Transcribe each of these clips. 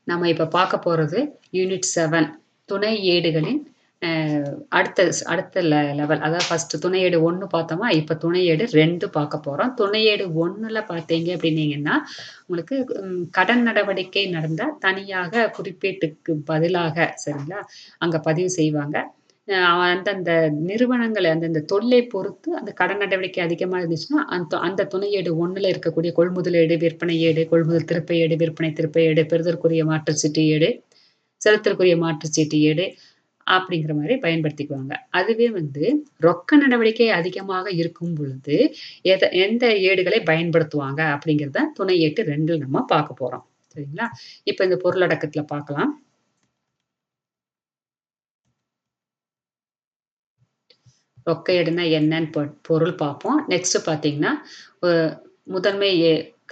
நம்ம இப்ப பார்க்க போறது யூனிட் 7 துணை ஏடுகளின் அ அடுத்த லெவல். அதாவது ஃபர்ஸ்ட் துணை ஏடு 1 பார்த்தோமா, இப்ப துணை ஏடு 2 பார்க்க போறோம். துணை ஏடு 1ல பார்த்தீங்க அப்படின்னீங்கன்னா, உங்களுக்கு கடன் நடவடிக்கை நடந்தா தனியாக குறிப்பேட்டுக்கு பதிலாக சரிங்களா, அங்க பதிவு செய்வாங்க. அ அந்தந்த நிறுவனங்கள் அந்தந்த தொழிலை பொறுத்து அந்த கடன் நடவடிக்கை அதிகமா இருந்துச்சுன்னா, அந்த துணை ஏடு 1ல இருக்கக்கூடிய கொள்முதல் ஏடு, விற்பனை ஏடு, கொள்முதல் திருப்ப ஏடு, விற்பனை திருப்ப ஏடு, பெறுதற்குரிய மாற்றுச்சீட்டு ஏடு, செலுத்தற்குரிய மாற்றுச்சீட்டு ஏடு அப்படிங்கிற மாரி பயன்படுத்திக்குவாங்க. அதுவே வந்து ரொக்க நடவடிக்கை அதிகமாக இருக்கும் பொழுது, எந்த ஏடுகளை பயன்படுத்துவாங்க அப்படிங்கிறத துணை ஏட்டு 2ல நம்ம பார்க்க போறோம். சரிங்களா? இப்ப இந்த பொருளடக்கத்துல பார்க்கலாம். ரொக்க ஏடுன்னா என்னன்னு பொருள் பார்ப்போம். நெக்ஸ்ட் பார்த்தீங்கன்னா, அ முதன்மை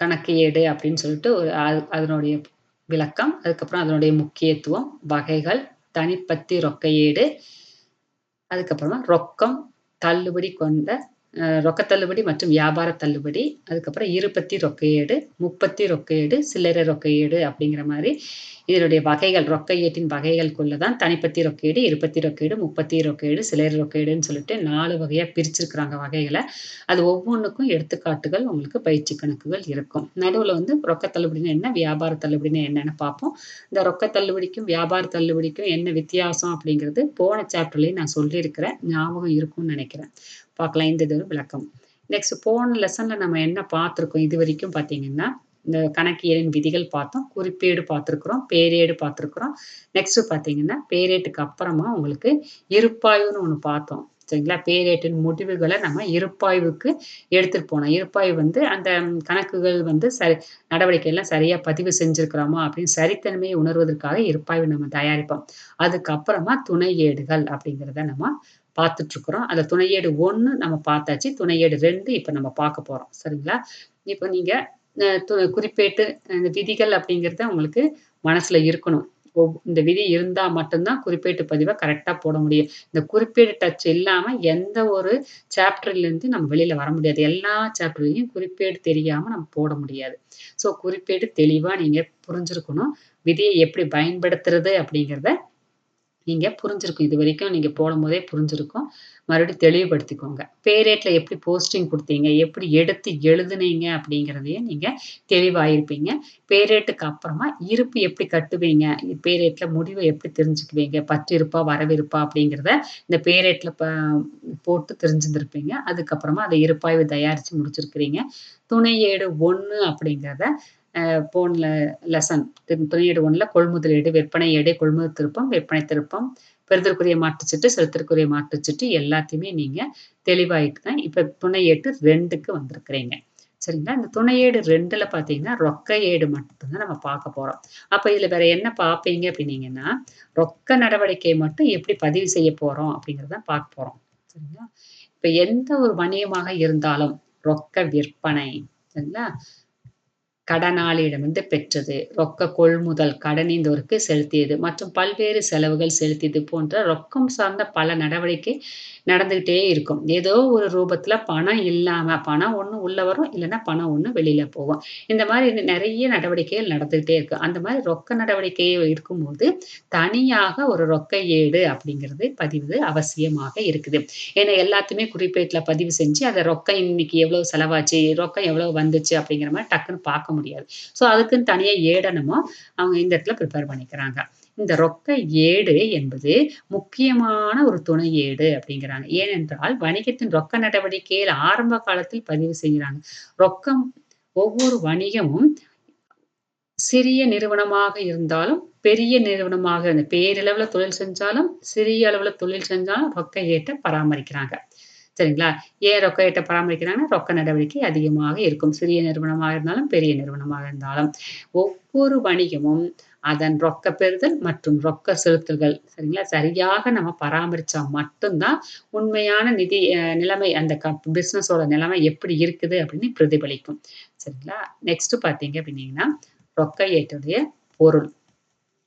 கணக்கு ஏடு அப்படின்னு சொல்லிட்டு ஒரு அதனுடைய விளக்கம், அதுக்கப்புறம் அதனுடைய முக்கியத்துவம், வகைகள், தனிப்பத்தி ரொக்க ஏடு, அதுக்கப்புறமா ரொக்கம் தள்ளுபடி கொண்ட ரொக்க தள்ளுபடி மற்றும் வியாபார தள்ளுபடி, அதுக்கப்புறம் இருபத்தி ரொக்க ஏடு, முப்பத்தி ரொக்க ஏடு, சில்லறை ரொக்க ஏடு அப்படிங்கிற மாரி இதனுடைய வகைகள், ரொக்க ஏட்டின் வகைகளுக்குள்ள தான் தனிப்பத்தி ரொக்க ஏடு, இருபத்தி ரொக்க ஏடு, முப்பத்தி ரொக்க ஏடு, சில்லறை ரொக்க ஏடுன்னு சொல்லிட்டு 4 வகையா பிரிச்சிருக்கிறாங்க வகைகள. அது ஒவ்வொன்னுக்கும் எடுத்துக்காட்டுகள் உங்களுக்கு பயிற்சி கணக்குகள் இருக்கும். நடுவுல வந்து ரொக்க தள்ளுபடின்னா என்ன? வியாபார தள்ளுபடின்னா என்னன்னு பார்ப்போம். இந்த ரொக்க தள்ளுபடிக்கும், வியாபார தள்ளுபடிக்கும் என்ன வித்தியாசம் அப்படிங்கிறது போன சாப்டர்லயே நான் சொல்லியிருக்கிறேன். ஞாபகம் இருக்கும்னு நெனைக்கிறேன். பார்க்கலாம். இந்த இது ஒரு விளக்கம். நெக்ஸ்ட் போன லெசன்ல நம்ம என்ன பார்த்துருக்கோம் இதுவரைக்கும் பார்த்தீங்கன்னா, இந்த கணக்கியலின் விதிகள் பார்த்தோம். குறிப்பேடு பார்த்துருக்குறோம். பேரேடு பார்த்துருக்குறோம். நெக்ஸ்ட் பார்த்தீங்கன்னா, பேரேட்டுக்கு அப்புறமா உங்களுக்கு இருப்பாய்வுன்னு ஒண்ணு பார்த்தோம். சரிங்களா? பேரேட்டின் முடிவுகள நம்ம இருப்பாய்வுக்கு எடுத்துட்டு போனோம். இருப்பாய்வு வந்து அந்த கணக்குகள் வந்து நடவடிக்கை எல்லாம் சரியா பதிவு செஞ்சிருக்கிறோமா அப்படின்னு சரித்தன்மையை உணர்வதற்காக இருப்பாய்வு நம்ம தயாரிப்போம். அதுக்கப்புறமா துணை ஏடுகள் அப்படிங்கிறத நம்ம பார்த்துட்டுருக்குறோம். அதுல துணையேடு 1 நம்ம பார்த்தாச்சு. துணையேடு 2 இப்ப நம்ம பார்க்க போறோம். சரிங்களா? இப்ப நீங்க குறிப்பேட்டு இந்த விதிகள் அப்படிங்கிறது உங்களுக்கு மனசுல இருக்கணும். இந்த விதி இருந்தா மட்டும் தான் குறிப்பேட்டு பதிவ கரெக்ட்டா போட முடியும். இந்த குறிப்பேடு டச் இல்லாம எந்த ஒரு சாப்டர்லேருந்து நம்ம வெளில வர முடியாது. எல்லா சாப்டர்லயும் குறிப்பேடு தெரியாம நம்ம போட முடியாது. குறிப்பேடு தெளிவா நீங்க புரிஞ்சிருக்கணும். விதிய எப்படி பயன்படுத்துறது அப்படிங்கிறத நீங்க புரிஞ்சிருக்கும். இதுவரைக்கும் நீங்க போடும்போதே புரிஞ்சிருக்கும். மறுபடியும் தெளிவுபடுத்திக்கோங்க. பேரேட்ல எப்படி போஸ்டிங் குடுத்தீங்க? எப்படி எடுத்து எழுதுனீங்க? அப்படிங்கிறதையும் நீங்க தெளிவாயிருப்பீங்க. பேரேட்டுக்கு அப்புறமா இருப்பு எப்படி கட்டுவீங்க? பேரேட்ல முடிவ எப்படி தெரிஞ்சுக்குவீங்க? பற்றிருப்பா, வரவிருப்பா அப்படிங்கிறத இந்த பேரேட்ல போட்டு தெரிஞ்சிருந்திருப்பீங்க. அதுக்கப்புறமா அத இருப்பாய்வு தயாரிச்சு முடிச்சிருக்கிறீங்க. துணை ஏடு 1 அப்படிங்கிறத போன லெசன் துணையீடு 1ல கொள்முதல் ஏடு, விற்பனை ஏடு, கொள்முதல் திருப்பம், விற்பனை திருப்பம், பெறுதற்குரிய மாற்றுச்சீட்டு, செலுத்தற்குரிய மாற்றுச்சீட்டு எல்லாத்தையுமே நீங்க தெளிவாயிட்டு தான் இப்ப துணை ஏட்டு 2க்கு வந்திருக்கிறீங்க. சரிங்களா? இந்த துணை ஏடு 2ல பார்த்தீங்கன்னா, ரொக்க ஏடு மட்டும் தான் நம்ம பார்க்க போறோம். அப்ப இதுல வேற என்ன பார்ப்பீங்க அப்படின்னீங்கன்னா, ரொக்க நடவடிக்கை மட்டும் எப்படி பதிவு செய்ய போறோம் அப்படிங்கிறத தான் பார்க்க போறோம். சரிங்களா? இப்ப எந்த ஒரு வணிகமாக இருந்தாலும் ரொக்க விற்பனை சரிங்களா? கடனாளியிடமிருந்து பெற்றது, ரொக்க கொள்முதல் கடனீந்தோருக்கு செலுத்தியது மற்றும் பல்வேறு செலவுகள் செலுத்தியது போன்ற ரொக்கம் சார்ந்த பல நடவடிக்கை நடந்துகிட்டே இருக்கும். ஏதோ ஒரு ரூபத்துல பணம் இல்லாம பணம் ஒண்ணு உள்ள வரும், இல்லன்னா பணம் ஒண்ணு வெளியில போகும். இந்த மாரி நெறைய நடவடிக்கைகள் நடந்துகிட்டே இருக்கு. அந்த மாரி ரொக்க நடவடிக்கை இருக்கும்போது, தனியாக ஒரு ரொக்க ஏடு அப்படிங்கிறது பதிவு அவசியமாக இருக்குது. ஏன்னா எல்லாத்தையுமே குறிப்பேட்டுல பதிவு செஞ்சு, அத ரொக்கம் இன்னைக்கு எவ்வளவு செலவாச்சு, ரொக்கம் எவ்வளவு வந்துச்சு அப்படிங்கிற மாரி டக்குன்னு பார்க்க முடியாது. அதுக்குன்னு தனியா ஏட அவங்க இந்த இடத்துல ப்ரிப்பேர் பண்ணிக்கிறாங்க. இந்த ரொக்க ஏடு என்பது முக்கியமான ஒரு துணை ஏடு அப்படிங்கிறாங்க. ஏனென்றால் வணிகத்தின் ரொக்க நடவடிக்கையில் ஆரம்ப காலத்தில் பதிவு செய்கிறாங்க. ரொக்கம் ஒவ்வொரு வணிகமும் சிறிய நிறுவனமாக இருந்தாலும், பெரிய நிறுவனமாக பேரளவுல தொழில் செஞ்சாலும், சிறிய அளவுல தொழில் செஞ்சாலும் ரொக்க ஏட்ட பராமரிக்கிறாங்க. சரிங்களா? ஏன் ரொக்க ஏட்ட பராமரிக்கிறாங்கன்னா, ரொக்க நடவடிக்கை அதிகமாக இருக்கும். சிறிய நிறுவனமாக இருந்தாலும், பெரிய நிறுவனமாக இருந்தாலும். ஒவ்வொரு வணிகமும் அதன் ரொக்க பெறுதல் மற்றும் ரொக்க செலுத்தல்கள் சரிங்களா? சரியாக நம்ம பராமரிச்சா மட்டும் தான் உண்மையான நிதி நிலைமை அந்த பிசினஸோட நிலைமை எப்படி இருக்குது அப்படின்னு பிரதிபலிக்கும். சரிங்களா? நெக்ஸ்ட் பார்த்தீங்க அப்படின்னீங்கன்னா, ரொக்க ஏட்டுடைய பொருள்.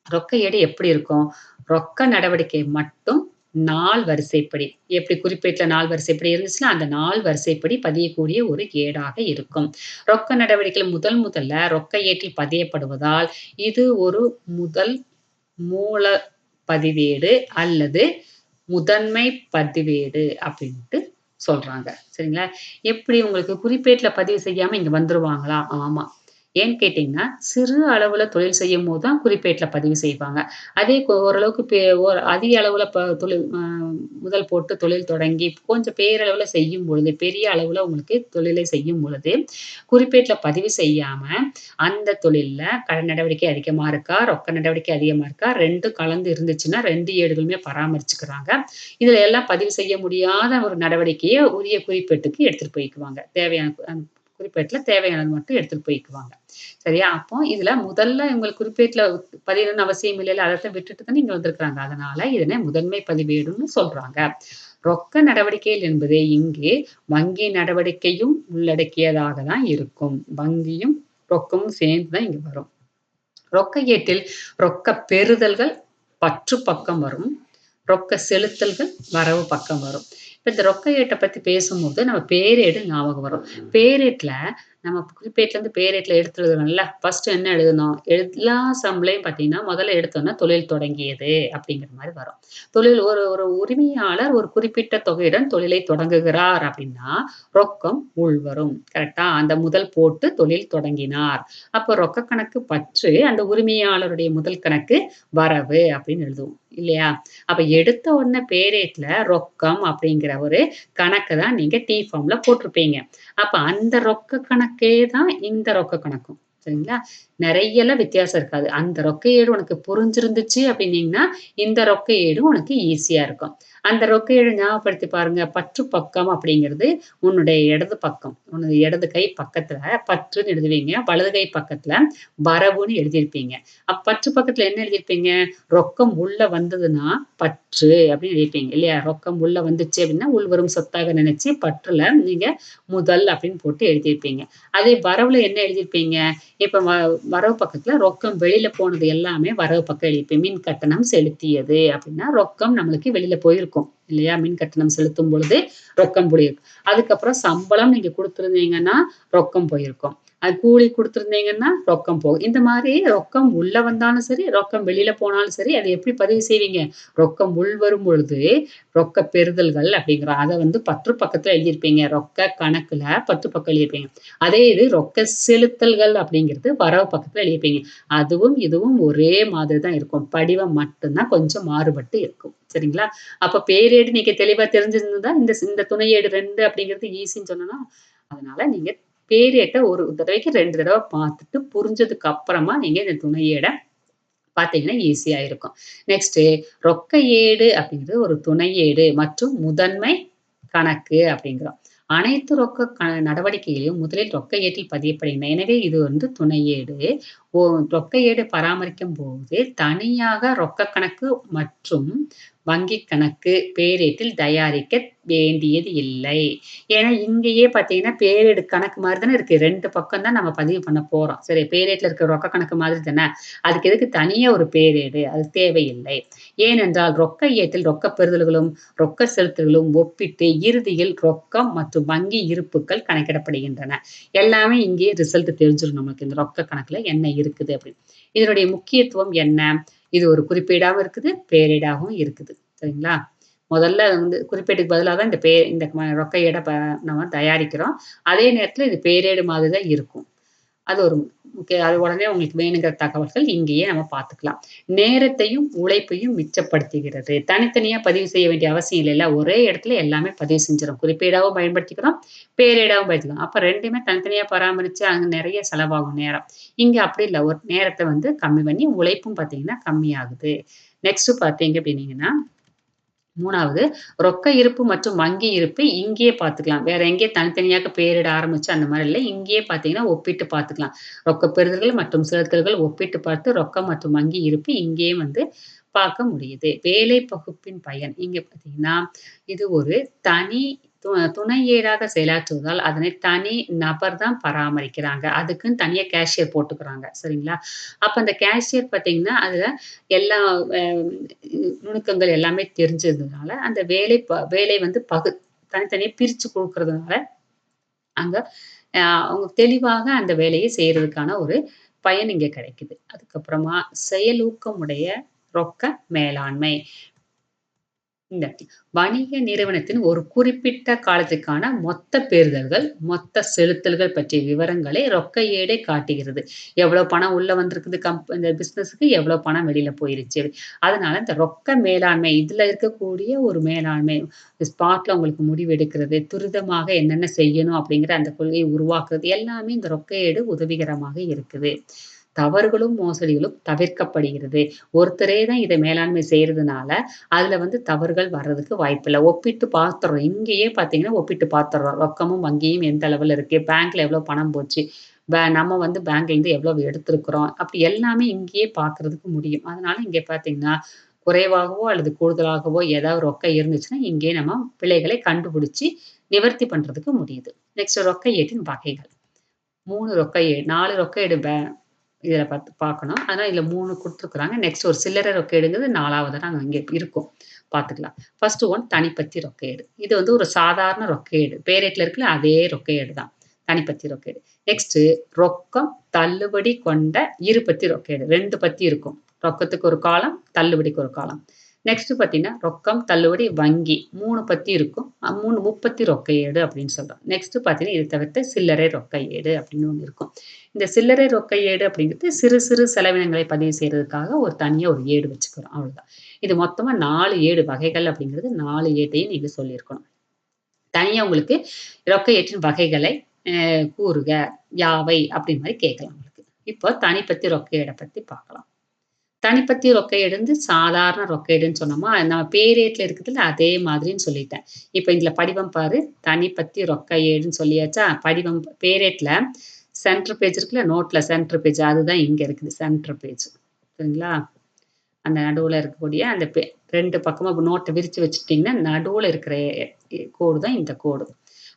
ரொக்க ஏடு எப்படி இருக்கும்? ரொக்க நடவடிக்கை மட்டும் நாள் வரிசைப்படி எப்படி குறிப்பேட்டுல நாள் வரிசைப்படி இருந்துச்சுன்னா, அந்த நாள் வரிசைப்படி பதியக்கூடிய ஒரு ஏடாக இருக்கும். ரொக்க நடவடிக்கையில முதல்ல ரொக்க ஏட்டில் பதியப்படுவதால், இது ஒரு முதல் மூல பதிவேடு அல்லது முதன்மை பதிவேடு அப்படின்ட்டு சொல்றாங்க. சரிங்களா? எப்படி உங்களுக்கு குறிப்பேட்டுல பதிவு செய்யாம இங்க வந்துருவாங்களா? ஆமா. ஏன்னு கேட்டீங்கன்னா, சிறு அளவுல தொழில் செய்யும்போது தான் குறிப்பேட்டுல பதிவு செய்வாங்க. அதே ஓரளவுக்கு அதிக அளவுல தொழில் முதல் போட்டு தொழில் தொடங்கி கொஞ்சம் பேரளவுல செய்யும் பொழுது, பெரிய அளவுல உங்களுக்கு தொழிலை செய்யும் பொழுது, குறிப்பேட்டுல பதிவு செய்யாம, அந்த தொழில்ல கடன் நடவடிக்கை அதிகமா இருக்கா? ரொக்க நடவடிக்கை அதிகமா இருக்கா? 2ம் கலந்து இருந்துச்சுன்னா 2 ஏடுகளுமே பராமரிச்சுக்கிறாங்க. இதுல எல்லாம் பதிவு செய்ய முடியாத ஒரு நடவடிக்கைய உரிய குறிப்பேட்டுக்கு எடுத்துட்டு போய்க்குவாங்க. குறிப்பேட்டுல தேவையானது மட்டும் எடுத்துட்டு போய்க்குவாங்க. சரியா? அப்போ இதுல முதல்ல இவங்களுக்கு குறிப்பேட்டுல பதியணும்னு அவசியம் இல்லைல்ல. அதத்தான் விட்டுட்டு தானே இங்க வந்திருக்காங்க. அதனால இதனை முதன்மை பதிவேடுன்னு சொல்றாங்க. ரொக்க நடவடிக்கைகள் என்பது இங்கு வங்கி நடவடிக்கையும் உள்ளடக்கியதாக தான் இருக்கும். வங்கியும், ரொக்கமும் சேர்ந்து தான் இங்க வரும். ரொக்க ஏட்டில் ரொக்க பெறுதல்கள் பற்று பக்கம் வரும். ரொக்க செலுத்தல்கள் வரவு பக்கம் வரும். இப்ப இந்த ரொக்க ஏட்ட பத்தி பேசும்போது நம்ம பேரேடு ஞாபகம் வரும். பேரேட்ல நம்ம குறிப்பேட்லருந்து பேரேட்ல எடுத்து எழுதுறோம்ல, ஃபர்ஸ்ட் என்ன எழுதணும்? எல்லா சம்லயும் பார்த்தீங்கன்னா, முதல்ல எடுத்தோனே தொழில் தொடங்கியது அப்படிங்கிற மாரி வரும். தொழில் ஒரு ஒரு உரிமையாளர் ஒரு குறிப்பிட்ட தொகையுடன் தொழிலை தொடங்குகிறார் அப்படின்னா, ரொக்கம் உள்வரும். கரெக்ட்டா? அந்த முதல் போட்டு தொழில் தொடங்கினார். அப்போ ரொக்க கணக்கு பற்று அந்த உரிமையாளருடைய முதல் கணக்கு வரவு அப்படின்னு எழுதுவோம். இல்லையா? அப்ப எடுத்த உடனே பேரேட்ல ரொக்கம் அப்படிங்கிற ஒரு கணக்க தான் நீங்க ஃபார்ம்ல போட்டிருப்பீங்க. அப்ப அந்த ரொக்க கணக்கே தான் இந்த ரொக்க கணக்கும். சரிங்களா? நெறையலாம் வித்தியாசம் இருக்காது. அந்த ரொக்க ஏடு உனக்கு புரிஞ்சிருந்துச்சு அப்டின்னீங்கன்னா, இந்த ரொக்க ஏடு உனக்கு ஈஸியா இருக்கும். அந்த ரொக்க ஏடு ஞாபகப்படுத்தி பாருங்க. பற்று பக்கம் அப்படிங்கிறது உன்னுடைய இடது பக்கம். உனது இடது கை பக்கத்துல பற்றுன்னு எழுதுவீங்க. வலது கை பக்கத்துல வரவுன்னு எழுதியிருப்பீங்க. பற்று பக்கத்துல என்ன எழுதியிருப்பீங்க? ரொக்கம் உள்ள வந்ததுன்னா, பற்று அப்படின்னு எழுதியிருப்பீங்க இல்லையா? ரொக்கம் உள்ள வந்துச்சு அப்படின்னா, உள்வரும் சொத்தாக நினைச்சு பற்றுல நீங்க முதல் அப்படின்னு போட்டு எழுதியிருப்பீங்க. அதே வரவுல என்ன எழுதியிருப்பீங்க? இப்ப வரவு பக்கத்துல ரொக்கம் வெளியில போனது எல்லாமே வரவு பக்கம் எழுதியிருப்பேன். மின் கட்டணம் செலுத்தியது அப்படின்னா, ரொக்கம் நம்மளுக்கு வெளியில போயிருக்கும். இல்லையா? மின் கட்டணம் செலுத்தும் பொழுது ரொக்கம் போயிருக்கும். அதுக்கப்புறம் சம்பளம் நீங்க குடுத்திருந்தீங்கன்னா, ரொக்கம் போயிருக்கும். அது கூலி குடுத்திருந்தீங்கன்னா, ரொக்கம் போகும். இந்த மாரி ரொக்கம் உள்ள வந்தாலும் சரி, ரொக்கம் வெளியில போனாலும் சரி, அத எப்படி பதிவு செய்வீங்க? ரொக்கம் உள்வரும் பொழுது, ரொக்க பெறுதல்கள் அப்படிங்கிறோம். அத வந்து பற்று பக்கத்துல எழுதியிருப்பீங்க. ரொக்க கணக்குல பற்று பக்கம் எழுதியிருப்பீங்க. அதே இது ரொக்க செலுத்தல்கள் அப்படிங்கிறது வரவு பக்கத்துல எழுதியிருப்பீங்க. அதுவும் இதுவும் ஒரே மாதிரி தான் இருக்கும். படிவம் மட்டும் தான் கொஞ்சம் மாறுபட்டு இருக்கும். சரிங்களா? அப்ப பேரேடு நீங்க தெளிவா தெரிஞ்சிருந்தா, இந்த துணையேடு 2 அப்படிங்கிறது ஈஸின்னு சொன்னேனா, அதனால நீங்க பேரேட்ட ஒரு தடவைக்கு 2 தடவ பார்த்துட்டு புரிஞ்சதுக்கு அப்புறமா நீங்க இந்த துணையேட பார்த்தீங்கன்னா ஈஸியா இருக்கும். நெக்ஸ்ட்டு ரொக்க ஏடு அப்படிங்கிறது ஒரு துணை ஏடு மற்றும் முதன்மை கணக்கு அப்படிங்கிறோம். அனைத்து ரொக்க நடவடிக்கைகளையும் முதலில் ரொக்க ஏட்டில் பதியப்படுகின்றன. எனவே இது வந்து துணை ஏடு. ஓ ரொக்க ஏடு பராமரிக்கும் போது தனியாக ரொக்க கணக்கு மற்றும் வங்கி கணக்கு பேரேட்டில் தயாரிக்க வேண்டியது இல்லை. ஏன்னா இங்கேயே பார்த்தீங்கன்னா, பேரேடு கணக்கு மாரி தானே இருக்கு. 2 பக்கம் தான் நம்ம பதிவு பண்ண போறோம். சரி பேரேட்ல இருக்கிற ரொக்க கணக்கு மாதிரி தானே. அதுக்கு எதுக்கு தனியா ஒரு பேரேடு? அது தேவையில்லை. ஏனென்றால் ரொக்க ஏட்டில் ரொக்க பெறுதல்களும், ரொக்க செலுத்துதலும் ஒப்பிட்டு இறுதியில் ரொக்கம் மற்றும் வங்கி இருப்புக்கள் கணக்கிடப்படுகின்றன. எல்லாமே இங்கேயே ரிசல்ட் தெரிஞ்சிரும் நமக்கு. இந்த ரொக்க கணக்குல என்ன இருக்குது அப்படின்னு. இதனுடைய முக்கியத்துவம் என்ன? இது ஒரு குறிப்பேடாவும் இருக்குது, பேரேடாவும் இருக்குது. சரிங்களா? முதல்ல வந்து குறிப்பேட்டுக்கு பதிலா தான் இந்த ரொக்க ஏட நம்ம தயாரிக்கிறோம். அதே நேரத்தில இது பேரேடு மாதிரி தான் இருக்கும். அது ஒரு அது உடனே உங்களுக்கு வேணுங்கிற தகவல்கள் இங்கேயே நம்ம பார்த்துக்கலாம். நேரத்தையும், உழைப்பையும் மிச்சப்படுத்துகிறது. தனித்தனியா பதிவு செய்ய வேண்டிய அவசியம் இல்லைல்ல. ஒரே இடத்துல எல்லாமே பதிவு செஞ்சிரும். குறிப்பேடாவும் பயன்படுத்திக்கிறோம், பேரேடாவும் பயன்படுத்திக்கலாம். அப்ப 2மே தனித்தனியா பராமரிச்சு அங்க நெறைய செலவாகும் நேரம். இங்க அப்படி இல்ல. ஒரு நேரத்த வந்து கம்மி பண்ணி, உழைப்பும் பார்த்தீங்கன்னா கம்மியாகுது. நெக்ஸ்ட் பார்த்தீங்க அப்படின்னீங்கன்னா 3வது ரொக்க இருப்பு மற்றும் வங்கி இருப்பு இங்கேயே பார்த்துக்கலாம். வேற எங்கேயும் தனித்தனியாக பேரிட ஆரம்பிச்சு அந்த மாரி இல்ல. இங்கேயே பார்த்தீங்கன்னா ஒப்பிட்டு பார்த்துக்கலாம். ரொக்க பெறுதல்கள் மற்றும் செலுத்தல்கள் ஒப்பிட்டு பார்த்து ரொக்கம் மற்றும் வங்கி இருப்பு இங்கேயே வந்து பார்க்க முடியுது. வேலை பகுப்பின் பயன். இங்க பார்த்தீங்கன்னா, இது ஒரு தனி துணை ஏடாக செயலாற்றுவதால், அதனை தனி நபர் தான் பராமரிக்கிறாங்க. அதுக்குன்னு தனியா கேஷியர் போட்டுக்கிறாங்க. சரிங்களா? அப்ப அந்த கேஷியர் பார்த்தீங்கன்னா, அதுல எல்லா அ நுணுக்கங்கள் எல்லாமே தெரிஞ்சதுனால, அந்த வேலை வந்து தனித்தனியா பிரிச்சு குடுக்குறதுனால, அங்க அவங்க தெளிவாக அந்த வேலைய செய்றதுக்கான ஒரு பயன் இங்க கிடைக்குது. அதுக்கப்புறமா செயலூக்கமுடைய ரொக்க மேலாண்மை. இந்த வணிக நிறுவனத்தின் ஒரு குறிப்பிட்ட காலத்துக்கான மொத்த பெறுதல்கள், மொத்த செலுத்தல்கள் பற்றிய விவரங்களை ரொக்க ஏடே காட்டுகிறது. எவ்வளோ பணம் உள்ள வந்திருக்குது இந்த பிசினஸ்க்கு, எவ்வளோ பணம் வெளியில போயிருச்சு. அதனால இந்த ரொக்க மேலாண்மை இதுல இருக்கக்கூடிய ஒரு மேலாண்மை, ஸ்பாட்ல உங்களுக்கு முடிவு எடுக்கிறது, துரிதமாக என்னென்ன செய்யணும் அப்படிங்கிற அந்த கொள்கையை உருவாக்குறது எல்லாமே இந்த ரொக்க ஏடு உதவிகரமாக இருக்குது. தவறுகளும், மோசடிகளும் தவிர்க்கப்படுகிறது. ஒருத்தரே தான் இத மேலாண்மை செய்றதுனால, அதுல வந்து தவறுகள் வர்றதுக்கு வாய்ப்பில்ல. ஒப்பிட்டு பார்த்துர்றோம். இங்கேயே பார்த்தீங்கன்னா, ஒப்பிட்டு பார்த்துர்றோம். ரொக்கமும், வங்கியும் எந்த அளவுல இருக்கு? பேங்க்ல எவ்வளோ பணம் போச்சு? நம்ம வந்து பேங்க்லேருந்து எவ்வளவு எடுத்திருக்கிறோம்? அப்படி எல்லாமே இங்கேயே பார்க்கறதுக்கு முடியும். அதனால இங்க பார்த்தீங்கன்னா, குறைவாகவோ அல்லது கூடுதலாகவோ ஏதாவது ரொக்கம் இருந்துச்சுன்னா, இங்கேயே நம்ம பிழைகளை கண்டுபிடிச்சு நிவர்த்தி பண்றதுக்கு முடியுது. நெக்ஸ்ட் ரொக்க ஏட்டின் வகைகள். 3 ரொக்க ஏடு 4 ரொக்க ஏடு இதில பார்க்கணும். ஆனா இதில 3 குடுத்துருக்குறாங்க. நெக்ஸ்ட் ஒரு சில்லறை ரொக்கேடுங்கிறது 4வதா அங்க இங்க இருக்கும். பார்த்துக்கலாம். ஃபர்ஸ்ட் ஒன் தனிப்பத்தி ரொக்கேடு. இது வந்து ஒரு சாதாரண ரொக்கேடு. பேரேட்ல இருக்குல்ல அதே ரொக்கேடு தான். தனிப்பத்தி ரொக்கேடு. நெக்ஸ்ட்டு ரொக்கம் தள்ளுபடி கொண்ட இருபத்தி ரொக்கேடு. 2 பத்தி இருக்கும். ரொக்கத்துக்கு ஒரு காலம், தள்ளுபடிக்கு ஒரு காலம். நெக்ஸ்ட் பார்த்தீங்கன்னா, ரொக்கம், தள்ளுபடி, வங்கி 3 பத்தி இருக்கும். 3 முப்பத்தி ரொக்க ஏடு அப்படின்னு சொல்றோம். நெக்ஸ்ட் பார்த்தீங்கன்னா, இது தவிர்த்து சில்லறை ரொக்க ஏடு அப்படின்னு ஒண்ணு இருக்கும். இந்த சில்லறை ரொக்க ஏடு அப்படிங்கிறது சிறு சிறு செலவினங்களை பதிவு செய்றதுக்காக ஒரு தனியா ஒரு ஏடு வச்சுக்கிறோம். அவ்வளோதான். இது மொத்தமா 4 ஏடு வகைகள் அப்படிங்கிறது 4 ஏட்டையும் நீங்க சொல்லியிருக்கணும். தனியா உங்களுக்கு ரொக்க ஏற்றின் வகைகளை கூறுக, யாவை அப்படி மாரி கேட்கலாம் உங்களுக்கு. இப்போ தனிப்பத்தி ரொக்க ஏட பத்தி பார்க்கலாம். தனிப்பத்தி ரொக்கையீடு வந்து சாதாரண ரொக்கையீடுன்னு சொன்னோமா, நம்ம பேரேட்ல இருக்குதுல்ல அதே மாதிரின்னு சொல்லிட்டேன். இப்ப இதுல படிவம் பாரு, தனிப்பத்தி ரொக்கையீடுன்னு சொல்லியாச்சா? படிவம் பேரேட்ல சென்டர் பேஜ் இருக்குல்ல, நோட்ல சென்டர் பேஜ் அதுதான் இங்க இருக்குது. Centre page. சரிங்களா? அந்த நடுவுல இருக்கக்கூடிய அந்த 2 பக்கமும் நோட்ட விரிச்சு வச்சுட்டீங்கன்னா, நடுவுல இருக்கிற கோடு தான் இந்த கோடு.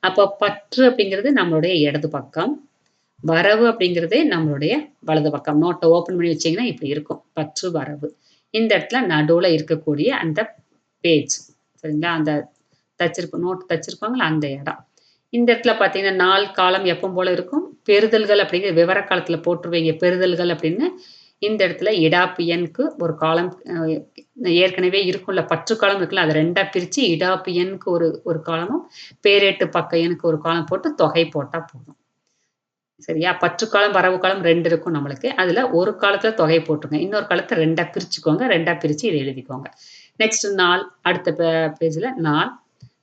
அப்போ பற்று அப்படிங்கிறது நம்மளுடைய இடது பக்கம். வரவு அப்படிங்கிறதே நம்மளுடைய வலது பக்கம். நோட்ட ஓப்பன் பண்ணி வச்சீங்கன்னா, இப்படி இருக்கும். பற்று, வரவு. இந்த இடத்துல நடுவுல இருக்கக்கூடிய அந்த பேஜ். சரிங்களா? அந்த நோட் தச்சிருப்பாங்கல்ல அந்த இடம். இந்த இடத்துல பார்த்தீங்கன்னா, நாள், காலம் எப்பவும் போல இருக்கும். பெறுதல்கள் அப்படிங்கிற விவர காலத்துல போட்டுருவீங்க. பெறுதல்கள் அப்படின்னு. இந்த இடத்துல இடாப்பு எண்க்கு ஒரு காலம் ஏற்கனவே இருக்கும்ல, பற்று காலம் இருக்குல்ல, அத 2ஆ பிரிச்சு இடாப்பு எண்க்கு ஒரு ஒரு காலமும், பேரேட்டு பக்க எண்க்கு ஒரு காலம் போட்டு தொகை போட்டா போதும். சரியா? பற்று காலம், வரவு காலம் 2 இருக்கும் நம்மளுக்கு. அதுல ஒரு காலத்துல தொகை போட்டுருங்க. இன்னொரு காலத்த 2ஆ பிரிச்சுக்கோங்க. 2ஆ பிரிச்சு இத எழுதிக்கோங்க. நெக்ஸ்ட் நாள் அடுத்த பேஜ்ல நாள்,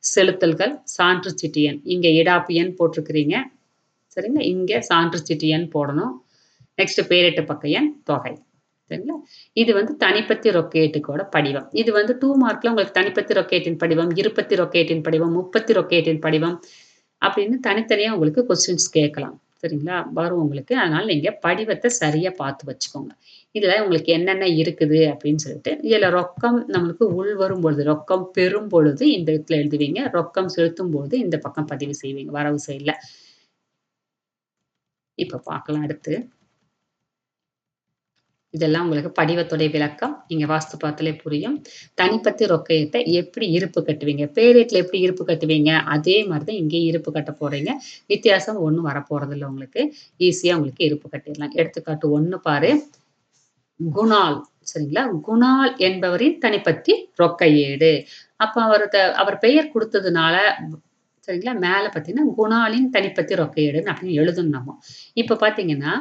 செலுத்தல்கள், சான்று சீட்டு எண். இங்க இடாப்பு எண் போட்டிருக்கிறீங்க. சரிங்களா? இங்க சான்று சீட்டு எண் போடணும். நெக்ஸ்ட் பேரேட்டு பக்க எண், தொகை. சரிங்களா? இது வந்து தனிப்பத்தி ரொக்கேட்டுக்கோட படிவம். இது வந்து 2 மார்க்ல உங்களுக்கு தனிப்பத்தி ரொக்கேட்டின் படிவம், இருபத்தி ரொக்கேட்டின் படிவம், முப்பத்தி ரொக்கேட்டின் படிவம் அப்படின்னு தனித்தனியா உங்களுக்கு கொஸ்டின்ஸ் கேட்கலாம். சரிங்களா? வரும் உங்களுக்கு. அதனால நீங்க படிவத்த சரியா பார்த்து வச்சுக்கோங்க. இதுல உங்களுக்கு என்னென்ன இருக்குது அப்படின்னு சொல்லிட்டு, இதுல ரொக்கம் நம்மளுக்கு உள்வரும் பொழுது, ரொக்கம் பெறும் பொழுது இந்த இடத்துல எழுதுவீங்க. ரொக்கம் செலுத்தும்போது இந்த பக்கம் பதிவு செய்வீங்க. வரவு சைடுல. இப்ப பார்க்கலாம் அடுத்து. இதெல்லாம் உங்களுக்கு படிவத்துடைய விளக்கம். நீங்க வாஸ்து பார்த்தாலே புரியும். தனிப்பத்தி ரொக்கயத்த எப்படி இருப்பு கட்டுவீங்க? பேரேட்ல எப்படி இருப்பு கட்டுவீங்க? அதே மாரி தான் இங்கேயும் இருப்பு கட்ட போறீங்க. வித்தியாசம் ஒண்ணும் வரப்போறதில்ல உங்களுக்கு. ஈஸியா உங்களுக்கு இருப்பு கட்டிடலாம். எடுத்துக்காட்டு 1 பாரு. குணால் சரிங்களா? குணால் என்பவரின் தனிப்பத்தி ரொக்க ஏடு. அப்ப அவர் பெயர் குடுத்ததுனால சரிங்களா? மேல பார்த்தீங்கன்னா, குணாலின் தனிப்பத்தி ரொக்க ஏடுன்னு அப்படின்னு எழுதணும் நம்ம. இப்ப பார்த்தீங்கன்னா,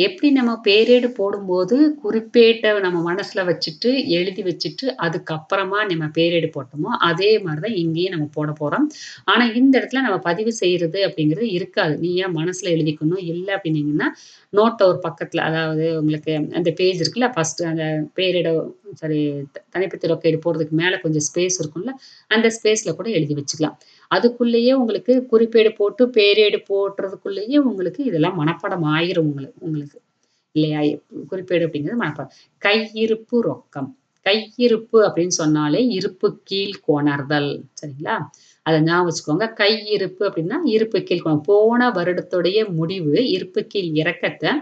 எப்படி நம்ம பேரேடு போடும்போது குறிப்பேட்ட நம்ம மனசுல வச்சுட்டு, எழுதி வச்சுட்டு, அதுக்கப்புறமா நம்ம பேரேடு போட்டோமோ, அதே மாரி தான் இங்கேயும் நம்ம போட போறோம். ஆனா, இந்த இடத்துல நம்ம பதிவு செய்றது அப்படிங்கிறது இருக்காது. நீயா மனசுல எழுதிக்கணும். இல்ல அப்படின்னீங்கன்னா, நோட்ல ஒரு பக்கத்துல அதாவது உங்களுக்கு அந்த பேஜ் இருக்குல்ல, ஃபர்ஸ்ட்டு அந்த பேரிட சாரி தனிப்பத்தி ரொக்கேடு போடுறதுக்கு மேல கொஞ்சம் ஸ்பேஸ் இருக்கும்ல, அந்த ஸ்பேஸ்ல கூட எழுதி வச்சுக்கலாம். அதுக்குள்ளேயே உங்களுக்கு குறிப்பேடு போட்டு, பேரேடு போடுறதுக்குள்ளேயே உங்களுக்கு இதெல்லாம் மனப்பாடம் ஆயிரும் உங்களுக்கு. இல்லையா? குறிப்பேடு அப்படிங்கிறது மனப்பாடம். கையிருப்பு ரொக்கம். கையிருப்பு அப்படின்னு சொன்னாலே இருப்பு கீழ் கொணர்தல். சரிங்களா? அத ஞாபகம் வச்சுக்கோங்க. கையிருப்பு அப்படின்னா, இருப்பு கீழ் போன வருடத்துடைய முடிவு, இருப்பு கீழ் இறக்கத்த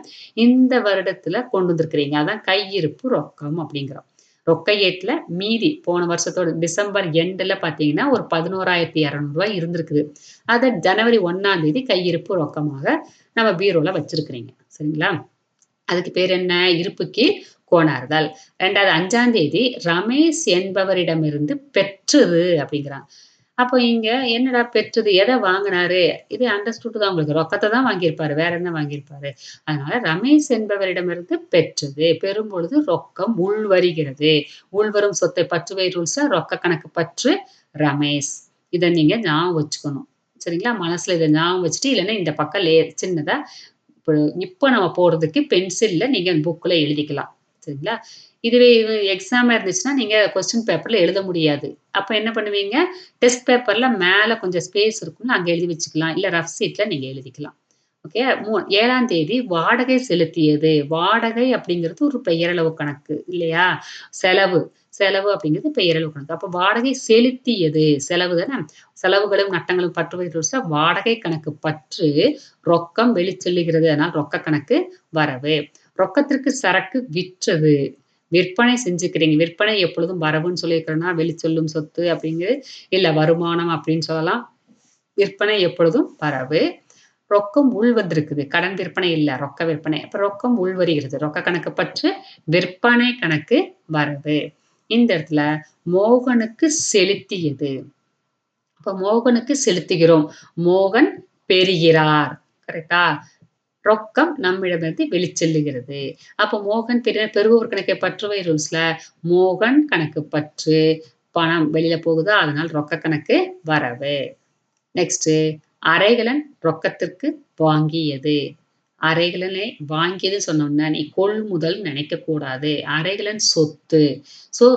இந்த வருடத்துல கொண்டு வந்திருக்கிறீங்க. அதான் கையிருப்பு ரொக்கம் அப்படிங்கிறோம். ரொக்க ஏட்டுல மீதி போன வருஷத்தோட டிசம்பர் எண்டுல பார்த்தீங்கன்னா, ஒரு ரூ. 11,200 இருந்திருக்குது. அத ஜனவரி 1ஆம் தேதி கையிருப்பு ரொக்கமாக நம்ம பீரோல வச்சிருக்கிறீங்க. சரிங்களா? அதுக்கு பேர் என்ன? இருப்பு கீழ் கொணர்தல். 2வது 5ஆம் தேதி ரமேஷ் என்பவரிடமிருந்து பெற்றது அப்படிங்கிறாங்க. அப்போ இங்க என்னடா பெற்றது? எத வாங்குனாரு? இது அண்டர்ஸ்டூட் தான் உங்களுக்கு. ரொக்கத்த தான் வாங்கியிருப்பாரு. வேற என்ன வாங்கியிருப்பாரு? அதனால ரமேஷ் என்பவரிடமிருந்து பெற்றது. பெறும்பொழுது ரொக்கம் உள்வருகிறது. உள்வரும் சொத்தை பற்றுவை ரூல்ஸ்ல ரொக்க கணக்கு பற்று ரமேஷ். இத நீங்க ஞாபகம் வச்சுக்கணும். சரிங்களா? மனசுல இத ஞாபகம் வச்சுட்டு, இல்லன்னா இந்த பக்கம் சின்னதா இப்ப இப்ப நம்ம போடுறதுக்கு பென்சில்ல நீங்க புக்ல எழுதிக்கலாம். சரிங்களா? இதுவே இது எக்ஸாமா இருந்துச்சுன்னா, நீங்க கொஸ்டின் பேப்பர்ல எழுத முடியாது. அப்ப என்ன பண்ணுவீங்க? டெஸ்ட் பேப்பர்ல மேல கொஞ்சம் ஸ்பேஸ் இருக்கும்ல, அங்க எழுதி வச்சுக்கலாம். இல்ல ரஃப் ஷீட்ல நீங்க எழுதிக்கலாம். ஓகே. 7ஆம் தேதி வாடகை செலுத்தியது. வாடகை அப்படிங்கிறது ஒரு பெயரளவு கணக்கு இல்லையா? செலவு. செலவு அப்படிங்கிறது பெயரளவு கணக்கு. அப்ப வாடகை செலுத்தியது. செலவு தானே? செலவுகளும், நட்டங்களும் பற்றுவை ரூல்ஸ்ல வாடகை கணக்கு பற்று ரொக்கம் வெளிச்செல்லுகிறது. அதனால ரொக்க கணக்கு வரவு. ரொக்கத்திற்கு சரக்கு விற்றது. விற்பனை செஞ்சுக்கிறீங்க. விற்பனை எப்பொழுதும் வரவுன்னு சொல்லியிருக்கிறேன்னா, வெளிச்செல்லும் சொத்து அப்படிங்கிறது, இல்ல வருமானம் அப்படின்னு சொல்லலாம். விற்பனை எப்பொழுதும் வரவு. ரொக்கம் உள் வந்திருக்குது. கடன் விற்பனை இல்ல. ரொக்க விற்பனை. அப்ப ரொக்கம் உள் வருகிறது. ரொக்க கணக்கு பற்று விற்பனை கணக்கு வரவு. இந்த இடத்துல மோகனுக்கு செலுத்தியது. அப்ப மோகனுக்கு செலுத்துகிறோம். மோகன் பெறுகிறார். கரெக்ட்டா? ரொக்கம் நம்மிடமிருந்து வெளிச்செல்லுகிறது. அப்ப மோகன் பெறுபவர் கணக்கை பற்றுவை ரூல்ஸ்ல மோகன் கணக்கு பற்று பணம் வெளியில போகுதா? அதனால ரொக்க கணக்கு வரவு. நெக்ஸ்ட்டு அரைகலன் ரொக்கத்திற்கு வாங்கியது. அரைகலனை வாங்கியது சொன்னோம்னா, நீ கொள்முதல் நினைக்கக்கூடாது. அரைகலன் சொத்து.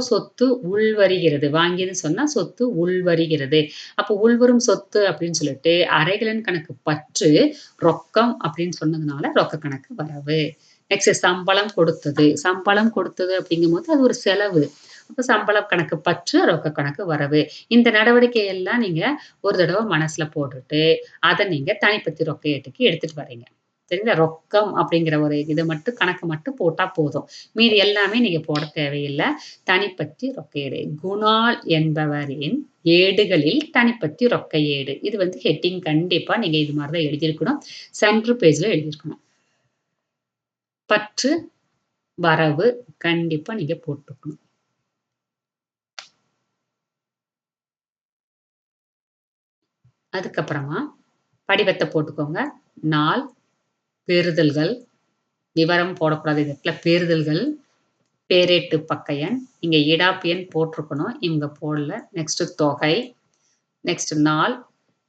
சொத்து உள்வருகிறது. வாங்கியதுன்னு சொன்னா சொத்து உள்வருகிறது. அப்போ உள்வரும் சொத்து அப்படின்னு சொல்லிட்டு, அரைகலன் கணக்கு பற்று ரொக்கம் அப்படின்னு சொன்னதுனால ரொக்க கணக்கு வரவு. நெக்ஸ்ட் சம்பளம் கொடுத்தது. சம்பளம் கொடுத்தது அப்படிங்கும்போது அது ஒரு செலவு. அப்ப சம்பளம் கணக்கு பற்று ரொக்க கணக்கு வரவு. இந்த நடவடிக்கை எல்லாம் நீங்க ஒரு தடவ மனசுல போட்டுட்டு, அத நீங்க தனிப்பத்தி ரொக்க ஏட்டுக்கு எடுத்துட்டு வரீங்க. சரிங்களா? ரொக்கம் அப்படிங்கிற ஒரு இத மட்டும் கணக்கு மட்டும் போட்டா போதும். மீதி எல்லாமே நீங்க போட தேவையில்ல. தனிப்பத்தி ரொக்க ஏடு. குணால் என்பவரின் ஏடுகளில் தனிப்பத்தி ரொக்க ஏடு. இது வந்து ஹெட்டிங் கண்டிப்பா நீங்க இது மாரி தான் எழுதியிருக்கணும். சென்டர் பேஜ்ல எழுதியிருக்கணும். பற்று, வரவு கண்டிப்பா நீங்க போட்டுக்கணும். அதுக்கப்புறமா படிவத்த போட்டுக்கோங்க. நாள், பெறுதல்கள், விவரம் போடக்கூடாது. இந்த இடத்துல பெறுதல்கள், பேரேட்டு பக்க எண், இங்க இடாப்பு எண் போட்டிருக்கணும். இவங்க போடல. நெக்ஸ்ட் தொகை, நெக்ஸ்ட் நாள்,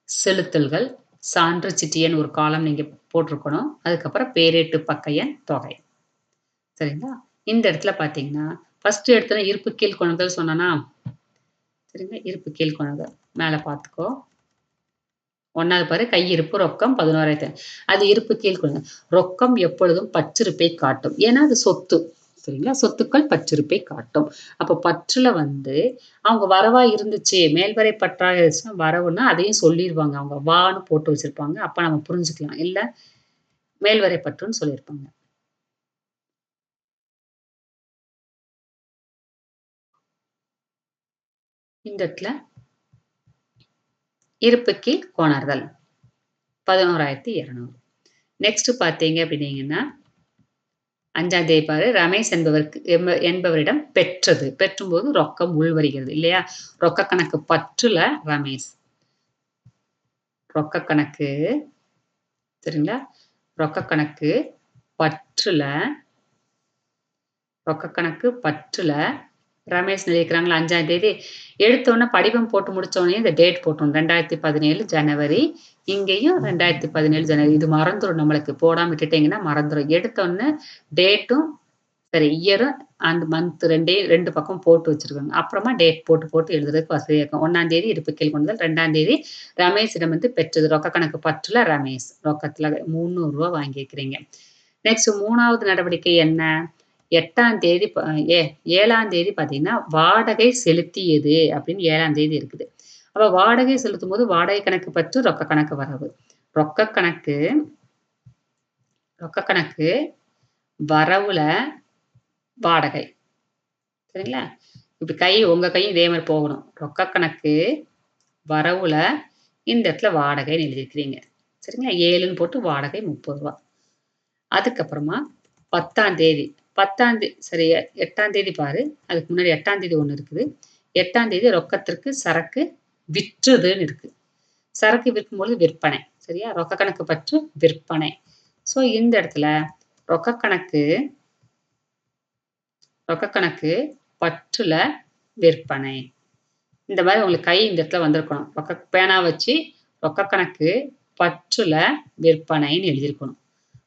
செலுத்தல்கள், சான்று சிட்டி எண் ஒரு காலம் நீங்க போட்டிருக்கணும். அதுக்கப்புறம் பேரேட்டு பக்க எண், தொகை. சரிங்களா? இந்த இடத்துல பார்த்தீங்கன்னா, ஃபர்ஸ்ட் எடுத்தோனே இருப்பு கீழ் கொணர்தல் சொன்னனா? சரிங்களா? இருப்பு கீழ் கொணர்தல். மேல பார்த்துக்கோ. 1வது பாரு கையிருப்பு ரொக்கம் 11,000 அது இருப்பு கீழ் கொள்ளுங்க. ரொக்கம் எப்பொழுதும் பற்றிருப்பை காட்டும். ஏன்னா அது சொத்து. சரிங்களா? சொத்துக்கள் பற்றிருப்பை காட்டும். அப்ப பற்றுல வந்து அவங்க வரவா இருந்துச்சு, மேல்வரை பற்றாக இருந்துச்சுன்னா வரவுன்னா அதையும் சொல்லிருவாங்க. அவங்க வான்னு போட்டு வச்சிருப்பாங்க. அப்ப நம்ம புரிஞ்சுக்கலாம். இல்ல மேல்வரை பற்றுன்னு சொல்லியிருப்பாங்க. இந்த இடத்துல இருப்பு கீழ் கொணர்தல் 11,200. நெக்ஸ்ட் பார்த்தீங்க அப்படின்னீங்கன்னா 5ஆம் தேதி பாரு ரமேஷ் என்பவரிடம் பெற்றது. பெற்றும்போது ரொக்கம் உள்வருகிறது இல்லையா? ரொக்க கணக்கு பற்றுல ரமேஷ். ரொக்க கணக்கு சரிங்களா? ரொக்க கணக்கு பற்றுல ரொக்க கணக்கு பற்றுல ரமேஷ் எழுதியிருக்கிறாங்களா 5ஆம் தேதி. எடுத்தோனே படிவம் போட்டு முடிச்சோனே இந்த டேட் போட்டுறணும். 2017 ஜனவரி. இங்கேயும் 2017 ஜனவரி. இது மறந்துரும் நம்மளுக்கு. போடாம விட்டுட்டீங்கன்னா மறந்துரும். எடுத்தோனே டேட்டும் சரி இயரும் அண்ட் மந்த் 2 பக்கம் போட்டு வச்சுருக்கங்க. அப்புறமா டேட் போட்டு போட்டு எழுதுறதுக்கு வசதியா இருக்கும். 1ஆம் தேதி இருப்பு கீழ் கொண்டல். 2ஆம் தேதி ரமேஷிடம் வந்து பெற்றது. ரொக்க கணக்கு பற்றுல ரமேஷ். ரொக்கத்துல ரூ. 300 வாங்கியிருக்கிறீங்க. நெக்ஸ்ட் 3வது நடவடிக்கை என்ன? 8ஆம் தேதி 7ஆம் தேதி பார்த்தீங்கன்னா, வாடகை செலுத்தியது அப்படின்னு 7ஆம் தேதி இருக்குது. அப்ப வாடகை செலுத்தும்போது வாடகை கணக்கு பற்று, ரொக்க கணக்கு வரவு. ரொக்க கணக்கு ரொக்க கணக்கு வரவுல வாடகை. சரிங்களா? இப்படி உங்க கையும் இதே மாரி போகணும். ரொக்க கணக்கு வரவுல இந்த இடத்துல வாடகைன்னு எழுதியிருக்கிறீங்க. சரிங்களா? 7ன்னு போட்டு வாடகை ரூ. 30. அதுக்கப்புறமா 10ஆம் தேதி 10ஆம் சரி 8ஆம் தேதி பாரு. அதுக்கு முன்னாடி 8ஆம் தேதி ஒண்ணு இருக்குது. 8ஆம் தேதி ரொக்கத்திற்கு சரக்கு விற்றுதுன்னு இருக்கு. சரக்கு விற்கும்பொழுது விற்பனை. சரியா? ரொக்க கணக்கு பற்று விற்பனை. ஸோ இந்த இடத்துல ரொக்க கணக்கு ரொக்க கணக்கு பற்றுல விற்பனை. இந்த மாரி உங்களுக்கு கை இந்த இடத்துல வந்திருக்கணும். பேனா வச்சு ரொக்க கணக்கு பற்றுல விற்பனைன்னு எழுதியிருக்கணும்.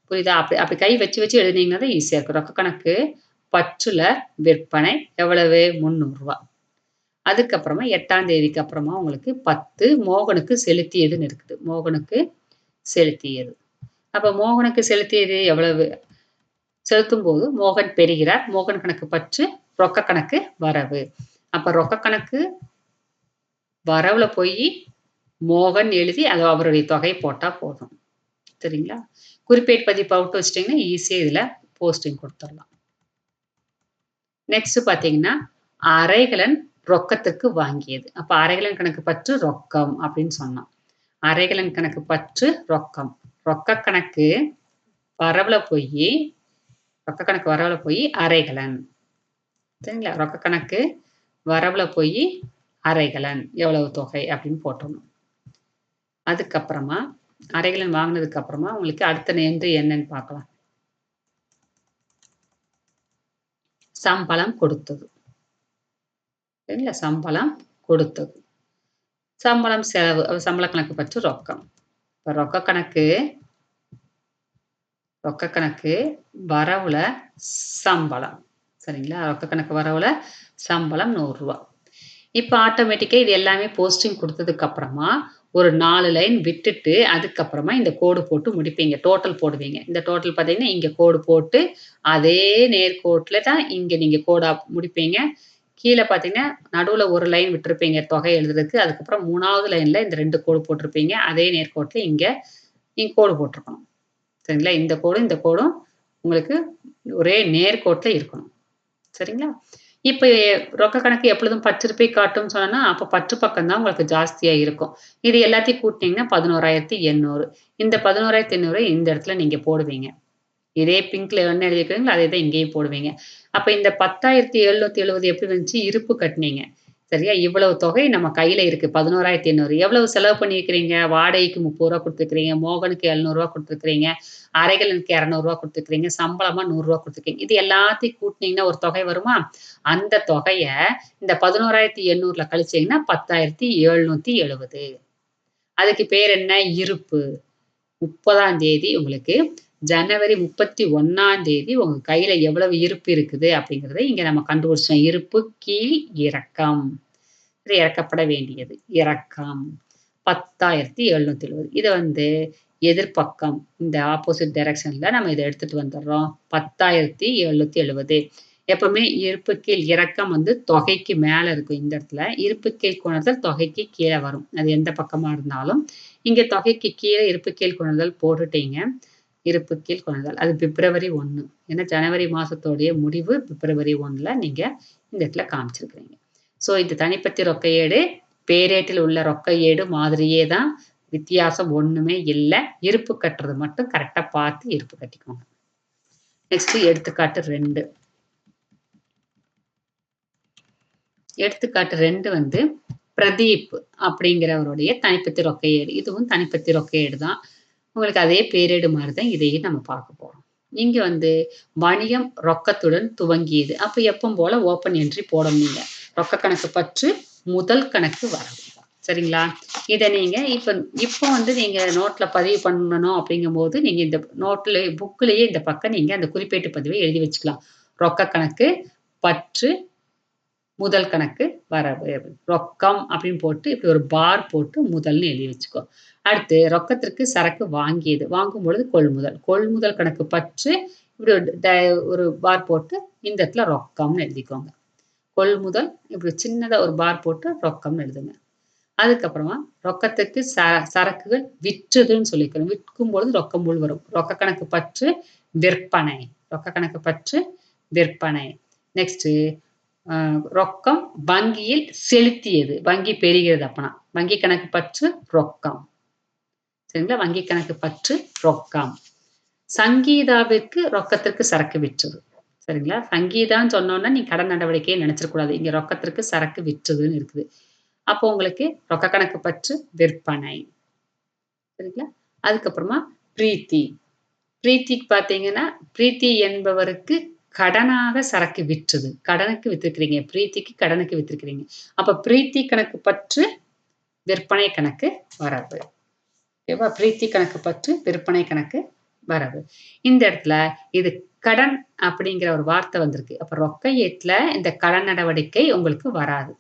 புரியுதா? அப்படி அப்படி கை வச்சு வச்சு எழுதினீங்கன்னா தான் ஈஸியா இருக்கும். ரொக்க கணக்கு பற்றுல விற்பனை எவ்வளவு? ரூ. 300. அதுக்கப்புறமா 8ஆம் தேதிக்கு அப்புறமா உங்களுக்கு 10 மோகனுக்கு செலுத்தியதுன்னு இருக்குது. மோகனுக்கு செலுத்தியது. அப்ப மோகனுக்கு செலுத்தியது எவ்வளவு? செலுத்தும்போது மோகன் பெறுகிறார். மோகன் கணக்கு பற்று ரொக்க கணக்கு வரவு. அப்ப ரொக்க கணக்கு வரவுல போய் மோகன் எழுதி அது அவருடைய தொகை போட்டா போதும். சரிங்களா? குறிப்பேடு பதிவு போட்டு வச்சுட்டீங்கன்னா ஈஸியா இதுல போஸ்டிங் குடுத்துரலாம். நெக்ஸ்ட் பார்த்தீங்கன்னா, அரைகலன் ரொக்கத்துக்கு வாங்கியது. அப்ப அரைகலன் கணக்கு பற்று ரொக்கம் அப்படின்னு சொன்னோம். அரைகலன் கணக்கு பற்று ரொக்கம். ரொக்க கணக்கு வரவுல போயி ரொக்க கணக்கு வரவுல போயி அரைகலன். சரிங்களா? ரொக்க கணக்கு வரவுல போயி அரைகலன் எவ்வளவு தொகை அப்படின்னு போட்டுறணும். அதுக்கப்புறமா அரைகலன் வாங்குனதுக்கு அப்புறமா உங்களுக்கு அடுத்த என்ட்ரி என்னன்னு பார்க்கலாம். சம்பளம் கொடுத்தது. சரிங்களா? சம்பளம் கொடுத்தது. சம்பளம் செலவு. சம்பள கணக்கு பற்று ரொக்கம். இப்ப ரொக்க கணக்கு வரவுல சம்பளம். சரிங்களா? ரொக்க கணக்கு வரவுல சம்பளம் ரூ. 100. இப்ப ஆட்டோமேட்டிக்கா இது எல்லாமே போஸ்டிங் குடுத்ததுக்கு அப்புறமா, ஒரு 4 லைன் விட்டுட்டு, அதுக்கப்புறமா இந்த கோடு போட்டு முடிப்பீங்க. டோட்டல் போடுவீங்க. இந்த டோட்டல் பார்த்தீங்கன்னா, இங்க கோடு போட்டு, அதே நேர்கோட்டுல தான் இங்க நீங்க கோடா முடிப்பீங்க. கீழ பார்த்தீங்கன்னா, நடுவுல ஒரு லைன் விட்டிருப்பீங்க தொகை எழுதுறதுக்கு. அதுக்கப்புறம் 3வது லைன்ல இந்த 2 கோடு போட்டிருப்பீங்க. அதே நேர்கோட்டுல இங்க கோடு போட்டுருக்கணும். சரிங்களா? இந்த கோடும் உங்களுக்கு ஒரே நேர்கோட்டுல இருக்கணும். சரிங்களா? இப்ப ரொக்க கணக்கு எப்பொழுதும் பற்று காட்டும்னு சொன்னேன்னா, அப்ப பற்று பக்கம் தான் உங்களுக்கு ஜாஸ்தியா இருக்கும். இது எல்லாத்தையும் கூட்டுனீங்கன்னா 11,800. இந்த 11,800 இந்த இடத்துல நீங்க போடுவீங்க. இதே பிங்க்ல என்ன எழுதியிருக்கிறீங்களோ, அதே தான் இங்கேயும் போடுவீங்க. அப்ப இந்த 10,770 எப்படி வந்துச்சு? இருப்பு கட்டுனீங்க. சரியா? இவ்வளவு தொகை நம்ம கையில இருக்கு. 11,800. எவ்வளவு செலவு பண்ணியிருக்கிறீங்க? வாடகைக்கு ரூ. 30 குடுத்துருக்கிறீங்க. மோகனுக்கு ரூ. 700 குடுத்துருக்கிறீங்க. அறைகளுக்கு ரூ. 200 குடுத்துருக்கிறீங்க. சம்பளமா ரூ. 100 குடுத்துருக்கீங்க. இது எல்லாத்தையும் கூட்டுனீங்கன்னா ஒரு தொகை வருமா? அந்த தொகைய இந்த 11,800ல கழிச்சீங்கன்னா 10,770. அதுக்கு பேர் என்ன? இருப்பு. 30ஆம் தேதி உங்களுக்கு ஜனவரி 31ஆம் தேதி உங்க கையில எவ்வளவு இருப்பு இருக்குது அப்படிங்கிறத இங்க நம்ம கண்டுபிடிச்சோம். இருப்பு கீழ் இறக்கம். இது இறக்கப்பட வேண்டியது. இறக்கம் 10,770. இத வந்து எதிர்பக்கம் இந்த ஆப்போசிட் டைரக்ஷன்ல நம்ம இத எடுத்துட்டு வந்துடுறோம். 10,770. எப்பவுமே இருப்பு கீழ் இறக்கம் வந்து தொகைக்கு மேல இருக்கும் இந்த இடத்துல. இருப்பு கீழ் கொணர்தல் தொகைக்கு கீழ வரும். அது எந்த பக்கமா இருந்தாலும். இங்க தொகைக்கு கீழ இருப்பு கீழ் கொணர்தல் போட்டுட்டீங்க. இருப்பு கீழ் கொணர்தல். அது பிப்ரவரி 1. ஏன்னா ஜனவரி மாசத்தோடைய முடிவு பிப்ரவரி 1ல நீங்க இந்த இடத்துல காமிச்சிருக்கிறீங்க. ஸோ இது தனிப்பத்தி ரொக்க ஏடு, பேரேட்டில் உள்ள ரொக்க ஏடு மாதிரியே தான். வித்தியாசம் ஒண்ணுமே இல்ல. இருப்பு கட்டுறது மட்டும் கரெக்ட்டா பார்த்து இருப்பு கட்டிக்கோங்க. நெக்ஸ்ட் எடுத்துக்காட்டு 2. எடுத்துக்காட்டு 2 வந்து பிரதீப் அப்படிங்கிறவருடைய தனிப்பத்தி ரொக்க ஏடு. இதுவும் தனிப்பத்தி ரொக்க ஏடு தான். உங்களுக்கு அதே பேரேடு மாரி தான் இதையும் நம்ம பார்க்க போறோம். இங்க வந்து வணிகம் ரொக்கத்துடன் துவங்கியது. அப்ப எப்பவும் போல ஓப்பன் என்ட்ரி போடணும் நீங்க. ரொக்க கணக்கு பற்று முதல் கணக்கு வரவு. சரிங்களா? இத நீங்க இப்ப வந்து நீங்க நோட்ல பதிவு பண்ணணும் அப்படிங்கும்போது, நீங்க இந்த நோட்ல புக்லயே இந்த பக்கம் நீங்க அந்த குறிப்பேட்டு பதிவை எழுதி வச்சுக்கலாம். ரொக்க கணக்கு பற்று முதல் கணக்கு வரவு. ரொக்கம் அப்படின்னு போட்டு இப்படி ஒரு பார் போட்டு முதல்னு எழுதி வச்சுக்கோ. அடுத்து ரொக்கத்திற்கு சரக்கு வாங்கியது. வாங்கும்பொழுது கொள்முதல். கொள்முதல் கணக்கு பற்று இப்படி ஒரு பார் போட்டு இந்த இடத்துல ரொக்கம்னு எழுதிக்கோங்க. கொள்முதல் இப்படி சின்னதா ஒரு பார் போட்டு ரொக்கம்னு எழுதுங்க. அதுக்கப்புறமா ரொக்கத்துக்கு சரக்குகள் விற்றதுன்னு சொல்லிக்கிறோம். விற்கும் பொழுது ரொக்கம் உள் வரும். ரொக்க கணக்கு பற்று விற்பனை. ரொக்க கணக்கு பற்று விற்பனை. நெக்ஸ்ட் ரொக்கம் வங்கியில் செலுத்தியது. வங்கி பெறுகிறது அப்பனா. வங்கி கணக்கு பற்று ரொக்கம். சரிங்களா? வங்கி கணக்கு பற்று ரொக்கம். சங்கீதாவிற்கு ரொக்கத்திற்கு சரக்கு விற்றது. சரிங்களா? சங்கீதான்னு சொன்னோன்னா நீ கடன் நடவடிக்கையை நினைச்சிடக்கூடாது. இங்க ரொக்கத்திற்கு சரக்கு விற்றதுன்னு இருக்குது. அப்போ உங்களுக்கு ரொக்க கணக்கு பற்று விற்பனை. சரிங்களா? அதுக்கப்புறமா பிரீத்தி. பிரீத்திக்கு பார்த்தீங்கன்னா, பிரீத்தி என்பவருக்கு கடனாக சரக்கு விற்றது. கடனுக்கு வித்திருக்கிறீங்க. பிரீத்திக்கு கடனுக்கு வித்திருக்கிறீங்க. அப்ப பிரீத்தி கணக்கு பற்று விற்பனை கணக்கு வரவு. ஓகேவா? பிரீத்தி கணக்கு பற்று விற்பனை கணக்கு வரவு. இந்த இடத்துல இது கடன் அப்படிங்கிற ஒரு வார்த்தை வந்திருக்கு. அப்ப ரொக்க ஏட்டுல இந்த கடன் நடவடிக்கை உங்களுக்கு வராது.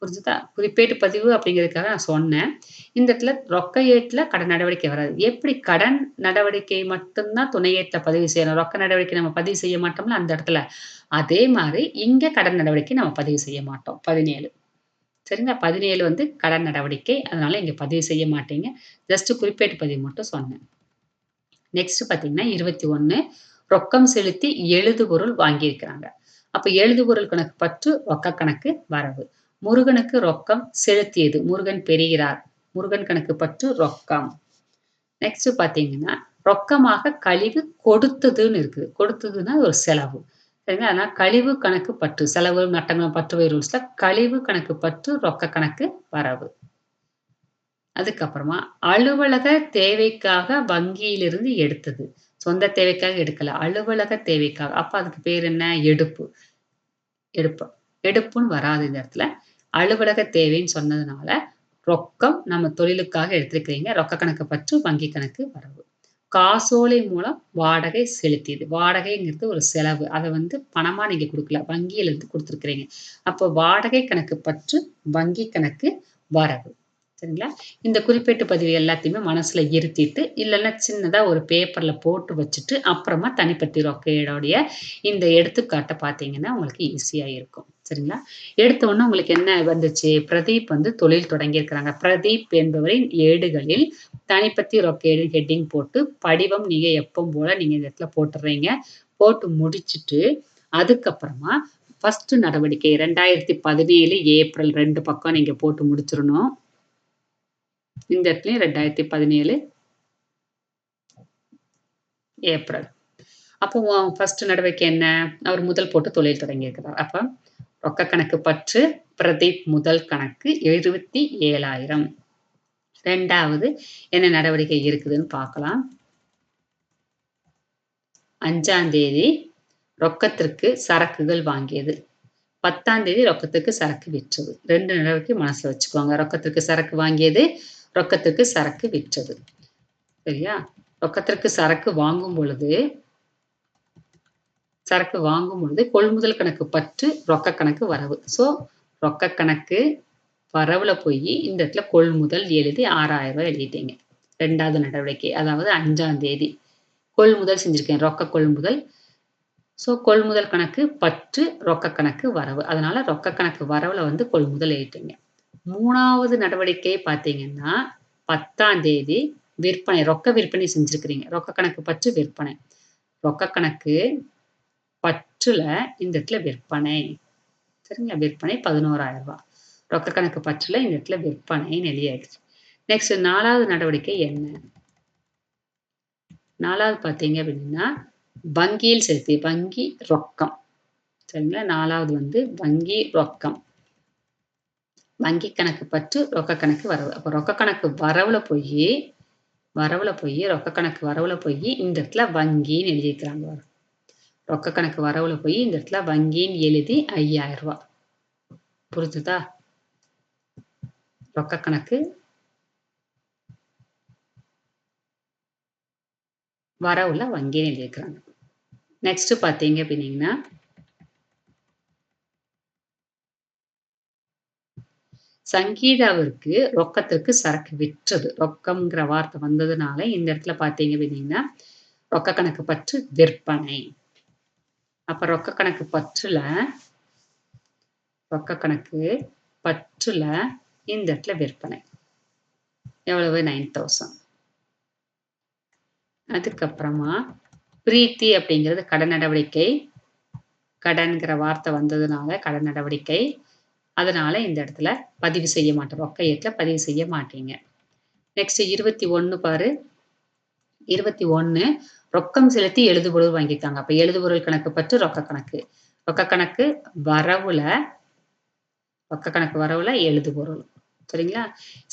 புரிஞ்சுதா? குறிப்பேட்டு பதிவு அப்படிங்கிறதுக்காக நான் சொன்னேன். இந்த இடத்துல ரொக்க ஏட்டுல கடன் நடவடிக்கை வராது. எப்படி கடன் நடவடிக்கை மட்டும்தான் துணை ஏட்டுல பதிவு செய்யணும். ரொக்க நடவடிக்கை நம்ம பதிவு செய்ய மாட்டோம்ல அந்த இடத்துல. அதே மாரி இங்க கடன் நடவடிக்கை நம்ம பதிவு செய்ய மாட்டோம். 17. சரிங்களா? 17 வந்து கடன் நடவடிக்கை. அதனால இங்க பதிவு செய்ய மாட்டீங்க. ஜஸ்ட் குறிப்பேட்டு பதிவு மட்டும் சொன்னேன். நெக்ஸ்ட் பார்த்தீங்கன்னா 21 ரொக்கம் செலுத்தி எழுதுபொருள் வாங்கியிருக்கிறாங்க. அப்ப எழுதுபொருள் கணக்கு பற்று ரொக்க கணக்கு வரவு. முருகனுக்கு ரொக்கம் செலுத்தியது. முருகன் பெறுகிறார். முருகன் கணக்கு பற்று ரொக்கம். நெக்ஸ்ட் பார்த்தீங்கன்னா ரொக்கமாக கழிவு கொடுத்ததுன்னு இருக்குது. கொடுத்ததுன்னா ஒரு செலவு. சரிங்களா? அதனால கழிவு கணக்கு பற்று செலவு நட்டங்கள் பற்றுவை ரூல்ஸ்ல கழிவு கணக்கு பற்று ரொக்க கணக்கு வரவு. அதுக்கப்புறமா அலுவலக தேவைக்காக வங்கியிலிருந்து எடுத்தது. சொந்த தேவைக்காக எடுக்கல. அலுவலக தேவைக்காக. அப்ப அதுக்கு பேர் என்ன? எடுப்பு. எடுப்பு. எடுப்புன்னு வராது இந்த இடத்துல. அலுவலக தேவைன்னு சொன்னதுனால, ரொக்கம் நம்ம தொழிலுக்காக எடுத்திருக்கிறீங்க. ரொக்க கணக்கு பற்று வங்கி கணக்கு வரவு. காசோலை மூலம் வாடகை செலுத்தியது. வாடகைங்கிறது ஒரு செலவு. அத வந்து பணமா நீங்க குடுக்கல. வங்கியிலிருந்து குடுத்துருக்கிறீங்க. அப்போ வாடகை கணக்கு பற்று வங்கி கணக்கு வரவு. சரிங்களா? இந்த குறிப்பேட்டு பதிவு எல்லாத்தையுமே மனசுல இருத்திட்டு, இல்லன்னா சின்னதா ஒரு பேப்பர்ல போட்டு வச்சுட்டு, அப்புறமா தனிப்பத்தி ரொக்கையோடைய இந்த எடுத்துக்காட்ட பார்த்தீங்கன்னா, உங்களுக்கு ஈஸியா இருக்கும். சரிங்களா? எடுத்த உடனே உங்களுக்கு என்ன வந்துச்சு? பிரதீப் வந்து தொழில் தொடங்கியிருக்கிறாங்க. பிரதீப் என்பவரின் ஏடுகளில் தனிப்பத்தி ரொக்கையேடு ஹெட்டிங் போட்டு, படிவம் நீங்க எப்பவும் போல நீங்க இந்த இடத்துல போட்டுறீங்க. போட்டு முடிச்சுட்டு, அதுக்கப்புறமா ஃபர்ஸ்ட் நடவடிக்கை 2017 ஏப்ரல் 2 பக்கம் நீங்க போட்டு முடிச்சிரணும். இந்த இடத்துலயும் 2017 ஏப்ரல். அப்போ ஃபர்ஸ்ட் நடவடிக்கை என்ன? அவர் முதல் போட்டு தொழில் தொடங்கியிருக்கிறார். அப்ப ரொக்க கணக்கு பற்று பிரதீப் முதல் கணக்கு 27,000. 2வது என்ன நடவடிக்கை இருக்குதுன்னு பார்க்கலாம். 5ஆம் தேதி ரொக்கத்திற்கு சரக்குகள் வாங்கியது. 10ஆம் தேதி ரொக்கத்துக்கு சரக்கு விற்றது. 2 நடவடிக்கை மனசுல வச்சுக்கோங்க. ரொக்கத்திற்கு சரக்கு வாங்கியது, ரொக்கத்திற்கு சரக்கு விற்றது. சரியா? ரொக்கத்திற்கு சரக்கு வாங்கும் பொழுது கொள்முதல் கணக்கு பற்று ரொக்க கணக்கு வரவு. ஸோ ரொக்க கணக்கு வரவுல போய் இந்த இடத்துல கொள்முதல் எழுதி ரூ. 6,000 எழுதிட்டீங்க. 2வது நடவடிக்கை. அதாவது 5ஆம் தேதி கொள்முதல் செஞ்சிருக்கேன். ரொக்க கொள்முதல். ஸோ கொள்முதல் கணக்கு பற்று ரொக்க கணக்கு வரவு. அதனால ரொக்க கணக்கு வரவுல வந்து கொள்முதல் எழுதிட்டீங்க. 3வது நடவடிக்கை பார்த்தீங்கன்னா 10ஆம் தேதி விற்பனை. ரொக்க விற்பனை செஞ்சிருக்கிறீங்க. ரொக்க கணக்கு பற்று விற்பனை. ரொக்க கணக்கு பற்றுல இந்த இடத்துல விற்பனை. சரிங்களா? விற்பனை ரூ. 11,000. ரொக்க கணக்கு பற்றுல இந்த இடத்துல விற்பனைன்னு எழுதியாச்சு. நெக்ஸ்ட் 4வது நடவடிக்கை என்ன? 4வது பார்த்தீங்க அப்படின்னா, வங்கியில் செலுத்தி வங்கி ரொக்கம். சரிங்களா? 4வது வந்து வங்கி ரொக்கம். வங்கி கணக்கு பற்று ரொக்க கணக்கு வரவு. அப்ப ரொக்க கணக்கு வரவுல போயி ரொக்க கணக்கு வரவுல போயி இந்த இடத்துல வங்கின்னு எழுதியிருக்கிறாங்க பாரு. ரொக்க கணக்கு வரவுல போய் இந்த இடத்துல வங்கின்னு எழுதி ரூ. 5,000. புரிஞ்சுதா? ரொக்க கணக்கு வரவுல வங்கின்னு எழுதியிருக்கிறாங்க. நெக்ஸ்ட் பார்த்தீங்க அப்படின்னீங்கன்னா, சங்கீதாவிற்கு ரொக்கத்திற்கு சரக்கு விற்றது. ரொக்கம்ங்கிற வார்த்தை வந்ததுனால இந்த இடத்துல பார்த்தீங்க அப்படின்னீங்கன்னா, ரொக்க கணக்கு பற்று விற்பனை. அப்ப ரொக்க கணக்கு பற்றுல இந்த இடத்துல விற்பனை. எவ்வளவு? 9000. அதுக்கப்புறமா பிரீத்தி அப்படிங்கிறது கடன் நடவடிக்கை. கடன்கிற வார்த்தை வந்ததுனால கடன் நடவடிக்கை. அதனால இந்த இடத்துல பதிவு செய்ய மாட்டோம். ரொக்க ஏட்டுல பதிவு செய்ய மாட்டீங்க. நெக்ஸ்ட் 21 பாரு. 21 ரொக்கம் செலுத்தி எழுதுபொருள் வாங்கியிருக்காங்க. அப்ப எழுதுபொருள் கணக்கு பற்று ரொக்க கணக்கு. ரொக்க கணக்கு வரவுல ரொக்க கணக்கு வரவுல எழுதுபொருள். சரிங்களா?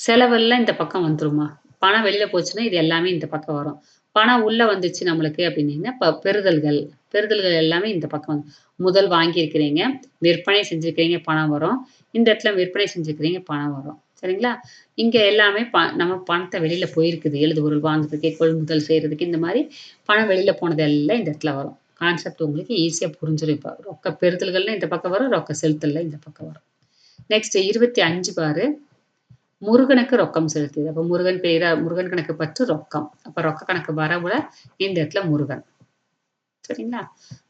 செலவெல்லாம் இந்த பக்கம் வந்துருமா? பணம் வெளியில போச்சுன்னா இது எல்லாமே இந்த பக்கம் வரும். பணம் உள்ள வந்துச்சு நம்மளுக்கு அப்படின்னீங்கன்னா, பெறுதல்கள். பெறுதல்கள் எல்லாமே இந்த பக்கம் முதல் வாங்கியிருக்கிறீங்க, விற்பனை செஞ்சிருக்கிறீங்க பணம் வரும். இந்த இடத்துல விற்பனை செஞ்சிருக்கிறீங்க பணம் வரும். சரிங்களா? இங்க எல்லாமே நம்ம பணத்த வெளியில போயிருக்குது. எழுதுபொருள் வாங்குறதுக்கு, கொள்முதல் செய்றதுக்கு இந்த மாரி பணம் வெளியில போனது எல்லாம் இந்த இடத்துல வரும். கான்செப்ட் உங்களுக்கு ஈஸியா புரிஞ்சிரும் இப்ப. ரொக்க பெறுதல்கள்லாம் இந்த பக்கம் வரும். ரொக்க செலுத்தல்ல இந்த பக்கம் வரும். நெக்ஸ்ட் 25 பாரு. முருகனுக்கு ரொக்கம் செலுத்தியது. அப்ப முருகன் பேரா முருகன் கணக்கு பற்று ரொக்கம். அப்ப ரொக்க கணக்கு வரவுல இந்த இடத்துல முருகன். சரிங்களா?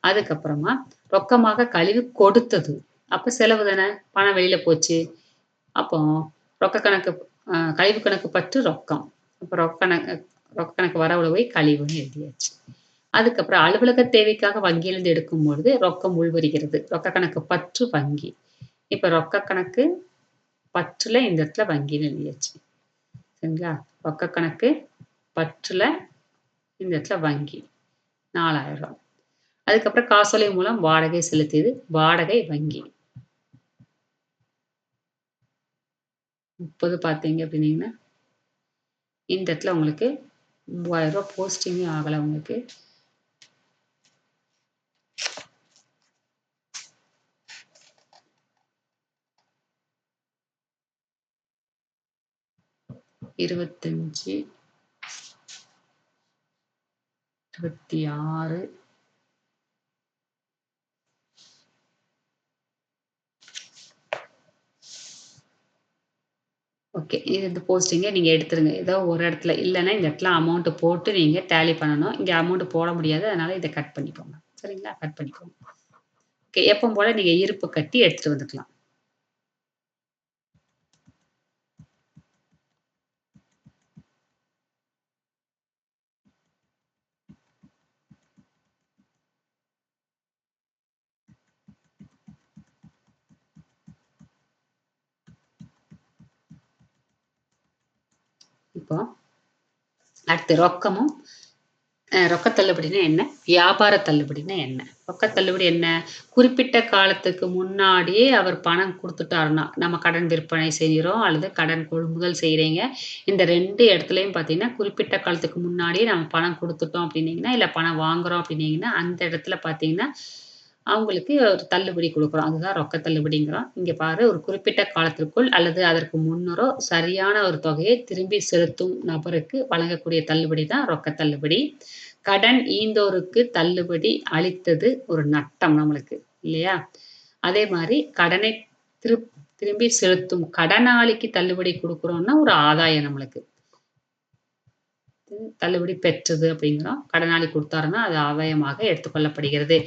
அதுக்கப்புறமா ரொக்கமாக கழிவு கொடுத்தது. அப்ப செலவு தானே. பணம் வெளியில போச்சு. அப்போ ரொக்க கணக்கு கழிவு கணக்கு பற்று ரொக்கம். அப்ப ரொக்க கணக்கு வரவுல போய் கழிவுன்னு எழுதியாச்சு. அதுக்கப்புறம் அலுவலக தேவைக்காக வங்கியிலிருந்து எடுக்கும் பொழுது ரொக்கம் உள்வருகிறது. ரொக்க கணக்கு பற்று வங்கி. இப்ப ரொக்க கணக்கு பற்றுல இந்த இடத்துல வங்கின்னு எழுதியாச்சு. சரிங்களா? ரொக்க கணக்கு பற்றுல இந்த இடத்துல வங்கி 4000. அதுக்கப்புறம் காசோலை மூலம் வாடகை செலுத்தியது. வாடகை வங்கி. 30 பார்த்தீங்க அப்படின்னீங்கன்னா, இந்த இடத்துல உங்களுக்கு ரூ. 3000 போஸ்டிங்கே ஆகல உங்களுக்கு. இருபத்தஞ்சு 26 ஓகே. இது இந்த போஸ்டிங்க நீங்க எடுத்துருங்க. ஏதோ ஒரு இடத்துல இல்லன்னா, இந்த இடத்துல அமௌண்ட் போட்டு நீங்க டேலி பண்ணணும். இங்க அமௌண்ட் போட முடியாது. அதனால இத கட் பண்ணிக்கோங்க. சரிங்களா? கட் பண்ணிக்கோங்க. ஓகே. எப்பவும் போல நீங்க இருப்பு கட்டி எடுத்துட்டு வந்துக்கலாம். இப்போ அடுத்து ரொக்கமும் ரொக்க தள்ளுபடினா என்ன? வியாபார தள்ளுபடினா என்ன? ரொக்க தள்ளுபடி என்ன? குறிப்பிட்ட காலத்துக்கு முன்னாடியே அவர் பணம் குடுத்துட்டாருன்னா, நம்ம கடன் விற்பனை செய்றோம் அல்லது கடன் கொள்முதல் செய்றீங்க. இந்த 2 இடத்துலயும் பார்த்தீங்கன்னா, குறிப்பிட்ட காலத்துக்கு முன்னாடியே நம்ம பணம் குடுத்துட்டோம் அப்டின்னீங்கன்னா, இல்ல பணம் வாங்குறோம் அப்டின்னீங்கன்னா, அந்த இடத்துல பார்த்தீங்கன்னா, அவங்களுக்கு ஒரு தள்ளுபடி குடுக்குறோம். அதுதான் ரொக்க தள்ளுபடிங்கிறோம். இங்க பாரு ஒரு குறிப்பிட்ட காலத்திற்குள் அல்லது அதற்கு முன்னரோ சரியான ஒரு தொகையை திரும்பி செலுத்தும் நபருக்கு வழங்கக்கூடிய தள்ளுபடி தான் ரொக்க தள்ளுபடி. கடன் ஈந்தோருக்கு தள்ளுபடி அளித்தது ஒரு நட்டம் நம்மளுக்கு இல்லையா? அதே மாரி கடனை திரும்பி செலுத்தும் கடனாளிக்கு தள்ளுபடி குடுக்குறோம்னா ஒரு ஆதாயம் நம்மளுக்கு. தள்ளுபடி பெற்றது அப்படிங்கிறோம். கடனாளி குடுத்தாருன்னா, அது ஆதாயமாக எடுத்துக்கொள்ளப்படுகிறது.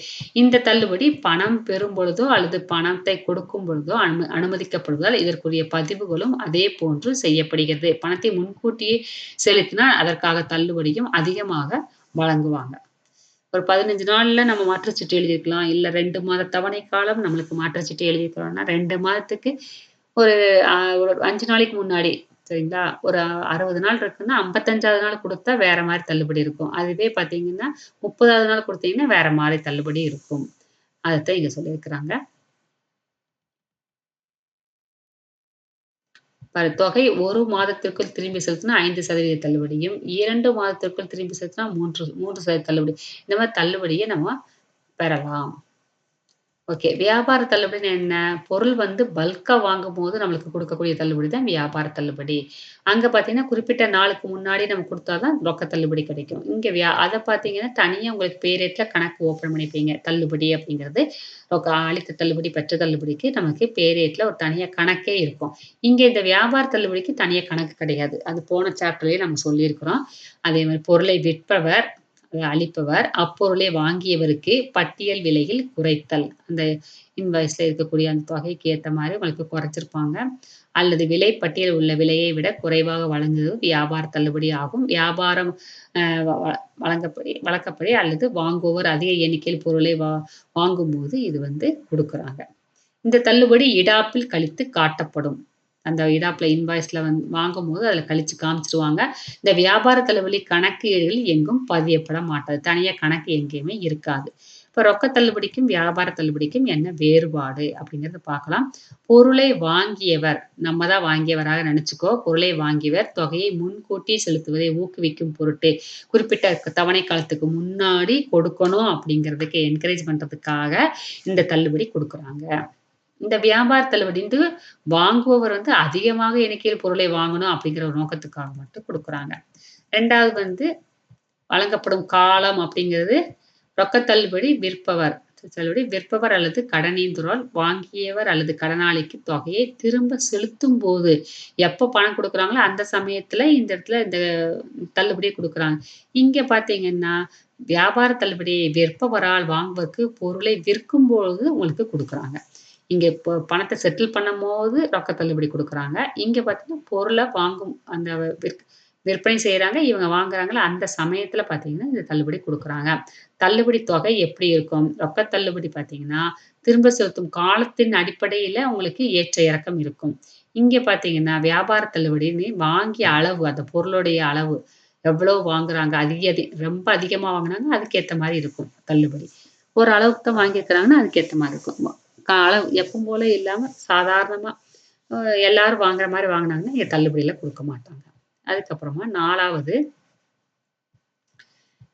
இந்த தள்ளுபடி பணம் பெறும் பொழுதோ அல்லது பணத்தை கொடுக்கும் பொழுதோ அனுமதிக்கப்படுவதால் இதற்குரிய பதிவுகளும் அதே போன்று செய்யப்படுகிறது. பணத்தை முன்கூட்டியே செலுத்தினா அதற்காக தள்ளுபடியும் அதிகமாக வழங்குவாங்க. ஒரு 15 நாள்ல நம்ம மாற்றுச்சீட்டு எழுதியிருக்கலாம். இல்ல 2 மாத தவணை காலம் நம்மளுக்கு மாற்றுச்சீட்டு எழுதியிருக்கிறோம்னா, 2 மாதத்துக்கு ஒரு ஒரு 5 நாளைக்கு முன்னாடி சரிங்களா? ஒரு 60 நாள் இருக்குன்னா, 55வது நாள் குடுத்தா வேற மாரி தள்ளுபடி இருக்கும். அதுவே பார்த்தீங்கன்னா, 30வது நாள் குடுத்தீங்கன்னா, வேற மாரி தள்ளுபடி இருக்கும். அதத்தான் இங்க சொல்லியிருக்கிறாங்க. தொகை 1 மாதத்திற்குள் திரும்பி செலுத்தினா 5% தள்ளுபடியும், 2 மாதத்திற்குள் திரும்பி செலுத்தினா 3% தள்ளுபடி. இந்த மாரி தள்ளுபடிய நம்ம பெறலாம். ஓகே. வியாபார தள்ளுபடின்னா என்ன? பொருள் வந்து பல்க்கா வாங்கும்போது நம்மளுக்கு குடுக்கக்கூடிய தள்ளுபடி தான் வியாபார தள்ளுபடி. அங்க பார்த்தீங்கன்னா, குறிப்பிட்ட நாளுக்கு முன்னாடி நம்ம குடுத்தா தான் ரொக்க தள்ளுபடி கிடைக்கும். இங்க அத பார்த்தீங்கன்னா, தனியா உங்களுக்கு ரேட்ல கணக்கு ஓப்பன் பண்ணிப்பீங்க. தள்ளுபடி அப்படிங்கிறது அளித்த தள்ளுபடி, பெற்ற தள்ளுபடிக்கு நமக்கு ரேட்ல ஒரு தனியா கணக்கே இருக்கும். இங்க இந்த வியாபார தள்ளுபடிக்கு தனியா கணக்கு கிடையாது. அது போன சாப்டர்லயே நம்ம சொல்லியிருக்கிறோம். அதே மாரி பொருளை விற்பவர் அளிப்பவர், அப்பொருளை வாங்கியவருக்கு பட்டியல் விலையில் குறைத்தல். அந்த இன்வாய்ஸ்ல இருக்கக்கூடிய அந்த தொகைக்கு ஏத்த மாரி உங்களுக்கு குறைச்சிருப்பாங்க. அல்லது விலை பட்டியலில் உள்ள விலையை விட குறைவாக வழங்குவது வியாபார தள்ளுபடி ஆகும். வியாபாரம் வழக்கப்படி அல்லது வாங்குவோர் அதிக எண்ணிக்கையில் பொருளை வாங்கும்போது இது வந்து குடுக்குறாங்க. இந்த தள்ளுபடி இடாப்பில் கழித்து காட்டப்படும். அந்த இடாப்ல இன்வாய்ஸ்ல வாங்கும்போது அதில கழிச்சு காமிச்சுருவாங்க. இந்த வியாபார தள்ளுபடி கணக்கு ஏடுகளில் எங்கும் பதியப்பட மாட்டாது. தனியா கணக்கு எங்கேயுமே இருக்காது. இப்ப ரொக்க தள்ளுபடிக்கும், வியாபார தள்ளுபடிக்கும் என்ன வேறுபாடு அப்படிங்கிறத பார்க்கலாம். பொருளை வாங்கியவர், நம்ம தான் வாங்கியவராக நெனச்சுக்கோ. பொருளை வாங்கியவர் தொகையை முன்கூட்டி செலுத்துவதை ஊக்குவிக்கும் பொருட்டு, குறிப்பிட்ட தவணை காலத்துக்கு முன்னாடி கொடுக்கணும் அப்படிங்கிறதுக்கு என்கரேஜ் பண்றதுக்காக இந்த தள்ளுபடி குடுக்குறாங்க. இந்த வியாபார தள்ளுபடி வந்து வாங்குபவர் வந்து அதிகமாக எண்ணிக்கையில் பொருளை வாங்கணும் அப்படிங்கிற ஒரு நோக்கத்துக்காக மட்டும் குடுக்குறாங்க. 2வது வந்து வழங்கப்படும் காலம் அப்படிங்கிறது ரொக்க தள்ளுபடி விற்பவர் அல்லது கடனீந்துரால் வாங்கியவர் அல்லது கடனாளிக்கு தொகையை திரும்ப செலுத்தும்போது எப்ப பணம் குடுக்குறாங்களோ அந்த சமயத்துல இந்த இடத்துல இந்த தள்ளுபடிய குடுக்குறாங்க. இங்க பார்த்தீங்கன்னா, வியாபார தள்ளுபடி விற்பவரால் வாங்குவதற்கு பொருளை விற்கும்பொழுது உங்களுக்கு குடுக்குறாங்க. இங்க இப்போ பணத்த செட்டில் பண்ணும்போது ரொக்க தள்ளுபடி குடுக்குறாங்க. இங்க பார்த்தீங்கன்னா, பொருள வாங்கும் அந்த விற்பனை செய்றாங்க. இவங்க வாங்குறாங்கல்ல, அந்த சமயத்துல பார்த்தீங்கன்னா, இந்த தள்ளுபடி குடுக்குறாங்க. தள்ளுபடி தொகை எப்படி இருக்கும்? ரொக்க தள்ளுபடி பார்த்தீங்கன்னா, திரும்ப செலுத்தும் காலத்தின் அடிப்படையில உங்களுக்கு ஏற்ற இறக்கம் இருக்கும். இங்க பார்த்தீங்கன்னா, வியாபார தள்ளுபடின்னு வாங்கிய அளவு, அந்த பொருளுடைய அளவு எவ்வளோ வாங்குறாங்க, ரொம்ப அதிகமா வாங்குனாங்க, அதுக்கேத்த மாரி இருக்கும் தள்ளுபடி. ஒரு அளவுக்கு தான் வாங்கியிருக்கிறாங்கன்னா, அதுக்கேத்த மாரி இருக்கும். அளவு எப்பவும் போல இல்லாம சாதாரணமா அ எல்லாரும் வாங்குற மாரி வாங்குனாங்கன்னா, இங்க தள்ளுபடிலாம் குடுக்க மாட்டாங்க. அதுக்கப்புறமா 4வது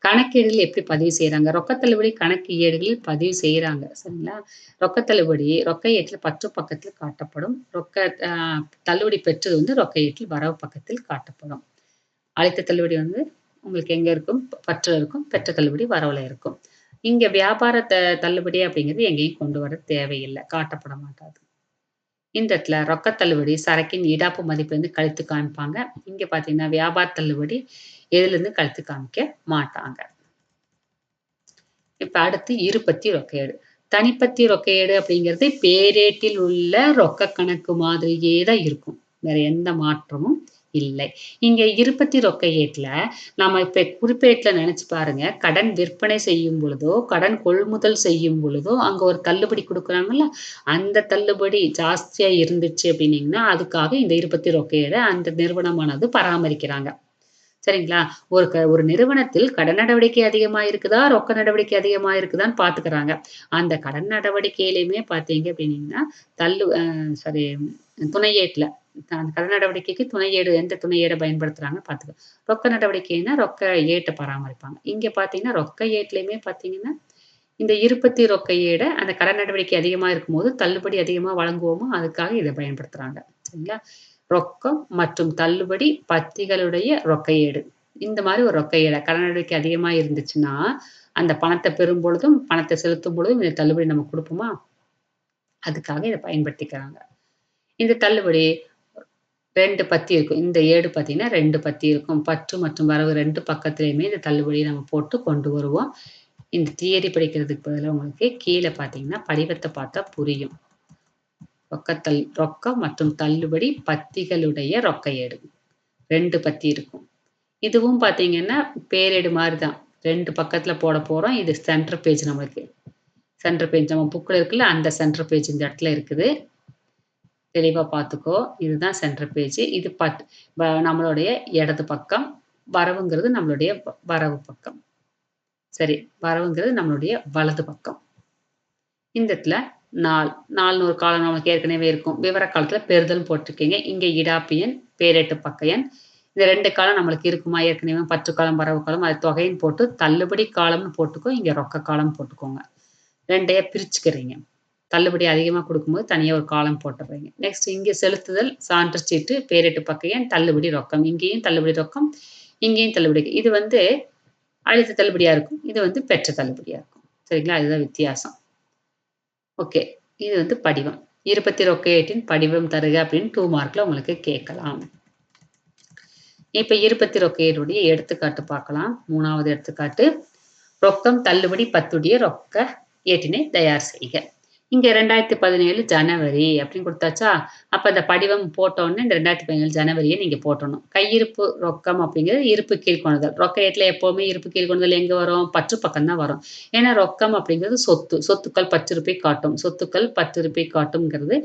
கணக்கேடுகள் எப்படி பதிவு செய்றாங்க? ரொக்க தள்ளுபடி கணக்கு ஏடுகளில் பதிவு செய்றாங்க. சரிங்களா? ரொக்க தள்ளுபடி ரொக்க ஏட்டில் பற்று பக்கத்தில் காட்டப்படும். அ தள்ளுபடி பெற்றது வந்து ரொக்க ஏட்டில் வரவு பக்கத்தில் காட்டப்படும். அளித்த தள்ளுபடி வந்து உங்களுக்கு எங்க இருக்கும்? பற்றுல இருக்கும். பெற்ற தள்ளுபடி வரவுல இருக்கும். இங்க வியாபார தள்ளுபடி அப்படிங்கிறது எங்கேயும் கொண்டு வர தேவையில்ல. காட்டப்பட மாட்டாது. இந்த இடத்துல ரொக்க தள்ளுபடி சரக்கின் இடாப்பு மதிப்பிலிருந்து கழித்து காமிப்பாங்க. இங்க பார்த்தீங்கன்னா, வியாபார தள்ளுபடி எதுலருந்து கழித்து காமிக்க மாட்டாங்க. இப்ப அடுத்து இருபத்தி ரொக்கையேடு. தனிப்பத்தி ரொக்கையேடு அப்படிங்கிறது பேரேட்டில் உள்ள ரொக்க கணக்கு மாதிரியே தான் இருக்கும். வேற எந்த மாற்றமும் இல்லை. இங்க இருபத்தி ரொக்க ஏட்ல நம்ம இப்ப குறிப்பேட்ல நெனச்சு பாருங்க. கடன் விற்பனை செய்யும் பொழுதோ, கடன் கொள்முதல் செய்யும் பொழுதோ, அங்க ஒரு தள்ளுபடி குடுக்குறாங்கல்ல, அந்த தள்ளுபடி ஜாஸ்தியா இருந்துச்சு அப்டின்னீங்கன்னா, அதுக்காக இந்த இருபத்தி ரொக்கையேட அந்த நிறுவனமானது பராமரிக்கிறாங்க. சரிங்களா? ஒரு நிறுவனத்தில் கடன் நடவடிக்கை அதிகமா இருக்குதா? ரொக்க நடவடிக்கை அதிகமா இருக்குதான்னு பார்த்துக்கிறாங்க. அந்த கடன் நடவடிக்கையிலயுமே பார்த்தீங்க அப்டின்னீங்கன்னா, தள்ளு அ சாரி துணை ஏட்ல கடன் நடவடிக்கைக்கு துணை ஏடு எந்த துணை ஏட பயன்படுத்துறாங்கன்னு பார்த்துக்க. ரொக்க நடவடிக்கைன்னா ரொக்க ஏட்ட பராமரிப்பாங்க. இங்க பார்த்தீங்கன்னா, ரொக்க ஏட்லயுமே பார்த்தீங்கன்னா, இந்த இருபத்தி ரொக்க ஏட அந்த கடன் நடவடிக்கை அதிகமா இருக்கும்போது, தள்ளுபடி அதிகமா வழங்குவோமோ, அதுக்காக இத பயன்படுத்துறாங்க. சரிங்களா? ரொக்கம் மற்றும் தள்ளுபடி பத்திகளுடைய ரொக்க ஏடு. இந்த மாரி ஒரு ரொக்க ஏட கடன் நடவடிக்கை அதிகமா இருந்துச்சுன்னா, அந்த பணத்த பெறும்பொழுதும், பணத்த செலுத்தும் பொழுதும் இந்த தள்ளுபடி நம்ம குடுப்போமா? அதுக்காக இத பயன்படுத்திக்கிறாங்க. இந்த தள்ளுபடி 2 பத்தி இருக்கும். இந்த ஏடு பார்த்தீங்கன்னா 2 பத்தி இருக்கும். பற்று மற்றும் வரவு 2 பக்கத்திலயுமே இந்த தள்ளுபடிய நம்ம போட்டு கொண்டு வருவோம். இந்த தியரி படிக்கிறதுக்கு பதிலா உங்களுக்கு கீழ பார்த்தீங்கன்னா, படிவத்த பார்த்தா புரியும். ரொக்கம் மற்றும் தள்ளுபடி பத்திகளுடைய ரொக்க ஏடு. 2 பத்தி இருக்கும். இதுவும் பார்த்தீங்கன்னா, பேரேடு மாரி தான். 2 பக்கத்துல போட போறோம். இது சென்டர் பேஜ் நம்மளுக்கு. சென்டர் பேஜ் நம்ம புக்ல இருக்குல்ல, அந்த சென்டர் பேஜ் இந்த இடத்துல இருக்குது. தெளிவா பார்த்துக்கோ. இதுதான் சென்டர் பேஜ். இது நம்மளுடைய இடது பக்கம். வரவுங்கிறது நம்மளுடைய வரவு பக்கம். சரி. வரவுங்கிறது நம்மளுடைய வலது பக்கம். இந்த இடத்துல நாள்ன்னு ஒரு காலம் நமக்கு ஏற்கனவே இருக்கும். விவர காலத்துல பெறுதல்ன்னு போட்டிருக்கீங்க. இங்க இடாப்பு எண், பேரேட்டு பக்க எண். இந்த 2 காலம் நம்மளுக்கு இருக்குமா ஏற்கனவே பற்று காலம், வரவு காலம் அது தொகைன்னு போட்டு தள்ளுபடி காலம்னு போட்டுக்கோ. இங்க ரொக்க காலம் போட்டுக்கோங்க. 2யா பிரிச்சுக்கிறீங்க. தள்ளுபடி அதிகமா குடுக்கும்போது தனியா ஒரு காலம் போட்டுறீங்க. நெக்ஸ்ட் இங்க செலுத்துதல், சான்று சீட்டு, பேரேட்டு பக்க எண், தள்ளுபடி ரொக்கம். இங்கேயும் தள்ளுபடி ரொக்கம், இங்கேயும் தள்ளுபடி. இது வந்து அளித்த தள்ளுபடியா இருக்கும். இது வந்து பெற்ற தள்ளுபடியா இருக்கும். சரிங்களா? இதுதான் வித்தியாசம். ஓகே. இது வந்து படிவம். இருபத்தி ரொக்க ஏட்டின் படிவம் தருக அப்படின்னு 2 மார்க்ல உங்களுக்கு கேட்கலாம். இப்ப இருபத்தி ரொக்க ஏடுடைய எடுத்துக்காட்டு பார்க்கலாம். 3வது எடுத்துக்காட்டு. ரொக்கம் தள்ளுபடி பத்துடைய ரொக்க ஏட்டினை தயார் செய்க. இங்க 2017 ஜனவரி அப்படின்னு குடுத்தாச்சா? அப்ப அந்த படிவம் போட்டோனே இந்த 2017 ஜனவரிய நீங்க போட்டுறணும். கையிருப்பு ரொக்கம் அப்படிங்கிறது இருப்பு கீழ்க்கொணுதல். ரொக்க ஏட்டுல எப்பவுமே இருப்பு கீழ்க்கொணுதல் எங்க வரும்? பற்று பக்கம் தான் வரும். ஏன்னா ரொக்கம் அப்படிங்கிறது சொத்து. சொத்துக்கள் பற்றிருப்பை காட்டும். சொத்துக்கள் பற்றிருப்பை காட்டும்ங்கிறது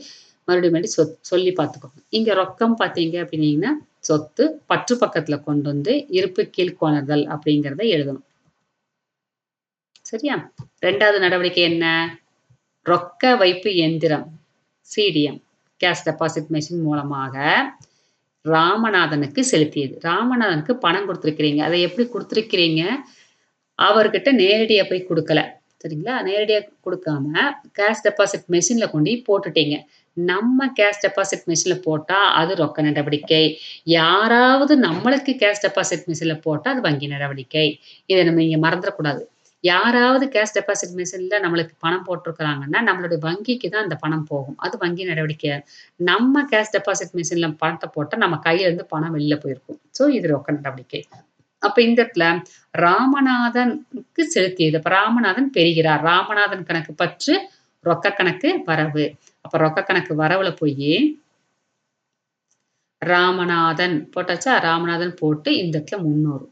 மறுபடியும் சொல்லி பார்த்துக்கோங்க. இங்க ரொக்கம் பார்த்தீங்க அப்படின்னீங்கன்னா, சொத்து பற்று பக்கத்துல கொண்டு வந்து இருப்பு கீழ்க்கோணர்தல் அப்படிங்கிறத எழுதணும். சரியா? 2வது நடவடிக்கை என்ன? ரொக்க வைப்பு எந்திரம் சிடிஎம் கேஷ் டெபாசிட் மெஷின் மூலமாக ராமநாதனுக்கு செலுத்தியது. ராமநாதனுக்கு பணம் குடுத்துருக்கிறீங்க. அத எப்படி குடுத்துருக்கிறீங்க? அவர்கிட்ட நேரடியா போய் குடுக்கல. சரிங்களா? நேரடியா குடுக்காம கேஷ் டெபாசிட் மெஷின்ல கொண்டோய் போட்டுட்டீங்க. நம்ம கேஷ் டெபாசிட் மெஷின்ல போட்டா அது ரொக்க நடவடிக்கை. யாராவது நம்மளுக்கு கேஷ் டெபாசிட் மெஷின்ல போட்டா அது வங்கி நடவடிக்கை. இத நம்ம இங்க மறந்துறக்கூடாது. யாராவது கேஷ் டெபாசிட் மெஷின்ல நம்மளுக்கு பணம் போட்டுருக்காங்கன்னா, நம்மளுடைய வங்கிக்கு தான் அந்த பணம் போகும். அது வங்கி நடவடிக்கை. நம்ம கேஷ் டெபாசிட் மெஷின்ல பணத்த போட்டா நம்ம கையில இருந்து பணம் வெளில போயிருக்கும். இது ரொக்க நடவடிக்கை. அப்ப இந்த இடத்துல ராமநாதனுக்கு செலுத்தியது. அப்ப ராமநாதன் பெறுகிறார். ராமநாதன் கணக்கு பற்று, ரொக்க கணக்கு வரவு. அப்ப ரொக்க கணக்கு வரவுல போயி ராமநாதன் போட்டாச்சா? ராமநாதன் போட்டு இந்த இடத்துல 300.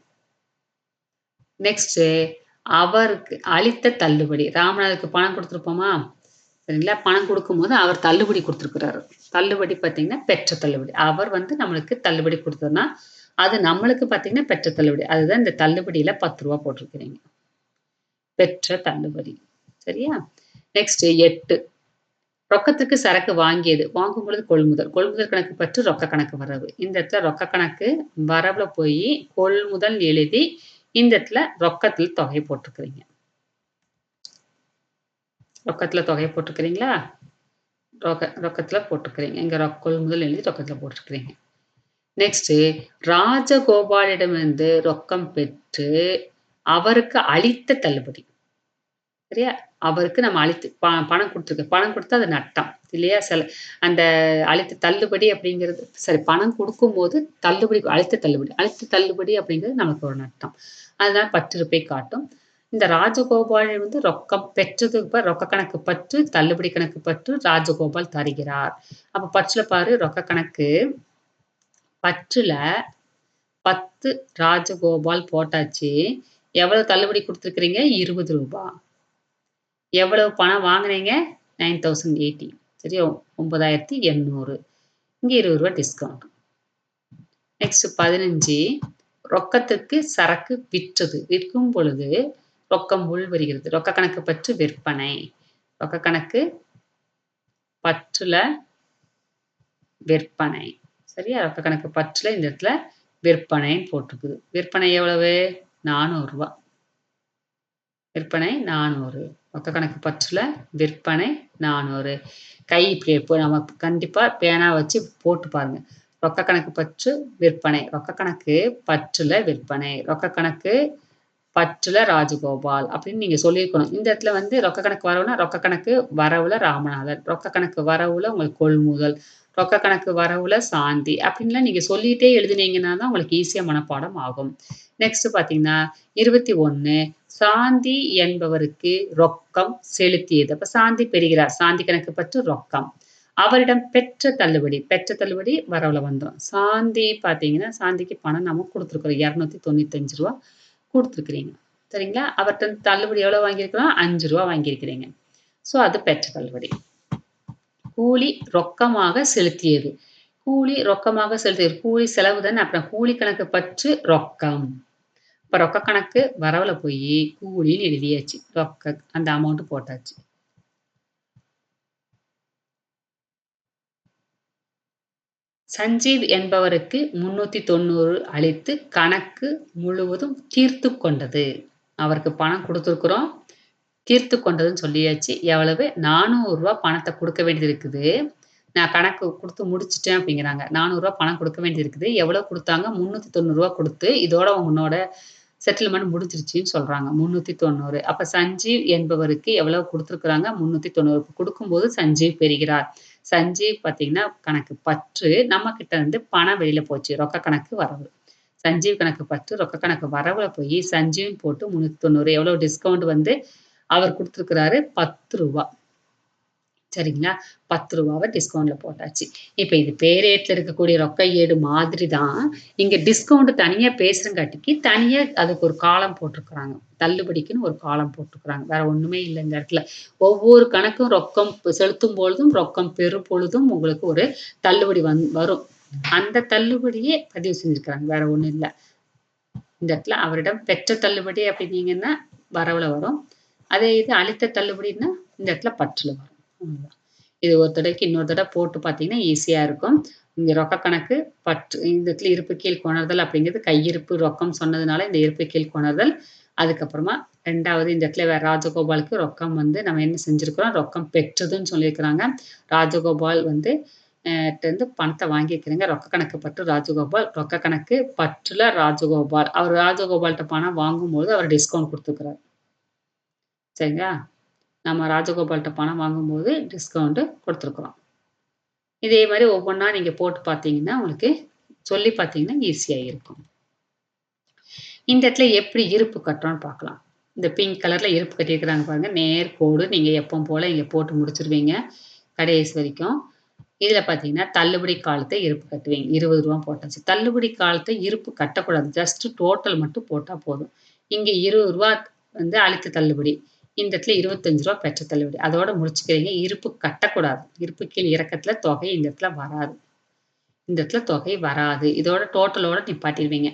நெக்ஸ்ட்டு அவருக்கு அளித்த தள்ளுபடி. ராமநாதனுக்கு பணம் குடுத்துருப்போமா? சரிங்களா? பணம் குடுக்கும்போது அவர் தள்ளுபடி குடுத்துருக்கிறாரு. தள்ளுபடி பார்த்தீங்கன்னா, பெற்ற தள்ளுபடி. அவர் வந்து நம்மளுக்கு தள்ளுபடி குடுத்ததுன்னா, அது நம்மளுக்கு பார்த்தீங்கன்னா, பெற்ற தள்ளுபடி. அதுதான் இந்த தள்ளுபடியில ரூ. 10 போட்டிருக்கிறீங்க. பெற்ற தள்ளுபடி. சரியா? நெக்ஸ்ட் 8 ரொக்கத்துக்கு சரக்கு வாங்கியது. வாங்கும் பொழுது கொள்முதல். கொள்முதல் கணக்கு பற்று ரொக்க கணக்கு வரவு. இந்த இடத்துல ரொக்க கணக்கு வரவுல போயி கொள்முதல் எழுதி, இந்த இடத்துல ரொக்கத்துல தொகை போட்டுருக்கிறீங்க. ரொக்கத்துல தொகை போட்டுருக்கிறீங்களா? ரொக்கத்துல போட்டுருக்கிறீங்க. இங்க கொள்முதல் எழுதி ரொக்கத்துல போட்டுருக்கிறீங்க. நெக்ஸ்ட்டு ராஜகோபாலிடமிருந்து ரொக்கம் பெற்று அவருக்கு அளித்த தள்ளுபடி. சரியா? அவருக்கு நம்ம அளித்து பணம் குடுத்துருக்கோம். பணம் குடுத்தா அது நட்டம். இல்லையா? அந்த அளித்த தள்ளுபடி அப்படிங்கிறது சரி பணம் குடுக்கும்போது தள்ளுபடி அளித்த தள்ளுபடி. அளித்த தள்ளுபடி அப்படிங்கிறது நமக்கு ஒரு நட்டம். அதனால பற்றிருப்பை காட்டும். இந்த ராஜகோபால் வந்து ரொக்கம் பெற்றதுக்கு ரொக்க கணக்கு பற்று, தள்ளுபடி கணக்கு பற்று ராஜகோபால் தருகிறார். அப்ப பற்றுல பாரு ரொக்க கணக்கு பற்றுல 10 ராஜகோபால் போட்டாச்சு. எவ்வளவு தள்ளுபடி குடுத்துருக்கிறீங்க? ரூ. 20. எவ்வளவு பணம் வாங்குனீங்க? 9080 சரியா? 9800 இங்க ரூ. 20 டிஸ்கவுண்ட். நெக்ஸ்ட் 15 ரொக்கத்திற்கு சரக்கு விற்றது. விற்கும் பொழுது ரொக்கம் உள்வருகிறது. ரொக்க கணக்கு பற்று விற்பனை. ரொக்க கணக்கு பற்றுல விற்பனை. சரியா? ரொக்க கணக்கு பற்றுல இந்த இடத்துல விற்பனைன்னு போட்டிருக்குது. விற்பனை எவ்வளவு? ரூ. 400. விற்பனை 400. ரொக்க கணக்கு பற்றுல விற்பனை 400. கை இப்படி நம்ம கண்டிப்பா பேனா வச்சு போட்டு பாருங்க. ரொக்க கணக்கு பற்று விற்பனை. ரொக்க கணக்கு பற்றுல விற்பனை. ரொக்க கணக்கு பற்றுல ராஜகோபால் அப்படின்னு நீங்க சொல்லியிருக்கணும். இந்த இடத்துல வந்து ரொக்க கணக்கு வரவுனா, ரொக்க கணக்கு வரவுல ராமநாதன். ரொக்க கணக்கு வரவுல உங்களுக்கு கொள்முதல். ரொக்க கணக்கு வரவுல சாந்தி. அப்படின்லாம் நீங்க சொல்லிட்டே எழுதினீங்கன்னா தான் உங்களுக்கு ஈஸியா மனப்பாடம் ஆகும். நெக்ஸ்ட் பார்த்தீங்கன்னா, 21 சாந்தி என்பவருக்கு ரொக்கம் செலுத்தியது. அப்ப சாந்தி பெறுகிறார். சாந்தி கணக்கு பற்று ரொக்கம். அவரிடம் பெற்ற தள்ளுபடி. பெற்ற தள்ளுபடி வரவுல வந்துரும். சாந்தி பார்த்தீங்கன்னா, சாந்திக்கு பணம் நம்ம குடுத்துருக்கிறோம். ரூ. 295 குடுத்துருக்கிறீங்க. சரிங்களா? அவர்ட்ட தள்ளுபடி எவ்வளவு வாங்கியிருக்கிறோம்? ரூ. 5 வாங்கியிருக்கிறீங்க. அது பெற்ற தள்ளுபடி. கூலி ரொக்கமாக செலுத்தியது. கூலி ரொக்கமாக செலுத்தியது. கூலி செலவு தானே. அப்புறம் கூலி கணக்கு பற்று ரொக்கம். இப்ப ரொக்க கணக்கு வரவுல போயி கூலின்னு எழுதியாச்சு. அந்த அமௌண்ட் போட்டாச்சு. சஞ்சீவ் என்பவருக்கு 390 அளித்து கணக்கு முழுவதும் தீர்த்துக் கொண்டது. அவருக்கு பணம் குடுத்துருக்குறோம். தீர்த்துக் கொண்டதுன்னு சொல்லியாச்சு. எவ்வளவு? ரூ. 400 பணத்த குடுக்க வேண்டியது இருக்குது. நான் கணக்கு குடுத்து முடிச்சுட்டேன் அப்படிங்கிறாங்க. ரூ. 400 பணம் குடுக்க வேண்டியது இருக்குது. எவ்வளவு குடுத்தாங்க? ரூ. 390 குடுத்து, இதோட உன்னோட செட்டில்மெண்ட் முடிஞ்சிருச்சுன்னு சொல்றாங்க. 390. அப்ப சஞ்சீவ் என்பவருக்கு எவ்வளவு குடுத்துருக்காங்க? 390. குடுக்கும்போது சஞ்சீவ் பெறுகிறார். சஞ்சீவ் பார்த்தீங்கன்னா, கணக்கு பற்று நம்ம கிட்ட இருந்து பணம் வெளியில போச்சு. ரொக்க கணக்கு வரவு. சஞ்சீவ் கணக்கு பற்று ரொக்க கணக்கு வரவுல போய் சஞ்சீவ்ன்னு போட்டு 390 எவ்வளவு டிஸ்கவுண்ட் வந்து அவர் குடுத்துருக்கிறாரு? ரூ. 10. சரிங்களா? ரூ. 10 டிஸ்கவுண்ட்ல போட்டாச்சு. இப்ப இது பேரேட்ல இருக்கக்கூடிய ரொக்க ஏடு மாதிரி தான், இங்க டிஸ்கவுண்ட் தனியா பேசுறங்காட்டிக்கு, தனியா அதுக்கு ஒரு காலம் போட்டுருக்காங்க. தள்ளுபடிக்குன்னு ஒரு காலம் போட்டுருக்காங்க. வேற ஒண்ணுமே இல்ல இந்த இடத்துல. ஒவ்வொரு கணக்கும் ரொக்கம் செலுத்தும் பொழுதும், ரொக்கம் பெறும் பொழுதும் உங்களுக்கு ஒரு தள்ளுபடி வரும். அந்த தள்ளுபடியே பதிவு செஞ்சிருக்காங்க. வேற ஒண்ணும் இல்ல. இந்த இடத்துல அவரிடம் பெற்ற தள்ளுபடி அப்படின்னீங்கன்னா, வரவுல வரும். அதே இது அளித்த தள்ளுபடின்னா, இந்த இடத்துல பற்றுல வரும். அவ்வளவுதான். இது ஒரு தடவைக்கு இன்னொரு தடவ போட்டு பார்த்தீங்கன்னா, ஈஸியா இருக்கும். இங்க ரொக்க கணக்கு, பற்று இந்த இடத்துல இருப்பு கீழ் கொணர்தல் அப்படிங்கிறது கையிருப்பு ரொக்கம் சொன்னதுனால, இந்த இருப்பு கீழ் கொணர்தல். அதுக்கப்புறமா 2வது இந்த இடத்துல வேற ராஜகோபாலுக்கு ரொக்கம் வந்து நம்ம என்ன செஞ்சிருக்கிறோம், ரொக்கம் பெற்றதுன்னு சொல்லியிருக்கிறாங்க. ராஜகோபால் வந்து ட்டருந்து பணத்த வாங்கிக்கிறேங்க. ரொக்க கணக்கு பற்று ராஜகோபால். ரொக்க கணக்கு பற்றுல ராஜகோபால். அவர் ராஜகோபால்ட்ட பணம் வாங்கும்போது அவர் டிஸ்கவுண்ட் குடுத்துருக்கிறார். சரிங்களா? நம்ம ராஜகோபால்ட்ட பணம் வாங்கும்போது டிஸ்கவுண்ட் குடுத்துருக்குறோம். இதே மாரி ஒவ்வொன்னா நீங்க போட்டு பார்த்தீங்கன்னா, உங்களுக்கு சொல்லி பார்த்தீங்கன்னா ஈஸியா இருக்கும். இந்த இடத்துல எப்படி இருப்பு கட்டுறோம்னு பார்க்கலாம். இந்த பிங்க் கலர்ல இருப்பு கட்டியிருக்கிறாங்க பாருங்க. நேர் கோடு நீங்க எப்பவும் போல இங்க போட்டு முடிச்சுருவீங்க. கடைசி வரைக்கும். இதுல பார்த்தீங்கன்னா, தள்ளுபடி காலத்த இருப்பு கட்டுவீங்க. ரூ. 20 போட்டாச்சு. தள்ளுபடி காலத்த இருப்பு கட்டக்கூடாது. ஜஸ்ட் டோட்டல் மட்டும் போட்டா போதும். இங்க ரூ. 20 வந்து அளித்த தள்ளுபடி. இந்த இடத்துல ரூ. 25 பெற்ற தள்ளுபடி. அதோட முடிச்சுக்கிறீங்க. இருப்பு கட்டக்கூடாது. இருப்பு கீழ் இறக்கத்துல தொகை இந்த இடத்துல வராது. இந்த இடத்துல தொகை வராது. இதோட டோட்டலோட நிப்பாட்டிருவீங்க.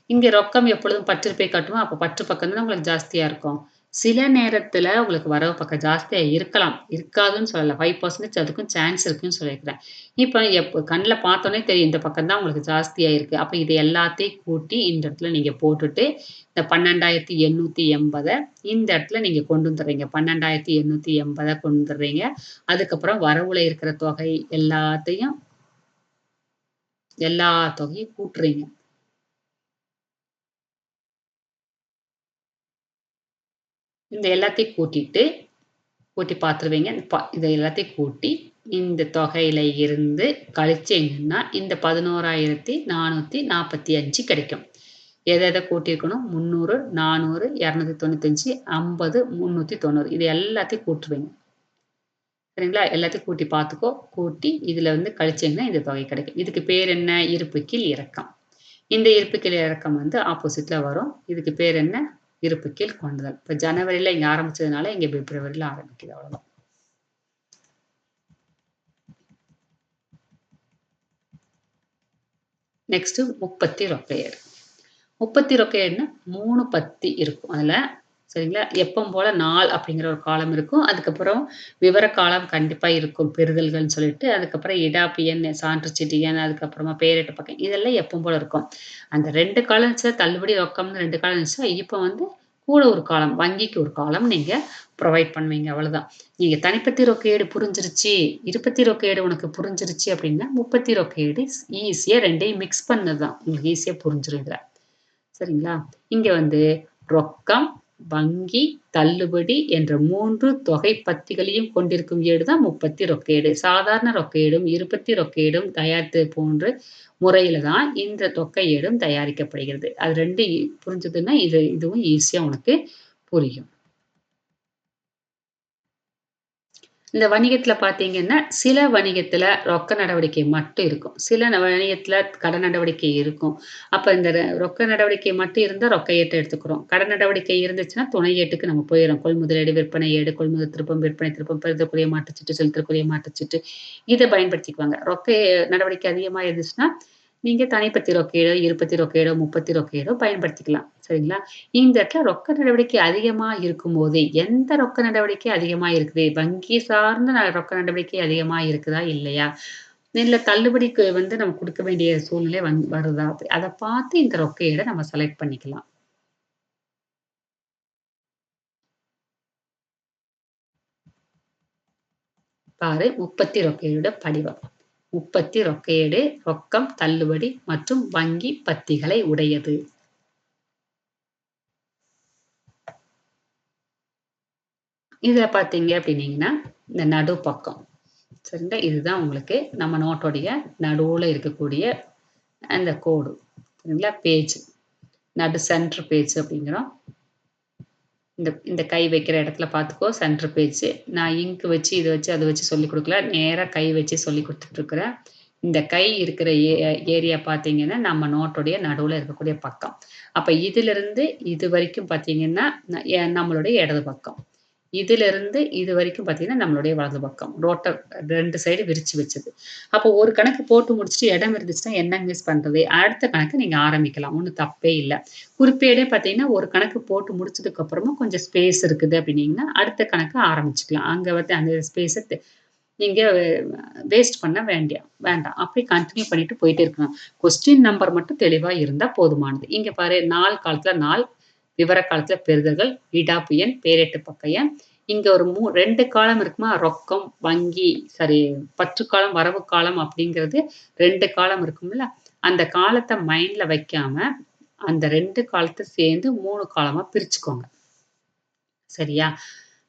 இங்க ரொக்கம் எப்பொழுதும் ரூ. 10 கட்டுவோம். அப்ப 10 பக்கம் தானே உங்களுக்கு ஜாஸ்தியா இருக்கும். சில நேரத்துல உங்களுக்கு வரவு பக்கம் ஜாஸ்தியா இருக்கலாம். இருக்காதுன்னு சொல்லல. 5% அதுக்கும் சான்ஸ் இருக்குன்னு சொல்லியிருக்கிறேன். இப்ப கண்ல பார்த்தோனே தெரியும். இந்த பக்கம் தான் உங்களுக்கு ஜாஸ்தியா இருக்கு. அப்ப இது எல்லாத்தையும் கூட்டி இந்த இடத்துல நீங்க போட்டுட்டு, இந்த 12,880 இந்த இடத்துல நீங்க கொண்டு வந்துர்றீங்க. 12,880 கொண்டு வந்துர்றீங்க. அதுக்கப்புறம் வரவுல இருக்கிற தொகை எல்லா தொகையும் கூட்டுறீங்க. இந்த எல்லாத்தையும் கூட்டி பார்த்துருவீங்க. இத எல்லாத்தையும் கூட்டி, இந்த தொகையில இருந்து கழிச்சீங்கன்னா, இந்த 11,445 கிடைக்கும். எத எத கூட்டியிருக்கணும்? 300, 400, 295, 50, 390 இது எல்லாத்தையும் கூட்டுருவீங்க. சரிங்களா? எல்லாத்தையும் கூட்டி பார்த்துக்கோ. கூட்டி இதுல வந்து கழிச்சீங்கன்னா, இந்த தொகை கிடைக்கும். இதுக்கு பேர் என்ன? இருப்புக்கீழ் இறக்கம். இந்த இருப்புக்கீழ் இறக்கம் வந்து ஆப்போசிட்ல வரும். இதுக்கு பேர் என்ன? இருப்புக்கீழ் கொண்டுதல். இப்ப ஜனவரில இங்க ஆரம்பிச்சதுனால, இங்க பிப்ரவரில ஆரம்பிக்குது அவ்வளவுதான். நெக்ஸ்ட் முப்பத்தி ரொக்கையேடு. முப்பத்தி ரொக்கையேடுன்னா 3 பத்தி இருக்கும் அதுல. சரிங்களா? எப்பவும் போல நாள் அப்படிங்கிற ஒரு காலம் இருக்கும். அதுக்கப்புறம் விவர காலம் கண்டிப்பா இருக்கும். பெறுதல்கள்னு சொல்லிட்டு. அதுக்கப்புறம் இடாப்பு எண், சான்றுச்சீட்டு எண், அதுக்கப்புறமா பேரிட்ட பக்கம் இதெல்லாம் எப்பவும் போல இருக்கும். அந்த 2 காலம் இருந்துச்சுன்னா தள்ளுபடி ரொக்கம்னு 2 காலம் இருந்துச்சுன்னா, இப்ப வந்து கூட ஒரு காலம், வங்கிக்கு ஒரு காலம் நீங்க புரொவைட் பண்ணுவீங்க அவ்வளவுதான். நீங்க தனிப்பத்தி ரொக்கையேடு புரிஞ்சிருச்சு, இருபத்தி ரொக்கையேடு உனக்கு புரிஞ்சிருச்சு அப்படின்னா, முப்பத்தி ரொக்கையேடு ஈஸியா 2யும் மிக்ஸ் பண்ணது தான். உங்களுக்கு ஈஸியா புரிஞ்சிரும் இதுல. சரிங்களா? இங்க வந்து ரொக்கம், வங்கி, தள்ளுபடி என்ற 3 தொகை பத்திகளையும் கொண்டிருக்கும் ஏடு தான் முப்பத்தி ரொக்கையேடு. சாதாரண ரொக்கையேடும், இருபத்தி ரொக்கையேடும் தயாரித்தது போன்று முறையில தான் இந்த தொகையேடும் தயாரிக்கப்படுகிறது. அது 2 புரிஞ்சதுன்னா, இதுவும் ஈஸியா உனக்கு புரியும். இந்த வணிகத்துல பார்த்தீங்கன்னா, சில வணிகத்துல ரொக்க நடவடிக்கை மட்டும் இருக்கும். சில வணிகத்துல கடன் நடவடிக்கை இருக்கும். அப்ப இந்த ரொக்க நடவடிக்கை மட்டும் இருந்தா ரொக்க ஏட்ட எடுத்துக்கிறோம். கடன் நடவடிக்கை இருந்துச்சுன்னா, துணை ஏட்டுக்கு நம்ம போயிர்றோம். கொள்முதலீடு, விற்பனை ஏடு, கொள்முதல் திருப்பம், விற்பனை திருப்பம், பெறுதற்குரிய மாற்றுச்சீட்டு, செலுத்தற்குரிய மாற்றுச்சீட்டு இத பயன்படுத்திக்குவாங்க. ரொக்க நடவடிக்கை அதிகமா இருந்துச்சுன்னா, நீங்க தனிப்பத்தி ரொக்கையோ, இருபத்தி ரொக்கையோ, முப்பத்தி ரொக்கையோ பயன்படுத்திக்கலாம். சரிங்களா? இந்த இடத்துல ரொக்க நடவடிக்கை அதிகமா இருக்கும்போது, எந்த ரொக்க நடவடிக்கை அதிகமா இருக்குது? வங்கி சார்ந்த ரொக்க நடவடிக்கை அதிகமா இருக்குதா? இல்லையா? இல்ல தள்ளுபடிக்கு வந்து நம்ம குடுக்க வேண்டிய சூழ்நிலை வருதா? அத பார்த்து இந்த ரொக்க ஏட நம்ம செலக்ட் பண்ணிக்கலாம். பாரு முப்பத்தி ரொக்கையோட படிவம். முப்பத்தி ரொக்கையேடு, ரொக்கம், தள்ளுபடி மற்றும் வங்கி பத்திகளை உடையது. இதில பார்த்தீங்க அப்படின்னீங்கன்னா, இந்த நடுப்பக்கம். சரிங்களா? இதுதான் உங்களுக்கு நம்ம நோட்டோடைய நடுவுல இருக்கக்கூடிய அந்த கோடு. சரிங்களா? பேஜ். சென்டர் பேஜ் அப்படிங்கிறோம். இந்த கை வைக்கிற இடத்துல பார்த்துக்கோ சென்டர் பேஜ். நான் இங்க் வச்சு, இத வச்சு, அத வச்சு சொல்லிக் குடுக்கல. நேரா கை வச்சு சொல்லிக் குடுத்துட்டுருக்கிறேன். இந்த கை இருக்கிற ஏரியா பார்த்தீங்கன்னா, நம்ம நோட்டுடைய நடுவுல இருக்கக்கூடிய பக்கம். அப்ப இதிலிருந்து இதுவரைக்கும் பார்த்தீங்கன்னா, நம்மளுடைய இடது பக்கம். இதிலிருந்து இதுவரைக்கும் பார்த்தீங்கன்னா, நம்மளுடைய வலது பக்கம். ரோட்ட 2 சைடு விரிச்சு வச்சது. அப்போ ஒரு கணக்கு போட்டு முடிச்சுட்டு இடம் இருந்துச்சுன்னா என்னங்க மிஸ் பண்றது? அடுத்த கணக்கு நீங்க ஆரம்பிக்கலாம். ஒண்ணும் தப்பே இல்ல. குறிப்பேடே பார்த்தீங்கன்னா, ஒரு கணக்கு போட்டு முடிச்சதுக்கு அப்புறமா கொஞ்சம் ஸ்பேஸ் இருக்குது அப்டின்னீங்கன்னா, அடுத்த கணக்கு ஆரம்பிச்சுக்கலாம். அங்க வந்து அந்த ஸ்பேஸ நீங்க வேஸ்ட் பண்ண வேண்டாம். அப்படியே கன்டின்யூ பண்ணிட்டு போயிட்டே இருக்கணும். கொஸ்டின் நம்பர் மட்டும் தெளிவா இருந்தா போதுமானது. இங்க பாரு நாள் காலத்துல நாள், விவர காலத்துல பெறுதல்கள், இடாப்பு எண், பேரெட்டு பக்க எண். இங்க ஒரு 2 காலம் இருக்குமா? ரொக்கம், வங்கி சாரி பற்று காலம், வரவு காலம் அப்படிங்கிறது 2 காலம் இருக்கும்ல. அந்த காலத்த மைண்ட்ல வைக்காம, அந்த 2 காலத்த சேர்ந்து 3 காலமா பிரிச்சுக்கோங்க. சரியா?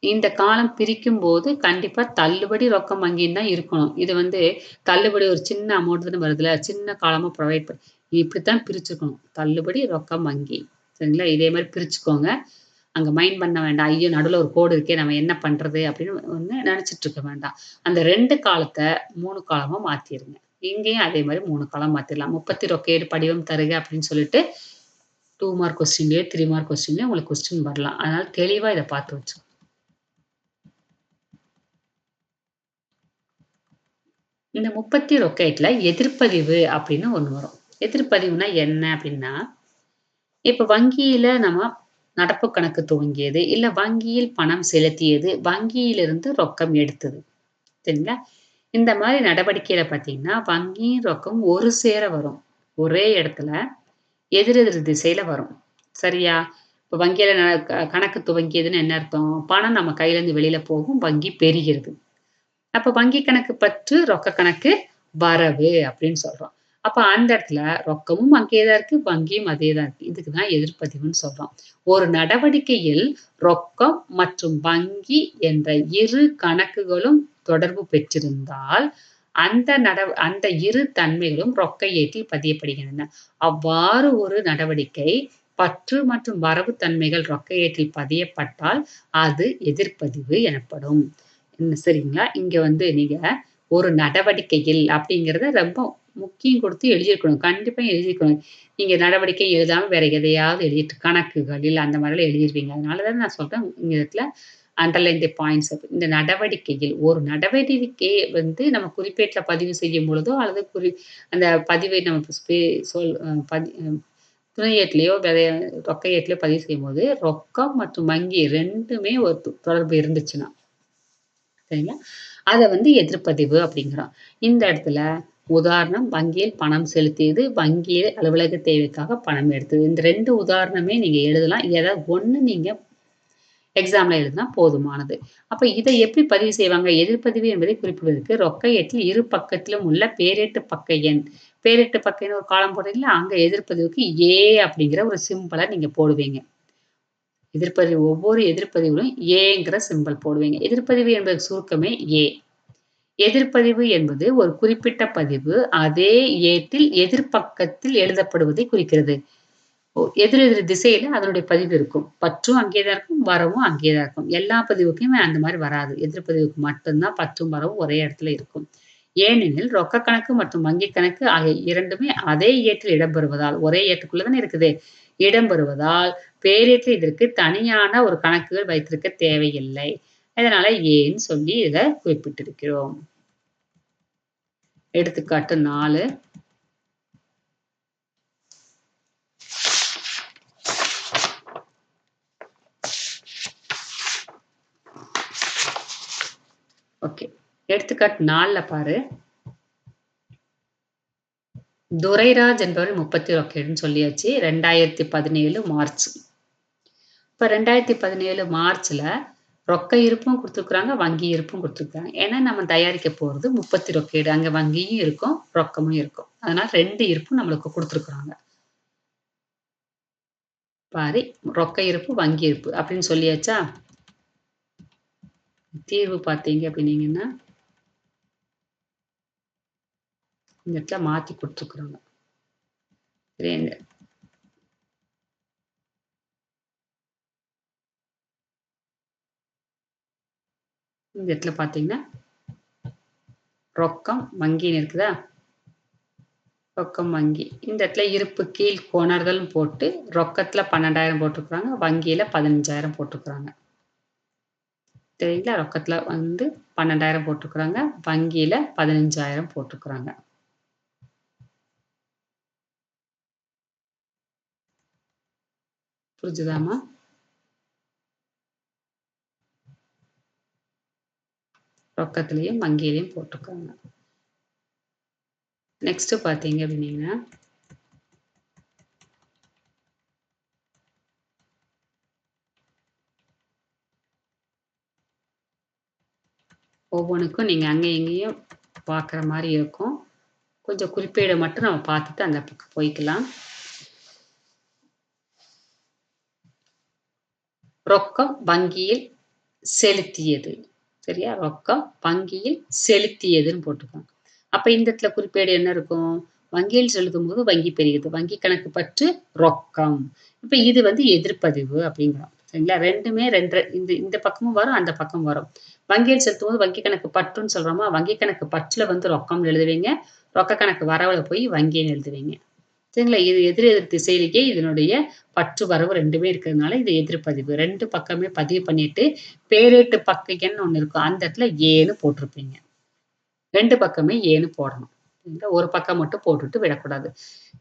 இந்த காலம் பிரிக்கும்போது கண்டிப்பா தள்ளுபடி ரொக்கம் வங்கின்னு தான் இருக்கணும். இது வந்து தள்ளுபடி ஒரு சின்ன அமௌண்ட் தானே வருதுல்ல. சின்ன காலமா ப்ரொவைட் இப்படித்தான் பிரிச்சுக்கணும். தள்ளுபடி ரொக்கம் வங்கி. சரிங்களா? இதே மாரி பிரிச்சுக்கோங்க. அங்க மைண்ட் பண்ண வேண்டாம். ஐயோ! நடுவுல ஒரு கோடு இருக்கே நம்ம என்ன பண்றது? அப்படின்னு வந்து நெனச்சுட்டு இருக்க வேண்டாம். அந்த 2 காலத்த 3 காலமா மாத்திருங்க. இங்கேயும் அதே மாரி 3 காலம் மாத்திரலாம். 30 ரொக்கேடு படிவம் தருக அப்படின்னு சொல்லிட்டு 2 மார்க் கொஸ்டின்லயோ, 3 மார்க் கொஸ்டின்லயோ உங்களுக்கு கொஸ்டின் வரலாம். அதனால தெளிவா இத பார்த்து வச்சுக்கோங்க. இந்த 30 ரொக்கேட்ல எதிர்ப்பதிவு அப்படின்னு ஒண்ணு வரும். எதிர்ப்பதிவுனா என்ன அப்படின்னா, இப்ப வங்கியில நம்ம நடப்பு கணக்கு துவங்கியது, இல்ல வங்கியில் பணம் செலுத்தியது, வங்கியிலிருந்து ரொக்கம் எடுத்தது. சரிங்களா? இந்த மாரி நடவடிக்கையில பார்த்தீங்கன்னா, வங்கியின் ரொக்கம் ஒரு சேர வரும். ஒரே இடத்துல எதிர் எதிர் திசையில வரும். சரியா? இப்ப வங்கியில கணக்கு துவங்கியதுன்னு என்ன அர்த்தம்? பணம் நம்ம கையிலேருந்து வெளியில போகும், வங்கி பெறுகிறது. அப்ப வங்கி கணக்கு பற்று, ரொக்க கணக்கு வரவு அப்படின்னு சொல்றோம். அப்ப அந்த இடத்துல ரொக்கமும் அங்கேயே தான் இருக்கு, வங்கியும் அதே தான் இருக்கு. இதுக்கு தான் எதிர்ப்பதிவுன்னு சொல்றோம். ஒரு நடவடிக்கையில் ரொக்கம் மற்றும் வங்கி என்ற இரு கணக்குகளும் தொடர்பு பெற்றிருந்தால், அந்த இரு தன்மைகளும் ரொக்க ஏட்டில் பதியப்படுகின்றன. அவ்வாறு ஒரு நடவடிக்கை பற்று மற்றும் வரவு தன்மைகள் ரொக்க ஏட்டில் பதியப்பட்டால், அது எதிர்ப்பதிவு எனப்படும். சரிங்களா? இங்க வந்து நீங்க ஒரு நடவடிக்கையில் அப்படிங்கிறத ரொம்ப முக்கியம் குடுத்து எழுதியிருக்கணும். கண்டிப்பா எழுதியிருக்கணும். நீங்க நடவடிக்கை எழுதாம வேற எதையாவது எழுதிட்டு கணக்குகளில் அந்த மாரிலாம் எழுதிருவீங்க. அதனால தான் நான் சொல்றேன், இந்த இடத்துல அண்டர்லைன் தி பாயிண்ட்ஸ் இந்த நடவடிக்கையில் ஒரு நடவடிக்கையை வந்து நம்ம குறிப்பேட்ல பதிவு செய்யும் பொழுதோ, அல்லது அந்த பதிவை நம்ம சொல் அ பதி அ துணை ஏட்லயோ, ரொக்க ஏட்லயோ பதிவு செய்யும்போது, ரொக்கம் மற்றும் வங்கி 2மே ஒரு தொடர்பு இருந்துச்சுன்னா சரிங்களா? அத வந்து எதிர்ப்பதிவு அப்படிங்கிறோம். இந்த இடத்துல உதாரணம் வங்கியில் பணம் செலுத்தியது, வங்கியில் அலுவலக தேவைக்காக பணம் எடுத்தது. இந்த 2 உதாரணமே நீங்க எழுதலாம். ஏதாவது ஒண்ணு நீங்க எக்ஸாம்ல எழுதினா போதுமானது. அப்ப இத எப்படி பதிவு செய்வாங்க? எதிர்ப்பதிவு என்பதை குறிப்பிடுவதற்கு ரொக்க எட்டில் இரு பக்கத்திலும் உள்ள பேரேட்டு பக்க எண். பேரேட்டு பக்க எண் ஒரு காலம் போடுறீங்களா? அங்க எதிர்ப்பதிவுக்கு ஏ அப்படிங்கிற ஒரு சிம்பல நீங்க போடுவீங்க. ஒவ்வொரு எதிர்ப்பதிவிலும் ஏங்கிற சிம்பல் போடுவீங்க. எதிர்ப்பதிவு என்பதற்கு சுருக்கமே ஏ. எதிர்ப்பதிவு என்பது ஒரு குறிப்பிட்ட பதிவு அதே ஏட்டில் எதிர்பக்கத்தில் எழுதப்படுவதை குறிக்கிறது. எதிர் எதிர் திசையில அதனுடைய பதிவு இருக்கும். பற்றும் அங்கே தான் இருக்கும், வரவும் அங்கே தான் இருக்கும். எல்லா பதிவுக்குமே அந்த மாரி வராது. எதிர்ப்பதிவுக்கு மட்டும் தான் பற்றும் வரவும் ஒரே இடத்துல இருக்கும். ஏனெனில் ரொக்க கணக்கு மற்றும் வங்கி கணக்கு ஆகிய 2மே அதே ஏட்டில் இடம்பெறுவதால், ஒரே ஏட்டுக்குள்ள தானே இருக்குது. இடம்பெறுவதால் பேரேட்டில் இதற்கு தனியான ஒரு கணக்குகள் வைத்திருக்க தேவையில்லை. அதனால ஏன்னு சொல்லி இத குறிப்பிட்டிருக்கிறோம். எடுத்துக்காட்டு 4 ஓகே. எடுத்துக்காட்டு 4ல பாரு. துரைராஜ் என்பவர் 30 ரொக்கேடுன்னு சொல்லியாச்சு. 2017 மார்ச். இப்ப 2017 மார்ச்ல ரொக்க இருப்பும் குடுத்துருக்காங்க, வங்கி இருப்பும் குடுத்துருக்காங்க. ஏன்னா நம்ம தயாரிக்க போறது 30 ரொக்கேடு. அங்க வங்கியும் இருக்கும், ரொக்கமும் இருக்கும். அதனால 2 இருப்பும் நம்மளுக்கு குடுத்துருக்காங்க. பாரு ரொக்க இருப்பு, வங்கி இருப்பு அப்படின்னு சொல்லியாச்சா? தீர்வு பார்த்தீங்க அப்படின்னீங்கன்னா, இந்த இடத்துல மாத்தி குடுத்துருக்குறாங்க. சரி இந்த இடத்துல பார்த்தீங்கன்னா, ரொக்கம் வங்கின்னு இருக்குதா? ரொக்கம் வங்கி. இந்த இடத்துல இருப்பு கீழ் கொணர்தல்னு போட்டு, ரொக்கத்துல 12,000 போட்டுருக்காங்க. வங்கியில 15,000 போட்டுருக்காங்க. சரிங்களா? ரொக்கத்துல வந்து 12,000 போட்டுருக்காங்க. வங்கியில 15,000 போட்டுருக்காங்க. புரிஞ்சுதாம்மா? ரொக்கத்திலயும், வங்கியிலயும் போட்டுருக்காங்க. நெக்ஸ்ட் பார்த்தீங்க அப்படின்னீங்கன்னா, ஒவ்வொன்னுக்கும் நீங்க அங்கேயும் இங்கேயும் பார்க்குற மாரி இருக்கும். கொஞ்சம் குறிப்பேட மட்டும் நம்ம பார்த்துட்டு அந்த பக்கம் போய்க்கலாம். ரொக்கம் வங்கியில் செலுத்தியது. சரியா? ரொக்கம் வங்கியில் செலுத்தியதுன்னு போட்டுருக்காங்க. அப்ப இந்த இடத்துல குறிப்பேடு என்ன இருக்கும்? வங்கியில் செலுத்தும்போது வங்கி பெறுகிறது. வங்கி கணக்கு பற்று ரொக்கம். இப்ப இது வந்து எதிர்ப்பதிவு அப்படிங்கிறோம். சரிங்களா? 2மே 2 இந்த இந்த பக்கமும் வரும், அந்த பக்கம் வரும். வங்கியில் செலுத்தும்போது வங்கி கணக்கு பற்றுன்னு சொல்றோமா, வங்கி கணக்கு பற்றுல வந்து ரொக்கம்னு எழுதுவீங்க. ரொக்க கணக்கு வரவுல போய் வங்கின்னு எழுதுவீங்க. சரிங்களா? இது எதிர் எதிர் திசையிலேயே இதனுடைய பற்று வரவு 2மே இருக்கிறதுனால இது எதிர்ப்பதிவு. 2 பக்கமே பதிவு பண்ணிட்டு, பேரேட்டு பக்க எண் ஒண்ணு இருக்கும். அந்த இடத்துல ஏன்னு போட்டிருப்பீங்க. 2 பக்கமே ஏன்னு போடணும். சரிங்களா? ஒரு பக்கம் மட்டும் போட்டுட்டு விடக்கூடாது.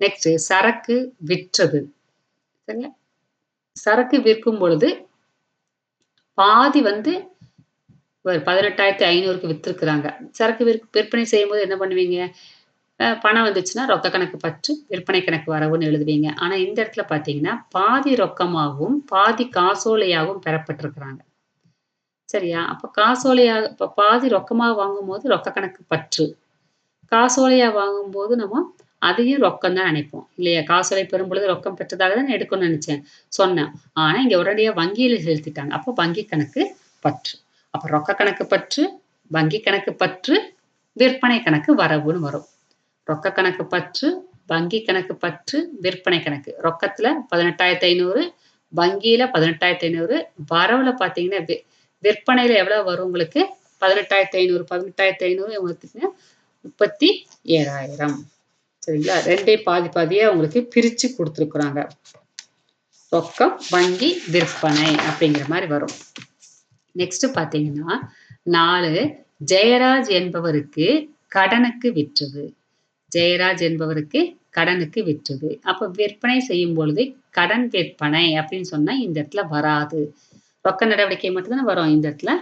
நெக்ஸ்ட் சரக்கு விற்றது. சரிங்களா? சரக்கு விற்கும் பொழுது பாதி வந்து 18,500க்கு வித்திருக்கிறாங்க. சரக்கு விற்பனை செய்யும்போது என்ன பண்ணுவீங்க? பணம் வந்துச்சுன்னா ரொக்க கணக்கு பற்று, விற்பனை கணக்கு வரவுன்னு எழுதுவீங்க. ஆனா இந்த இடத்துல பார்த்தீங்கன்னா, பாதி ரொக்கமாகவும், பாதி காசோலையாகவும் பெறப்பட்டிருக்கிறாங்க. சரியா? அப்ப காசோலையா இப்ப பாதி ரொக்கமா வாங்கும்போது ரொக்க கணக்கு பற்று. காசோலையா வாங்கும்போது நம்ம அதையும் ரொக்கம் தான் நினைப்போம். இல்லையா? காசோலை பெறும்பொழுது ரொக்கம் பெற்றதாக தான் எடுக்கணும்னு நினைச்சேன் சொன்னேன். ஆனா இங்க உடனடியா வங்கியில செலுத்திட்டாங்க. அப்ப வங்கி கணக்கு பற்று. அப்ப ரொக்க கணக்கு பற்று, வங்கி கணக்கு பற்று, விற்பனை கணக்கு வரவுன்னு வரும். ரொக்க கணக்கு பற்று, வங்கி கணக்கு பற்று, விற்பனை கணக்கு. ரொக்கத்துல 18,500 வங்கியில 18,500 வரவுல பார்த்தீங்கன்னா, விற்பனையில எவ்வளவு வரும் உங்களுக்கு? 18,500 18,500 பார்த்தீங்கன்னா 37,000 சரிங்களா? 2யும் பாதி பாதியா உங்களுக்கு பிரிச்சு குடுத்துருக்குறாங்க. ரொக்கம், வங்கி, விற்பனை அப்படிங்கிற மாரி வரும். நெக்ஸ்ட் பார்த்தீங்கன்னா, 4 ஜெயராஜ் என்பவருக்கு கடனுக்கு விற்றது. ஜெயராஜ் என்பவருக்கு கடனுக்கு விற்றது. அப்ப விற்பனை செய்யும் பொழுது கடன் விற்பனை அப்படின்னு சொன்னா இந்த இடத்துல வராது. ரொக்க நடவடிக்கை மட்டும் தானே வரும். இந்த இடத்துல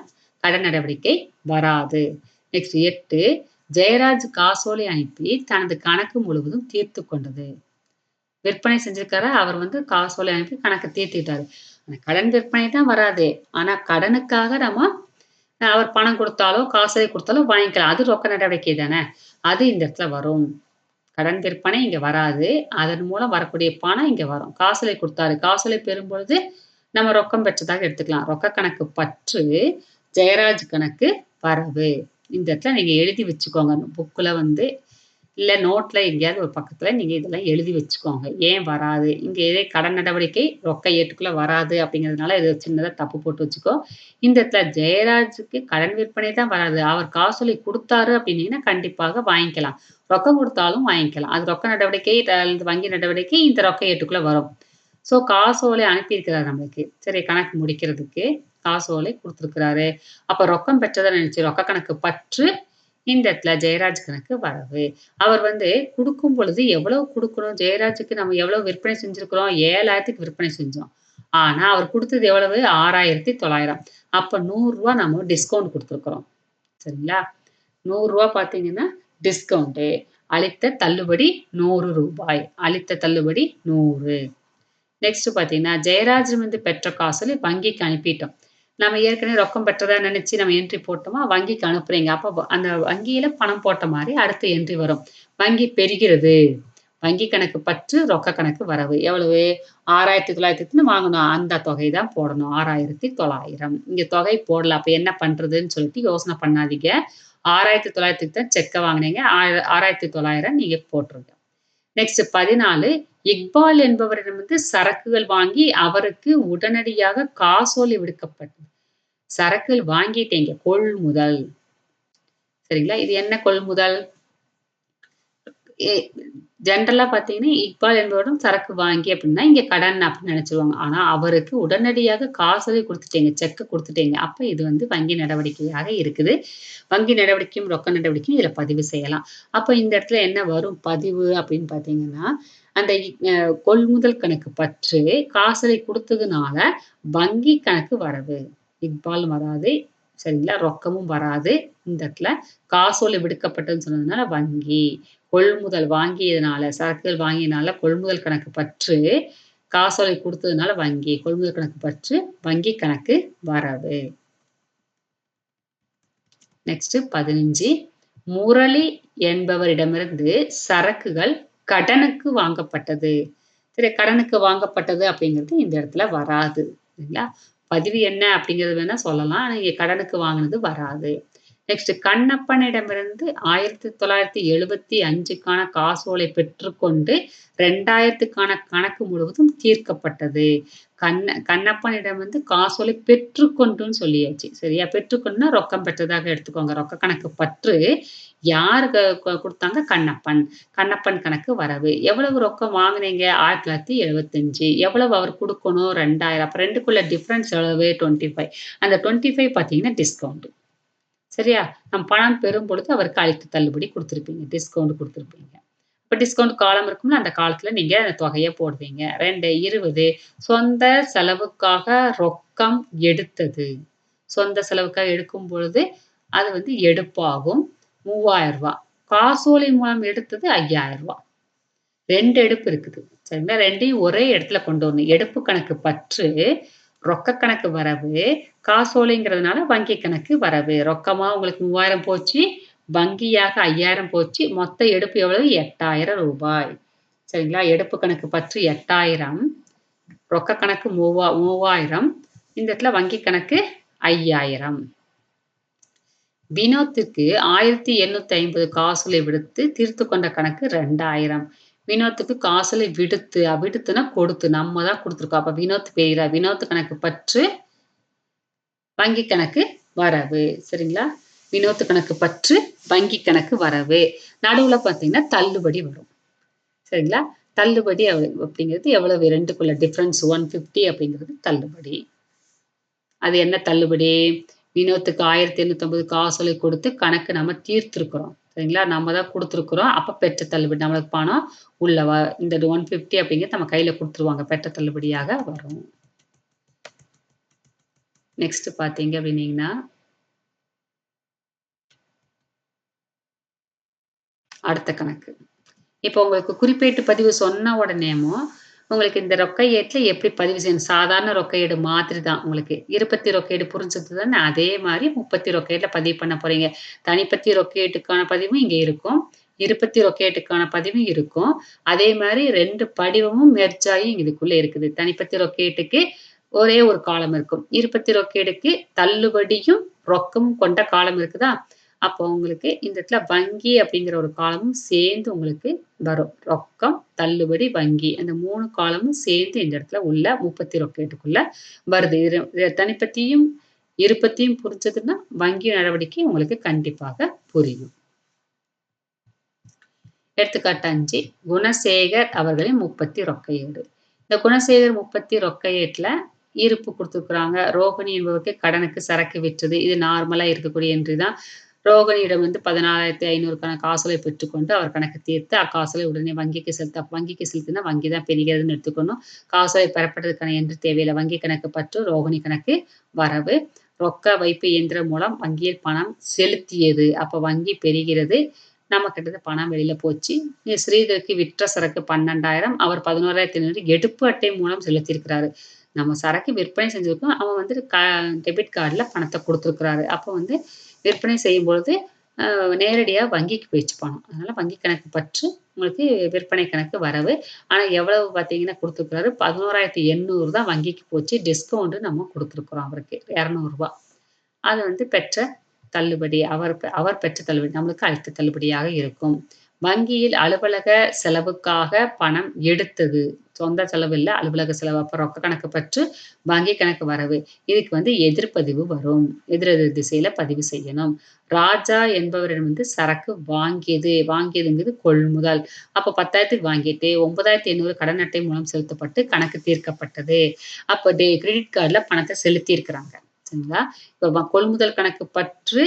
கடன் நடவடிக்கை வராது. நெக்ஸ்ட் 8 ஜெயராஜ் காசோலை அனுப்பி தனது கணக்கு முழுவதும் தீர்த்து கொண்டது. விற்பனை செஞ்சிருக்காரு. அவர் வந்து காசோலை அனுப்பி கணக்க தீர்த்திட்டாரு. ஆனா கடன் விற்பனை தான் வராது. ஆனா கடனுக்காக நம்ம அவர் பணம் குடுத்தாலோ, காசோலை குடுத்தாலோ வாங்கிக்கலாம். அது ரொக்க நடவடிக்கை தானே! அது இந்த இடத்துல வரும். கடன் விற்பனை இங்க வராது. அதன் மூலம் வரக்கூடிய பணம் இங்க வரும். காசோலை குடுத்தாரு. காசோலை பெறும்பொழுது நம்ம ரொக்கம் பெற்றதாக எடுத்துக்கலாம். ரொக்க கணக்கு பற்று, ஜெயராஜ் கணக்கு வரவு. இந்த இடத்துல நீங்க எழுதி வச்சுக்கோங்க. புக்ல வந்து இல்ல நோட்ல எங்கேயாவது ஒரு பக்கத்துல நீங்க இதெல்லாம் எழுதி வச்சுக்கோங்க. ஏன் வராது? இங்க இதே கடன் நடவடிக்கை ரொக்க ஏட்டுக்குள்ள வராது அப்படிங்கிறதுனால இத சின்னதா தப்பு போட்டு வச்சுக்கோ. இந்த இடத்துல ஜெயராஜுக்கு கடன் விற்பனை தான் வராது. அவர் காசோலை குடுத்தாரு அப்படின்னீங்கன்னா, கண்டிப்பாக வாங்கிக்கலாம். ரொக்கம் குடுத்தாலும் வாங்கிக்கலாம். அது ரொக்க நடவடிக்கை, வங்கி நடவடிக்கை இந்த ரொக்க ஏட்டுக்குள்ள வரும். ஸோ காசோலை அனுப்பியிருக்கிறாரு நம்மளுக்கு. சரி கணக்கு முடிக்கிறதுக்கு காசோலை குடுத்துருக்கிறாரு. அப்ப ரொக்கம் பெற்றதா நினைச்சு ரொக்க கணக்கு பற்று இந்த இடத்துல ஜெயராஜ் கணக்கு வரவு. அவர் வந்து குடுக்கும் பொழுது எவ்வளவு குடுக்கணும்? ஜெயராஜுக்கு நம்ம எவ்வளவு விற்பனை செஞ்சிருக்கிறோம்? 7,000க்கு விற்பனை செஞ்சோம். ஆனா, அவர் குடுத்தது எவ்வளவு? 6,900 அப்ப ரூ. 100 நம்ம டிஸ்கவுண்ட் குடுத்துருக்கிறோம். சரிங்களா? ரூ. 100 பார்த்தீங்கன்னா, டிஸ்கவுண்ட். அளித்த தள்ளுபடி ரூ. 100 அளித்த தள்ளுபடி 100 நெக்ஸ்ட் பார்த்தீங்கன்னா, ஜெயராஜிடமிருந்து பெற்ற காசோலை வங்கிக்கு அனுப்பிட்டோம். நம்ம ஏற்கனவே ரொக்கம் பெற்றதா நினைச்சு நம்ம என்ட்ரி போட்டோமா, வங்கிக்கு அனுப்புறீங்க. அப்ப அந்த வங்கியில பணம் போட்ட மாரி அடுத்த என்ட்ரி வரும். வங்கி பெறுகிறது. வங்கி கணக்கு பற்று, ரொக்க கணக்கு வரவு. எவ்வளவு? 6,900ன்னு வாங்கணும். அந்த தொகை தான் போடணும். 6,900 இங்க தொகை போடல. அப்ப என்ன பண்றதுன்னு சொல்லிட்டு யோசனை பண்ணாதீங்க. 6,900க்கு தான் செக்க வாங்குனீங்க. 6,900 நீங்க போட்டுருங்க. நெக்ஸ்ட் 14 இக்பால் என்பவரிடமிருந்து சரக்குகள் வாங்கி அவருக்கு உடனடியாக காசோலை விடுக்கப்பட்டது. சரக்குகள் வாங்கிட்டீங்க. கொள்முதல். சரிங்களா? இது என்ன கொள்முதல்? எ ஜென்ரலா பார்த்தீங்கன்னா, இக்பால் என்பவரிடம் சரக்கு வாங்கி அப்டின்னா, இங்க கடன் அப்டின்னு நெனச்சுருவாங்க. ஆனா, அவருக்கு உடனடியாக காசோலை குடுத்துட்டீங்க. செக் குடுத்துட்டீங்க. அப்ப இது வந்து வங்கி நடவடிக்கையாக இருக்குது. வங்கி நடவடிக்கையும், ரொக்க நடவடிக்கையும் இதுல பதிவு செய்யலாம். அப்ப இந்த இடத்துல என்ன வரும் பதிவு அப்படின்னு பார்த்தீங்கன்னா, அந்த அ கொள்முதல் கணக்கு பற்று காசோலை குடுத்ததுனால வங்கி கணக்கு வரவு. இக்பால் வராது. சரிங்களா? ரொக்கமும் வராது. இந்த இடத்துல காசோலை விடுக்கப்பட்டதுன்னு சொன்னதுனால வங்கி. கொள்முதல் வாங்கியதுனால, சரக்குகள் வாங்கியதுனால கொள்முதல் கணக்கு பற்று, காசோலை குடுத்ததுனால வங்கி. கொள்முதல் கணக்கு பற்று, வங்கி கணக்கு வரவு. நெக்ஸ்ட் 15 முரளி என்பவரிடமிருந்து சரக்குகள் கடனுக்கு வாங்கப்பட்டது. சரி கடனுக்கு வாங்கப்பட்டது அப்படிங்கிறது இந்த இடத்துல வராது. சரிங்களா? பதிவு என்ன அப்படிங்கிறது வேணா சொல்லலாம். ஆனா இங்க கடனுக்கு வாங்குனது வராது. நெக்ஸ்ட் கண்ணப்பனிடமிருந்து 1975க்கான காசோலை பெற்றுக்கொண்டு 2000க்கான கணக்கு முழுவதும் தீர்க்கப்பட்டது. கண்ணப்பனிடம் வந்து காசோலை பெற்றுக்கொண்டுன்னு சொல்லியாச்சு. சரியா? பெற்றுக்கொண்டுனா ரொக்கம் பெற்றதாக எடுத்துக்கோங்க. ரொக்க கணக்கு பற்று யாரு குடுத்தாங்க? கண்ணப்பன். கண்ணப்பன் கணக்கு வரவு. எவ்வளவு ரொக்கம் வாங்குனீங்க? 1975. எவ்வளவு அவர் குடுக்கணும்? 2000. அப்ப 2க்குள்ள டிஃபரன்ஸ் எவ்வளவு? 25. அந்த 25 பார்த்தீங்கன்னா டிஸ்கவுண்ட். சரியா? நம் பணம் பெறும்பொழுது அவருக்கு அளித்த தள்ளுபடி குடுத்திருப்பீங்க. டிஸ்கவுண்ட் குடுத்திருப்பீங்க. இப்ப டிஸ்கவுண்ட் காலம் இருக்கும்ல, அந்த காலத்துல நீங்க அந்த தொகைய போடுவீங்க. 2 20 சொந்த செலவுக்காக ரொக்கம் எடுத்தது. சொந்த செலவுக்காக எடுக்கும் பொழுது, அது வந்து எடுப்பாகும். ரூ. 3000 காசோலை மூலம் எடுத்தது ரூ. 5000 2 எடுப்பு இருக்குது. சரிங்களா? 2யும் ஒரே இடத்துல கொண்டு வரணும். எடுப்பு கணக்கு பற்று, ரொக்க கணக்கு வரவு, காசோலைங்கிறதுனால வங்கி கணக்கு வரவு. ரொக்கமா உங்களுக்கு 3000 போச்சு. வங்கியாக 5000 போச்சு. மொத்த எடுப்பு எவ்வளவு? ரூ. 8000. சரிங்களா? எடுப்பு கணக்கு பற்று 8000 ரொக்க கணக்கு 3000 இந்த இடத்துல வங்கி கணக்கு 5000 வினோத்துக்கு 1850 காசோலை விடுத்து தீர்த்துக் கொண்ட கணக்கு 2000 வினோத்துக்கு காசோலை விடுத்து விடுத்துனா கொடுத்து நம்ம தான் குடுத்துருக்கோம். அப்ப வினோத் பேரா வினோத் கணக்கு பற்று வங்கி கணக்கு வரவு. சரிங்களா? வினோத் கணக்கு பற்று வங்கி கணக்கு வரவு. நடுவுல பார்த்தீங்கன்னா தள்ளுபடி வரும். சரிங்களா? தள்ளுபடி அப்படிங்கிறது எவ்வளவு 2க்குள்ள டிஃபரன்ஸ் 150 அப்படிங்கிறது தள்ளுபடி. அது என்ன தள்ளுபடி? வினோத்துக்கு 1850 காசோலை கொடுத்து கணக்கு நம்ம தீர்த்திருக்கிறோம். சரிங்களா? நம்ம தான் குடுத்துருக்குறோம். அப்ப பெற்ற தள்ளுபடி. நம்மளுக்கு பணம் உள்ள இந்த 150 அப்படிங்கிறது நம்ம கையில குடுத்துருவாங்க. பெற்ற தள்ளுபடியாக வரும். நெக்ஸ்ட் பார்த்தீங்க அப்படின்னீங்கன்னா, அடுத்த கணக்கு. இப்போ உங்களுக்கு குறிப்பேட்டு பதிவு சொன்ன உடனேமும், உங்களுக்கு இந்த ரொக்க ஏட்ல எப்படி பதிவு செய்யணும்? சாதாரண ரொக்க ஏடு மாதிரி தான் உங்களுக்கு. இருபத்தி ரொக்க ஏடு புரிஞ்சது தானே? அதே மாரி 30 ரொக்க ஏட்ல பதிவு பண்ண போறீங்க. தனிப்பத்தி ரொக்க ஏட்டுக்கான பதிவும் இங்க இருக்கும். இருபத்தி ரொக்க ஏட்டுக்கான பதிவும் இருக்கும். அதே மாரி 2 படிவமும் மெர்ஜ் ஆயி இதுக்குள்ள இருக்குது. தனிப்பத்தி ரொக்க ஏட்டுக்கு ஒரே ஒரு காலம் இருக்கும். இருபத்தி ரொக்க ஏடுக்கு தள்ளுபடியும், ரொக்கமும் கொண்ட காலம் இருக்குதா? அப்போ உங்களுக்கு இந்த இடத்துல வங்கி அப்படிங்கிற ஒரு காலமும் சேர்ந்து உங்களுக்கு வரும். ரொக்கம், தள்ளுபடி, வங்கி. அந்த 3 காலமும் சேர்ந்து இந்த இடத்துல உள்ள 30 ரொக்கேட்டுக்குள்ள வருது. இது தனிப்பத்தியும், இருப்பத்தியும் புரிஞ்சதுன்னா, வங்கி நடவடிக்கை உங்களுக்கு கண்டிப்பாக புரியும். எடுத்துக்காட்டு 5 குணசேகர் அவர்களின் 30 ரொக்க ஏடு. இந்த குணசேகர் 30 ரொக்க ஏட்டுல இருப்பு குடுத்துருக்குறாங்க. ரோகிணி என்பவருக்கு கடனுக்கு சரக்கு விற்றது. இது நார்மலா இருக்கக்கூடிய என்ட்ரி தான். ரோகிணியிடம் வந்து 14,500க்கான காசோலை பெற்றுக்கொண்டு அவர் கணக்கு தீர்த்து அக்காசோலை உடனே வங்கிக்கு செலுத்த வங்கிக்கு செலுத்தினா வங்கி தான் பெறுகிறதுன்னு எடுத்துக்கணும். காசோலை பெறப்பட்டதற்கான என்ட்ரி தேவையில்ல. வங்கி கணக்கு பற்று, ரோகிணி கணக்கு வரவு. ரொக்க வைப்பு இயந்திரம் மூலம் வங்கியில் பணம் செலுத்தியது. அப்ப வங்கி பெறுகிறது. நம்மகிட்ட பணம் வெளியில போச்சு. ஸ்ரீதருக்கு விற்ற சரக்கு 12,000 அவர் 11,500 எடுப்பு அட்டை மூலம் செலுத்தியிருக்கிறாரு. நம்ம சரக்கு விற்பனை செஞ்சிருக்கோம். அவன் வந்து டெபிட் கார்டுல பணத்த குடுத்துருக்கிறாரு. அப்போ வந்து விற்பனை செய்யும்பொழுது நேரடியா வங்கிக்கு போயிருச்சு பணம். அதனால வங்கி கணக்கு பற்று உங்களுக்கு விற்பனை கணக்கு வரவு. ஆனா எவ்வளவு பார்த்தீங்கன்னா குடுத்துருக்கிறாரு 11,800 தான் வங்கிக்கு போச்சு. டிஸ்கவுண்ட் நம்ம குடுத்துருக்குறோம் அவருக்கு ரூ. 200 அது வந்து பெற்ற தள்ளுபடி. அவர் பெற்ற தள்ளுபடி. நம்மளுக்கு அளித்த தள்ளுபடியாக இருக்கும். வங்கியில் அலுவலக செலவுக்காக பணம் எடுத்தது. சொந்த செலவு இல்ல, அலுவலக செலவு. அப்ப ரொக்க கணக்கு பற்று, வங்கி கணக்கு வரவு. இதுக்கு வந்து எதிர்ப்பதிவு வரும். எதிரெதிர் திசையில பதிவு செய்யணும். ராஜா என்பவரிடம் வந்து சரக்கு வாங்கியது. வாங்கியதுங்கிறது கொள்முதல். அப்ப 10,000க்கு வாங்கிட்டு 9,800 கடன் அட்டை மூலம் செலுத்தப்பட்டு கணக்கு தீர்க்கப்பட்டது. அப்ப கிரெடிட் கார்ட்ல பணத்த செலுத்தியிருக்கிறாங்க. சரிங்களா? இப்ப கொள்முதல் கணக்கு பற்று,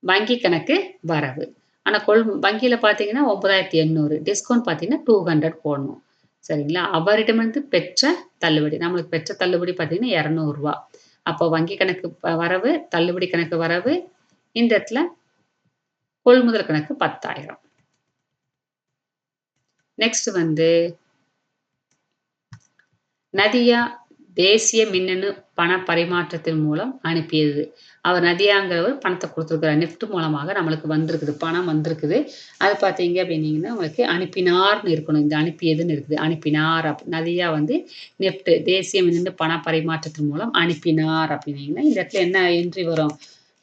வங்கி கணக்கு வரவு. ஆனா வங்கியில பார்த்தீங்கன்னா 9,800 டிஸ்கவுண்ட் பார்த்தீங்கன்னா 200 போடணும். சரிங்களா? அவரிடமிருந்து பெற்ற தள்ளுபடி. நம்மளுக்கு பெற்ற தள்ளுபடி பார்த்தீங்கன்னா ரூ. 200. அப்போ வங்கி கணக்கு வரவு, தள்ளுபடி கணக்கு வரவு. இந்த இடத்துல கொள்முதல் கணக்கு 10,000. நெக்ஸ்ட் வந்து நதியா தேசிய மின்னணு பண பரிமாற்றத்தின் மூலம் அனுப்பியது. அவர் நதியாங்கிறவர் பணத்த குடுத்துருக்காரு. நெஃப்ட் மூலமாக நம்மளுக்கு வந்திருக்குது. பணம் வந்திருக்குது. அது பார்த்தீங்க அப்டின்னீங்கன்னா, உங்களுக்கு அனுப்பினார்ன்னு இருக்கணும். இந்த அனுப்பியதுன்னு இருக்குது. அனுப்பினார் நதியா வந்து நெஃப்ட் தேசிய மின்னணு பண பரிமாற்றத்தின் மூலம் அனுப்பினார் அப்டின்னீங்கன்னா, இந்த இடத்துல என்ன என்ட்ரி வரும்?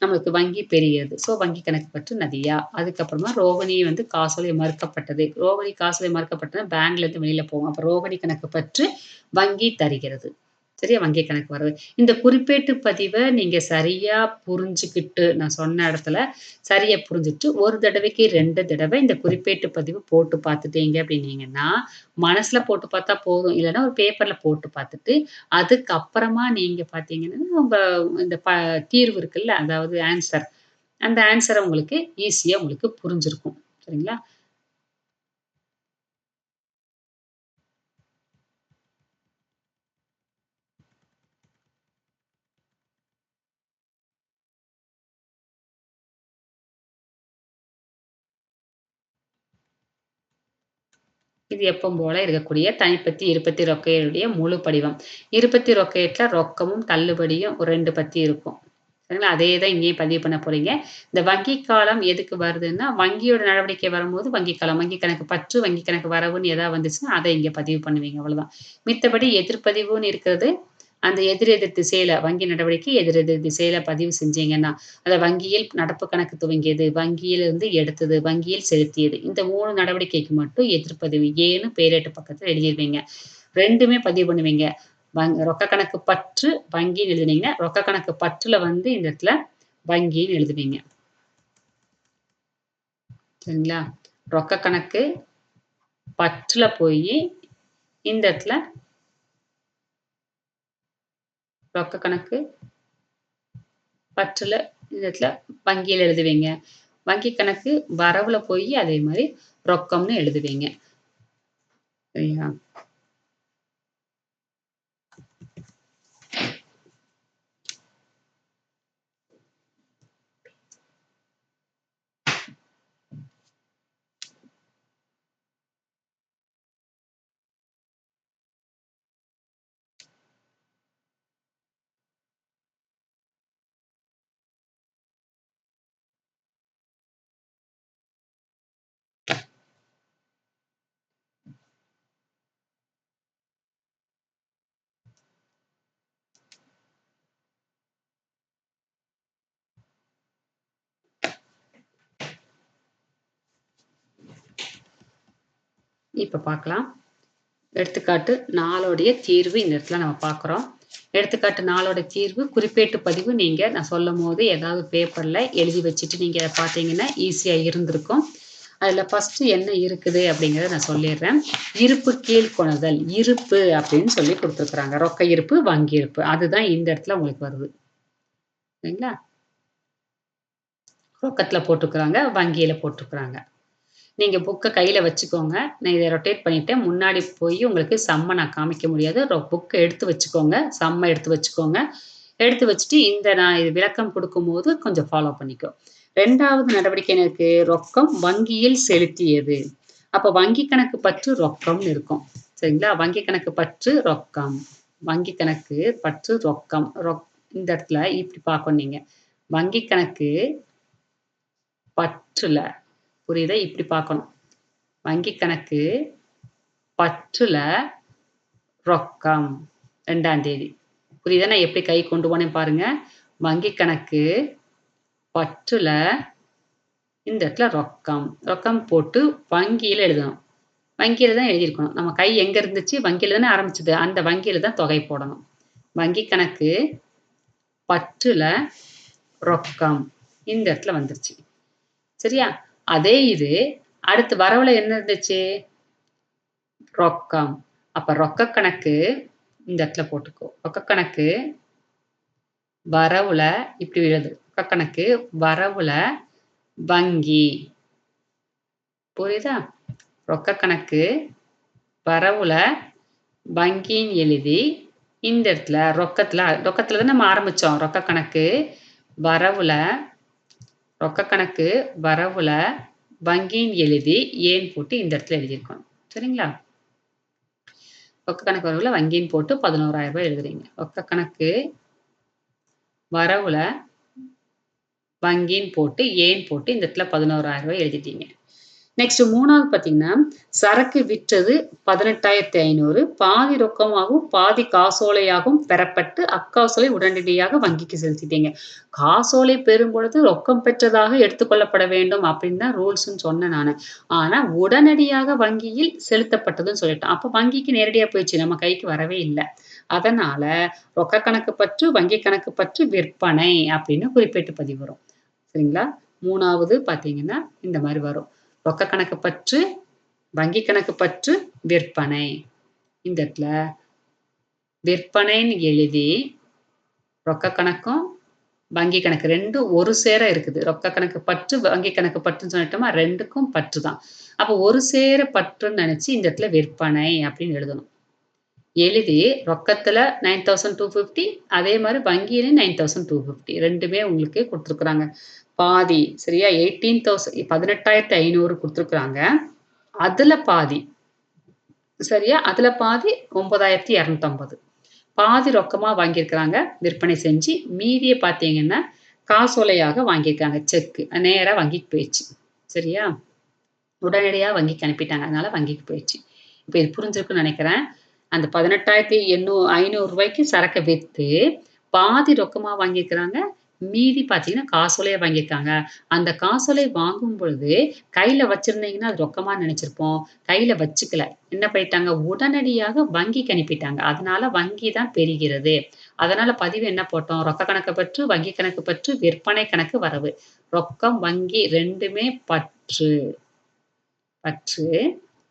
நம்மளுக்கு வங்கி பெரியது. ஸோ வங்கி கணக்கு பற்று நதியா. அதுக்கப்புறமா ரோகிணி வந்து காசோலை மறுக்கப்பட்டது. ரோகிணி காசோலை மறுக்கப்பட்டதுனா பேங்க்லேருந்து வெளியில போகும். அப்ப ரோகிணி கணக்கு பற்று வங்கி தருகிறது. சரியா? வங்கி கணக்கு வரவு. இந்த குறிப்பேட்டு பதிவ நீங்க சரியா புரிஞ்சுகிட்டு, நான் சொன்ன இடத்துல சரியா புரிஞ்சுட்டு, 1 தடவைக்கு 2 தடவ இந்த குறிப்பேட்டு பதிவு போட்டு பார்த்துட்டீங்க அப்டின்னீங்கன்னா, மனசுல போட்டு பார்த்தா போதும். இல்லன்னா ஒரு பேப்பர்ல போட்டு பார்த்துட்டு, அதுக்கப்புறமா நீங்க பார்த்தீங்கன்னா, உங்க இந்த தீர்வு இருக்குல்ல, அதாவது ஆன்ஸர். அந்த ஆன்ஸர உங்களுக்கு ஈஸியா உங்களுக்கு புரிஞ்சிருக்கும். சரிங்களா? இது எப்பவும் போல இருக்கக்கூடிய தனிப்பத்தி, இருபத்தி ரொக்கையுடைய முழு படிவம். இருபத்தி ரொக்கையற்ற ரொக்கமும், தள்ளுபடியும் ஒரு 2 பத்தி இருக்கும். சரிங்களா? அதே தான் இங்கேயும் பதிவு பண்ண போறீங்க. இந்த வங்கி காலம் எதுக்கு வருதுன்னா, வங்கியோட நடவடிக்கை வரும்போது வங்கி காலம், வங்கி கணக்கு பற்று, வங்கி கணக்கு வரவுன்னு ஏதாவது வந்துச்சுன்னா, அத இங்க பதிவு பண்ணுவீங்க அவ்வளோதான். மித்தபடி எதிர்பதிவுன்னு இருக்கிறது, அந்த எதிர் எதிர் திசையில வங்கி நடவடிக்கை எதிர் எதிர் திசையில பதிவு செஞ்சீங்கன்னா, அத வங்கியில் நடப்பு கணக்கு துவங்கியது, வங்கியிலிருந்து எடுத்தது, வங்கியில் செலுத்தியது. இந்த 3 நடவடிக்கைக்கு மட்டும் எதிர்ப்பதிவு ஏன்னு பேரேட்டு பக்கத்துல எழுதிருவீங்க. 2மே பதிவு பண்ணுவீங்க. ரொக்க கணக்கு பற்று, வங்கின்னு எழுதுனீங்கன்னா, ரொக்க கணக்கு பற்றுல வந்து இந்த இடத்துல வங்கின்னு எழுதுவீங்க. சரிங்களா? ரொக்க கணக்கு பற்றுல போயி, இந்த இடத்துல ரொக்க கணக்கு பற்றுல இந்த இடத்துல வங்கியில எழுதுவீங்க. வங்கி கணக்கு வரவுல போயி அதே மாரி ரொக்கம்னு எழுதுவீங்க. சரியா? இப்ப பார்க்கலாம். எடுத்துக்காட்டு 4 தீர்வு இந்த இடத்துல நம்ம பார்க்குறோம். எடுத்துக்காட்டு 4 தீர்வு குறிப்பேட்டு பதிவு நீங்க நான் சொல்லும்போது ஏதாவது பேப்பர்ல எழுதி வச்சுட்டு நீங்க பார்த்தீங்கன்னா, ஈஸியா இருந்திருக்கும். அதுல ஃபர்ஸ்ட்டு என்ன இருக்குது அப்படிங்கிறத நான் சொல்லிர்றேன். இருப்பு கீழ்க்கொணர்தல். இருப்பு அப்படின்னு சொல்லி குடுத்துருக்காங்க. ரொக்க இருப்பு, வங்கி இருப்பு. அதுதான் இந்த இடத்துல உங்களுக்கு வருது. சரிங்களா? ரொக்கத்துல போட்டுருக்காங்க, வங்கியில போட்டுருக்காங்க. நீங்க புக்க கையில வச்சுக்கோங்க. நான் இத ரொட்டேட் பண்ணிட்டேன். முன்னாடி போய் உங்களுக்கு சம்ம நான் காமிக்க முடியாது. புக்க எடுத்து வச்சுக்கோங்க. சம்ம எடுத்து வச்சுக்கோங்க. எடுத்து வச்சுட்டு இந்த நான் இது விளக்கம் குடுக்கும்போது கொஞ்சம் ஃபாலோ பண்ணிக்கோ. 2வது நடவடிக்கை என்ன இருக்கு? ரொக்கம் வங்கியில் செலுத்தியது. அப்ப வங்கி கணக்கு பற்று ரொக்கம்னு இருக்கும். சரிங்களா? வங்கி கணக்கு பற்று ரொக்கம். வங்கி கணக்கு பற்று ரொக்கம். இந்த இடத்துல இப்படி பார்க்கணும் நீங்க. வங்கி கணக்கு பற்றுல புரியுதா? இப்படி பார்க்கணும். வங்கி கணக்கு பற்றுல ரொக்கம் 2ஆம் தேதி. புரியுதா? நான் எப்படி கை கொண்டு போனேன் பாருங்க. வங்கி கணக்கு பற்றுல இந்த இடத்துல ரொக்கம். ரொக்கம் போட்டு வங்கியில எழுதணும். வங்கியில தான் எழுதியிருக்கணும். நம்ம கை எங்க இருந்துச்சு? வங்கியில தானே ஆரம்பிச்சது. அந்த வங்கியில தான் தொகை போடணும். வங்கி கணக்கு பற்றுல ரொக்கம். இந்த இடத்துல வந்துருச்சு. சரியா? அதே இது அடுத்து வரவுல என்ன இருந்துச்சு? ரொக்கம். அப்ப ரொக்க கணக்கு இந்த இடத்துல போட்டுக்கோ. ரொக்க கணக்கு வரவுல இப்படி எழுது. ரொக்க கணக்கு வரவுல வங்கி. புரியுதா? ரொக்க கணக்கு வரவுல வங்கின்னு எழுதி, இந்த இடத்துல ரொக்கத்துல தான் நம்ம ஆரம்பிச்சோம். ரொக்க கணக்கு வரவுல வங்கின்னு எழுதி, ஏன்னு போட்டு இந்த இடத்துல எழுதியிருக்கணும். சரிங்களா? ரொக்க கணக்கு வரவுல வங்கின்னு போட்டு ரூ. 11,000 எழுதுறீங்க. ரொக்க கணக்கு வரவுல வங்கின்னு போட்டு, ஏன்னு போட்டு இந்த இடத்துல ரூ. 11,000 எழுதிட்டீங்க. நெக்ஸ்ட் 3வது பார்த்தீங்கன்னா, சரக்கு விற்றது 18,500 பாதி ரொக்கமாகவும், பாதி காசோலையாகவும் பெறப்பட்டு, அக்காசோலை உடனடியாக வங்கிக்கு செலுத்திட்டீங்க. காசோலை பெறும்பொழுது ரொக்கம் பெற்றதாக எடுத்துக்கொள்ளப்பட வேண்டும் அப்படின்னு தான் ரூல்ஸ்ன்னு சொன்னேன் நானு. ஆனா, உடனடியாக வங்கியில் செலுத்தப்பட்டதுன்னு சொல்லிட்டோம். அப்ப வங்கிக்கு நேரடியா போயிடுச்சு. நம்ம கைக்கு வரவே இல்ல. அதனால ரொக்க கணக்கு பற்று, வங்கி கணக்கு பற்று, விற்பனை அப்படின்னு குறிப்பேட்டு பதிவு வரும். சரிங்களா? 3வது பார்த்தீங்கன்னா, இந்த மாரி வரும். ரொக்க கணக்கு பற்று, வங்கி கணக்கு பற்று, விற்பனை. இந்த இடத்துல விற்பனைன்னு எழுதி, ரொக்க கணக்கும், வங்கி கணக்கு 2ம் ஒரு சேர இருக்குது. ரொக்க கணக்கு பற்று, வங்கி கணக்கு பற்றுன்னு சொல்லிட்டோமா, 2க்கும் பற்று தான். அப்ப ஒரு சேர பற்றுன்னு நெனச்சு இந்த இடத்துல விற்பனை அப்படின்னு எழுதணும். எழுதி ரொக்கத்துல 9250 அதே மாரி வங்கியிலயும் 9250 2மே உங்களுக்கு குடுத்துருக்காங்க. பாதி சரியா? 18,500 குடுத்துருக்காங்க. அதுல பாதி சரியா? அதுல பாதி 9,250 பாதி ரொக்கமா வாங்கியிருக்கிறாங்க. விற்பனை செஞ்சு மீதிய பார்த்தீங்கன்னா, காசோலையாக வாங்கியிருக்காங்க. செக்கு. நேரா வங்கிக்கு போயிருச்சு. சரியா? உடனடியா வங்கிக்கு அனுப்பிட்டாங்க. அதனால வங்கிக்கு போயிருச்சு. இப்ப இது புரிஞ்சிருக்கும்னு நெனைக்கிறேன். அந்த 18,500 சரக்க வித்து, பாதி ரொக்கமா வாங்கியிருக்கிறாங்க. மீதி பார்த்தீங்கன்னா, காசோலையா வாங்கியிருக்காங்க. அந்த காசோலை வாங்கும் பொழுது, கையில வச்சிருந்தீங்கன்னா, அது ரொக்கமா நெனச்சிருப்போம். கையில வச்சுக்கல. என்ன பண்ணிட்டாங்க, உடனடியாக வங்கிக்கு அனுப்பிட்டாங்க. அதனால வங்கி தான் பெறுகிறது. அதனால பதிவு என்ன போட்டோம், ரொக்க கணக்கு பற்று, வங்கி கணக்கு பற்று, விற்பனை கணக்கு வரவு. ரொக்கம், வங்கி 2மே பற்று. பற்று,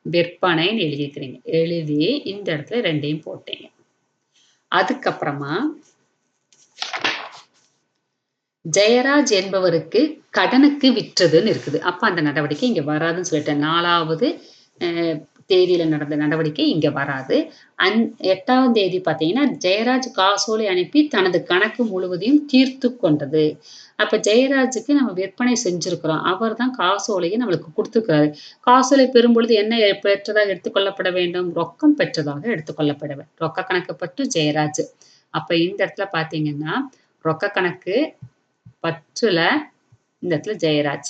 விற்பனைன்னு எழுதிக்கிறீங்க. எழுதி இந்த இடத்துல 2யும் போட்டீங்க. அதுக்கப்புறமா ஜெயராஜ் என்பவருக்கு கடனுக்கு விற்றதுன்னு இருக்குது. அப்ப அந்த நடவடிக்கை இங்க வராதுன்னு சொல்லிட்டேன். 4வது அ தேதியில நடந்த நடவடிக்கை இங்க வராது. 8ஆம் தேதி பார்த்தீங்கன்னா, ஜெயராஜ் காசோலை அனுப்பி தனது கணக்கு முழுவதையும் தீர்த்துக் கொண்டது. அப்ப ஜெயராஜுக்கு நம்ம விற்பனை செஞ்சிருக்கிறோம். அவர் தான் காசோலைய நம்மளுக்கு குடுத்துருக்காரு. காசோலை பெறும்பொழுது என்ன பெற்றதாக எடுத்துக்கொள்ளப்பட வேண்டும்? ரொக்கம் பெற்றதாக எடுத்துக்கொள்ளப்பட வேண்டும். ரொக்க கணக்கு பற்று ஜெயராஜ். அப்ப இந்த இடத்துல பார்த்தீங்கன்னா, ரொக்க கணக்கு பற்றுல இந்த இடத்துல ஜெயராஜ்.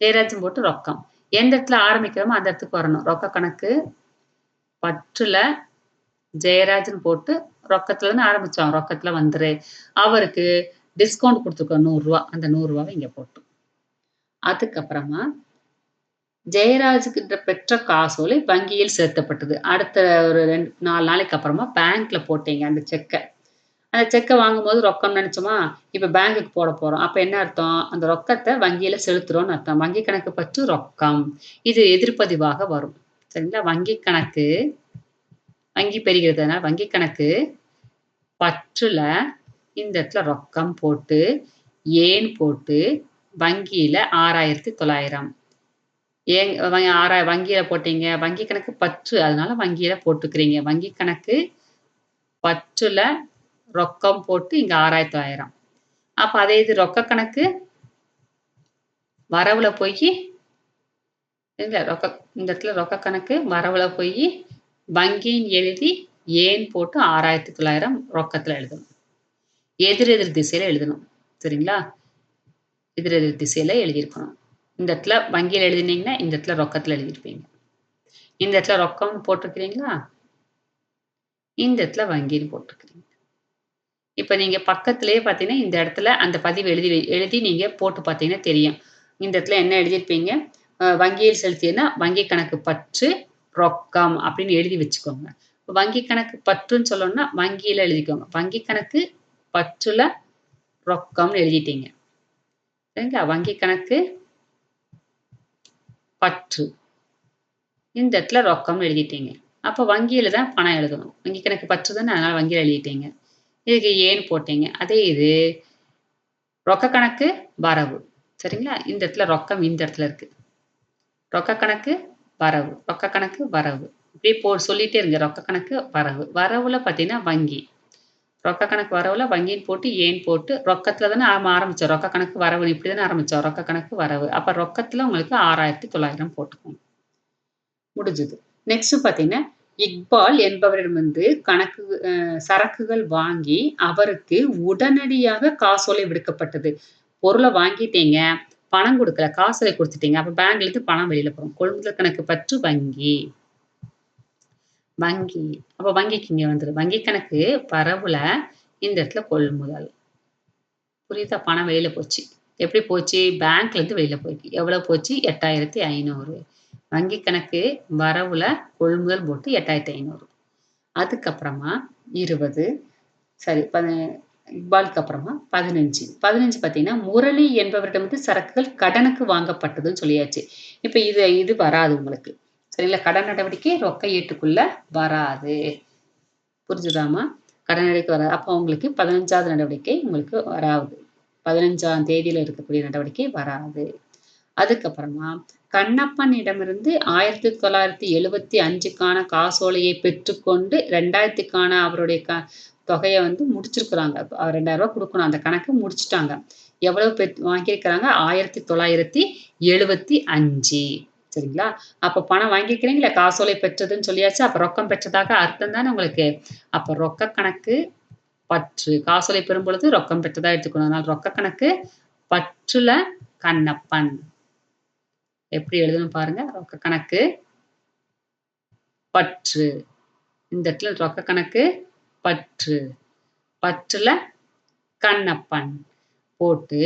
ஜெயராஜ்ன்னு போட்டு ரொக்கம். எந்த இடத்துல ஆரம்பிக்கிறோமோ அந்த இடத்துக்கு வரணும். ரொக்க கணக்கு பற்றுல ஜெயராஜ்ன்னு போட்டு ரொக்கத்துல தானே ஆரம்பிச்சோம். ரொக்கத்துல வந்துரு. அவருக்கு டிஸ்கவுண்ட் குடுத்துருக்கோம் ரூ. 100 அந்த ரூ. 100 இங்க போட்டோம். அதுக்கப்புறமா ஜெயராஜ்கிட்ட பெற்ற காசோலை வங்கியில் செலுத்தப்பட்டது. அடுத்த ஒரு 4 நாளைக்கு அப்புறமா பேங்க்ல போட்டீங்க அந்த செக்க. அந்த செக்க வாங்கும்போது ரொக்கம் நெனச்சோமா, இப்ப பேங்குக்கு போறோம். அப்ப என்ன அர்த்தம்? அந்த ரொக்கத்த வங்கியில செலுத்துறோம்னு அர்த்தம். வங்கி கணக்கு பற்று ரொக்கம். இது எதிர்ப்பதிவாக வரும். சரிங்களா? வங்கி பெறுகிறதுனால வங்கி கணக்கு பற்றுல இந்த இடத்துல ரொக்கம் போட்டு, ஏன் போட்டு, வங்கியில 6,900 ஏன் வங்கியில போட்டீங்க? வங்கி கணக்கு பற்று. அதனால வங்கியில போட்டுக்கிறீங்க. வங்கி கணக்கு பற்றுல ரொக்கம் போட்டு இங்க 6,900 அப்ப அதே இது ரொக்க கணக்கு வரவுல போயி இல்ல இந்த இடத்துல ரொக்க கணக்கு வரவுல போயி வங்கின்னு எழுதி ஏன் போட்டு 6,900 ரொக்கத்துல எழுதணும். எதிர் எதிர் திசையில எழுதணும். சரிங்களா? எதிர் எதிர் திசையில எழுதியிருக்கணும். இந்த இடத்துல வங்கியில எழுதினீங்கன்னா, இந்த இடத்துல ரொக்கத்துல எழுதியிருப்பீங்க. இந்த இடத்துல ரொக்கம்னு போட்டிருக்கிறீங்களா? இந்த இடத்துல வங்கின்னு போட்டிருக்கிறீங்க. இப்ப நீங்க பக்கத்திலேயே பார்த்தீங்கன்னா, இந்த இடத்துல அந்த பதிவு எழுதி எழுதி நீங்க போட்டு பார்த்தீங்கன்னா தெரியும். இந்த இடத்துல என்ன எழுதியிருப்பீங்க? வங்கியில் செலுத்தியதுன்னா, வங்கி கணக்கு பற்று, ரொக்கம் அப்படின்னு எழுதி வச்சுக்கோங்க. வங்கி கணக்கு பற்றுன்னு சொல்லணும்னா, வங்கியில எழுதிக்கோங்க. வங்கி கணக்கு பற்றுல ரொக்கம்னு எழுதிட்டீங்க. சரிங்களா? வங்கி கணக்கு பற்று. இந்த இடத்துல ரொக்கம்னு எழுதிட்டீங்க. அப்ப வங்கியில தான் பணம் எழுதணும். வங்கி கணக்கு பற்று தானே, அதனால வங்கியில எழுதிட்டீங்க. இதுக்கு ஏன்னு போட்டீங்க. அதே இது ரொக்க கணக்கு வரவு. சரிங்களா? இந்த இடத்துல ரொக்கம் இந்த இடத்துல இருக்கு. ரொக்க கணக்கு வரவு. ரொக்க கணக்கு வரவு. இப்படியே சொல்லிட்டே இருங்க. ரொக்க கணக்கு வரவு. வரவுல பார்த்தீங்கன்னா வங்கி. ரொக்க கணக்கு வரவுல வங்கின்னு போட்டு ஏன் போட்டு ரொக்கத்துல தானே ஆரம்பிச்சோம். ரொக்க கணக்கு வரவு இப்படி தானே ஆரம்பிச்சோம். ரொக்க கணக்கு வரவு. அப்ப ரொக்கத்துல உங்களுக்கு 6,900 போட்டுக்கோங்க. முடிஞ்சது. நெக்ஸ்ட் பார்த்தீங்கன்னா, இக்பால் என்பவரிடமிருந்து கணக்கு சரக்குகள் வாங்கி அவருக்கு உடனடியாக காசோலை விடுக்கப்பட்டது. பொருள வாங்கிட்டீங்க, பணம் குடுக்கல. காசோலை குடுத்துட்டீங்க. அப்ப பேங்க்லேருந்து பணம் வெளியில போகும். கொள்முதல் கணக்கு பற்று வங்கி. வங்கி. அப்ப வங்கிக்கு இங்க வந்துரும். வங்கி கணக்கு வரவுல இந்த இடத்துல கொள்முதல். புரியுதா? பணம் வெளியில போச்சு. எப்படி போச்சு? பேங்க்லேருந்து வெளியில போயிருக்கு. எவ்வளவு போச்சு? 8,500. வங்கி கணக்கு வரவுல கொள்முதல் போட்டு 8,500. அதுக்கப்புறமா 20 சரி இக்பாலுக்கு அப்புறமா 15. 15 பார்த்தீங்கன்னா, முரளி என்பவரிடமிருந்து சரக்குகள் கடனுக்கு வாங்கப்பட்டதுன்னு சொல்லியாச்சு. இப்ப இது வராது உங்களுக்கு. சரிங்களா? கடன் நடவடிக்கை ரொக்க ஈட்டுக்குள்ள வராது. புரிஞ்சுதாம்மா? கடன் நடவடிக்கை வராது. அப்போ உங்களுக்கு 15வது நடவடிக்கை உங்களுக்கு வராது. 15ஆம் தேதியில இருக்கக்கூடிய நடவடிக்கை வராது. அதுக்கப்புறமா கண்ணப்பனிடமிருந்து 1975க்கான காசோலையை பெற்றுக்கொண்டு 2000க்கான அவருடைய தொகைய வந்து முடிச்சிருக்கிறாங்க. ரூ. 2000 குடுக்கணும். அந்த கணக்கு முடிச்சுட்டாங்க. எவ்வளவு வாங்கியிருக்கிறாங்க? 1975. சரிங்களா? அப்ப பணம் வாங்கியிருக்கிறீங்களா? காசோலை பெற்றதுன்னு சொல்லியாச்சு. அப்ப ரொக்கம் பெற்றதாக அர்த்தம் தானே உங்களுக்கு. அப்ப ரொக்க கணக்கு பற்று. காசோலை பெறும்பொழுது ரொக்கம் பெற்றதா எடுத்துக்கணும். அதனால ரொக்க கணக்கு பற்றுல கண்ணப்பன். எப்படி எழுதணும் பாருங்க. ரொக்க கணக்கு பற்று. இந்த இடத்துல ரொக்க கணக்கு பற்று. பற்றுல கண்ணப்பன் போட்டு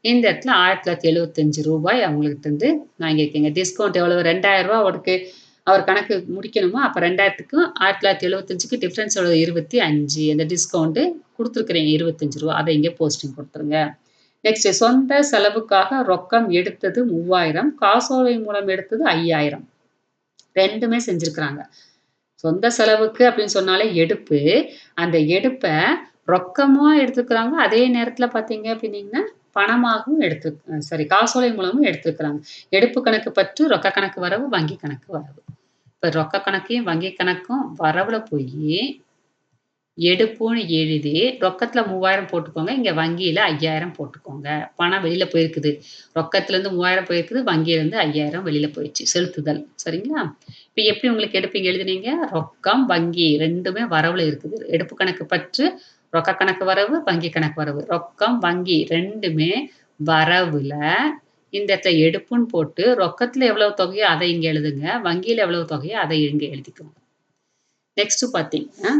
இந்த இடத்துல ரூ. 1975 அவங்களுக்கிட்டருந்து வாங்கியிருக்கீங்க. டிஸ்கவுண்ட் எவ்வளவு? ரூ. 2000 அவருக்கு அவர் கணக்கு முடிக்கணுமா? அப்ப 2000க்கும் 1975க்கு டிஃபரன்ஸ் எவ்வளவு? 25. அந்த டிஸ்கவுண்ட் குடுத்துருக்கிறீங்க ரூ. 25. அத இங்க போஸ்டிங் குடுத்துருங்க. நெக்ஸ்ட் சொந்த செலவுக்காக ரொக்கம் எடுத்தது 3000, காசோலை மூலம் எடுத்தது 5000. 2மே செஞ்சிருக்கிறாங்க. சொந்த செலவுக்கு அப்படின்னு சொன்னாலே எடுப்பு. அந்த எடுப்ப ரொக்கமா எடுத்துக்கிறாங்க. அதே நேரத்துல பார்த்தீங்க அப்படின்னீங்கன்னா, பணமாகவும் சாரி காசோலை மூலமும் எடுத்திருக்கிறாங்க. எடுப்பு கணக்கு பற்று, ரொக்க கணக்கு வரவு, வங்கி கணக்கு வரவு. இப்ப ரொக்க கணக்கையும், வங்கி கணக்கும் வரவுல போயி எடுப்புன்னு எழுதி ரொக்கத்துல 3000 போட்டுக்கோங்க. இங்க வங்கியில 5000 போட்டுக்கோங்க. பணம் வெளியில போயிருக்குது. ரொக்கத்துலேருந்து 3000 போயிருக்குது. வங்கியிலேருந்து 5000 வெளியில போயிடுச்சு. செலுத்துதல். சரிங்களா? இப்ப எப்படி உங்களுக்கு எடுப்பு இங்க எழுதுனீங்க? ரொக்கம், வங்கி 2மே வரவுல இருக்குது. எடுப்பு கணக்கு பற்று, ரொக்க கணக்கு வரவு, வங்கி கணக்கு வரவு. ரொக்கம், வங்கி 2மே வரவுல இந்த இடத்துல எடுப்புன்னு போட்டு ரொக்கத்துல எவ்வளவு தொகையோ அதை இங்க எழுதுங்க. வங்கியில எவ்வளவு தொகையோ அதை இங்க எழுதிக்கோங்க. நெக்ஸ்ட் பார்த்தீங்கன்னா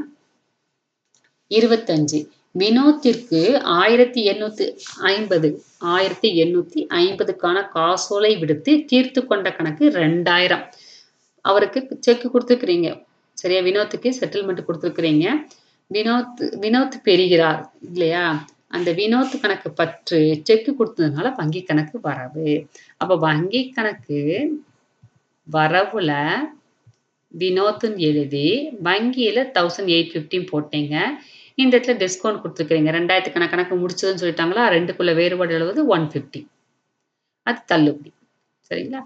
25 வினோத்திற்கு 1850 1850க்கான காசோலை விடுத்து தீர்த்து கொண்ட கணக்கு 2000. அவருக்கு செக் குடுத்துருக்கிறீங்க. சரியா? வினோத்துக்கு செட்டில்மெண்ட் குடுத்துருக்கிறீங்க. வினோத் பெறுகிறார் இல்லையா? அந்த வினோத் கணக்கு பற்று செக் குடுத்ததுனால வங்கி கணக்கு வரவு. அப்ப வங்கி கணக்கு வரவுல வினோத்ன்னு எழுதி வங்கியில 1850 போட்டீங்க. இந்த இடத்துல டிஸ்கவுண்ட் குடுத்துருக்கிறீங்க. 2000க்கான கணக்கு முடிச்சதுன்னு சொல்லிட்டாங்களா? 2க்குள்ள வேறுபாடு எழுவது 150. அது தள்ளுபடி. சரிங்களா?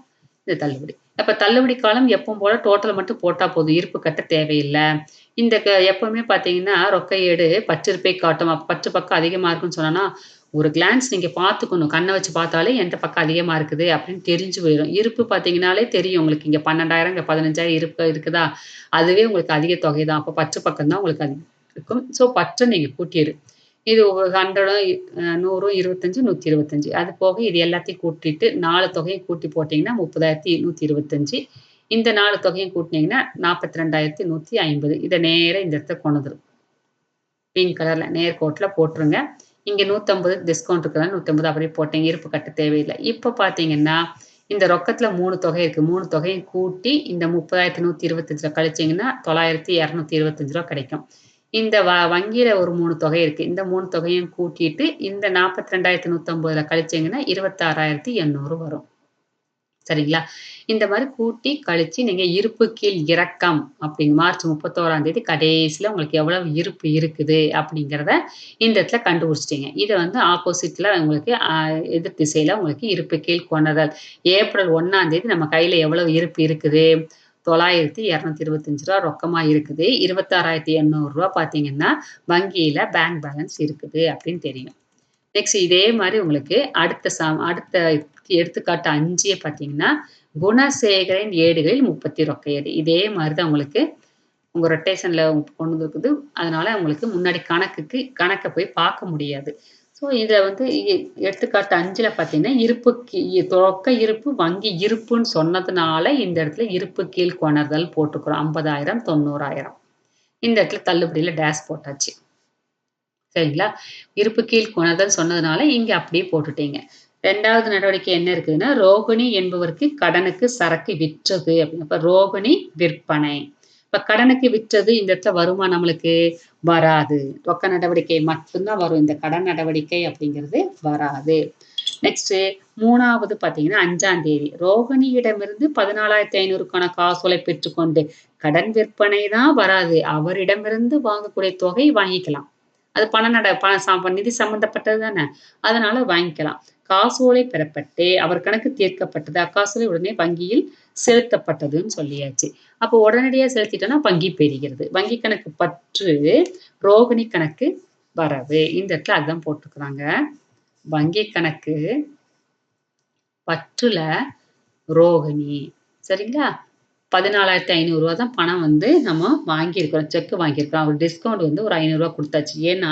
இது தள்ளுபடி. அப்ப தள்ளுபடி காலம் எப்பவும் போல டோட்டல் மட்டும் போட்டா போதும். இருப்பு கட்ட தேவையில்ல. இந்த எப்பவுமே பார்த்தீங்கன்னா, ரொக்க ஏடு பற்றிருப்பை காட்டும். அப்ப பற்று பக்கம் அதிகமா இருக்குன்னு சொன்னோம்னா, ஒரு கிளான்ஸ் நீங்க பார்த்துக்கணும். கண்ண வச்சு பார்த்தாலே எந்த பக்கம் அதிகமா இருக்குது அப்படின்னு தெரிஞ்சு போயிரும். இருப்பு பார்த்தீங்கன்னாலே தெரியும் உங்களுக்கு. இங்க 12,000 இங்க 15,000 இருப்பு இருக்குதா? அதுவே உங்களுக்கு அதிக தொகை தான். அப்ப பற்று பக்கம் தான் உங்களுக்கு இருக்கும். ஸோ பற்ற நீங்க கூட்டிரு. இது 100, 25, 125. அது போக இது எல்லாத்தையும் கூட்டிட்டு 4 தொகையும் கூட்டி போட்டீங்கன்னா 30,125. இந்த 4 தொகையும் கூட்டுனீங்கன்னா 42,150. இத நேரா இந்த இடத்துல கொண்டு வந்துரும். பிங்க் கலர்ல நேர்கோட்டுல போட்டுருங்க. இங்க 150 டிஸ்கவுண்ட் இருக்கிறதால 150 அப்படியே போட்டேன். இருப்பு கட்ட தேவையில்ல. இப்ப பார்த்தீங்கன்னா, இந்த ரொக்கத்துல 3 தொகை இருக்கு. 3 தொகையும் கூட்டி இந்த 30,125 கழிச்சீங்கன்னா, ரூ. 9,225 கிடைக்கும். இந்த வங்கியில ஒரு 3 தொகை இருக்கு. இந்த 3 தொகையும் கூட்டிட்டு இந்த 42,150ல கழிச்சீங்கன்னா, 26,800 வரும். சரிங்களா? இந்த மாரி கூட்டி கழிச்சு நீங்க இருப்பு கீழ் இறக்கம் அப்படிங்க மார்ச் 31ஆம் தேதி கடைசில உங்களுக்கு எவ்வளவு இருப்பு இருக்குது அப்படிங்கிறத இந்த இடத்துல கண்டுபிடிச்சிட்டீங்க. இத வந்து ஆப்போசிட்ல உங்களுக்கு எதிர் திசையில உங்களுக்கு இருப்பு கீழ் கொணர்தல். ஏப்ரல் 1ஆம் தேதி நம்ம கையில எவ்வளவு இருப்பு இருக்குது? ரூ. 9,225 ரொக்கமா இருக்குது. ரூ. 26,800 பார்த்தீங்கன்னா, வங்கியில பேங்க் பேலன்ஸ் இருக்குது அப்படின்னு தெரியும். நெக்ஸ்ட் இதே மாரி உங்களுக்கு அடுத்த எடுத்துக்காட்டு 5 பார்த்தீங்கன்னா, குணசேகரின் ஏடுகளில் 30 ரொக்க ஏடு. இதே மாரி தான் உங்களுக்கு உங்க ரொட்டேஷன்ல கொண்டு இருக்குது. அதனால உங்களுக்கு முன்னாடி கணக்க போய் பார்க்க முடியாது. ஸோ இத வந்து எடுத்துக்காட்டு 5ல பார்த்தீங்கன்னா, ரொக்க இருப்பு வங்கி இருப்புன்னு சொன்னதுனால, இந்த இடத்துல இருப்பு கீழ் கொணர்தல் போட்டுக்கிறோம். 50,000 90,000 இந்த இடத்துல தள்ளுபடியில டேஷ் போட்டாச்சு. சரிங்களா? இருப்பு கீழ் கொணர்தல் சொன்னதுனால, இங்க அப்படியே போட்டுட்டீங்க. 2வது நடவடிக்கை என்ன இருக்குதுன்னா, ரோகிணி என்பவருக்கு கடனுக்கு சரக்கு விற்றது அப்படின்னு. அப்ப ரோகிணி விற்பனை. இப்ப கடனுக்கு விற்றது இந்த இடத்துல வருமா நம்மளுக்கு? வராது. ரொக்க நடவடிக்கை மட்டும் தான் வரும். இந்த கடன் நடவடிக்கை அப்படிங்கிறது வராது. நெக்ஸ்ட்டு 3வது பார்த்தீங்கன்னா, 5ஆம் தேதி ரோகிணியிடமிருந்து 14,500க்கான காசோலை பெற்றுக்கொண்டு கடன் விற்பனை தான் வராது. அவரிடமிருந்து வாங்கக்கூடிய தொகை வாங்கிக்கலாம். அது நிதி சம்மந்தப்பட்டது தானே! அதனால வாங்கிக்கலாம். காசோலை பெறப்பட்டு, அவர் கணக்கு தீர்க்கப்பட்டது. அக்காசோலை உடனே வங்கியில் செலுத்தப்பட்டதுன்னு சொல்லியாச்சு. அப்போ உடனடியா செலுத்திட்டோம்னா வங்கி பெறுகிறது. வங்கி கணக்கு பற்று, ரோகிணி கணக்கு வரவு. இந்த இடத்துல அதான் போட்டுருக்காங்க. வங்கி கணக்கு பற்றுல ரோகிணி. சரிங்களா? ரூ. 14,500 தான் பணம் வந்து நம்ம வாங்கியிருக்கிறோம். செக் வாங்கியிருக்கிறோம். அவர் டிஸ்கவுண்ட் வந்து ஒரு ரூ. 500 குடுத்தாச்சு. ஏன்னா,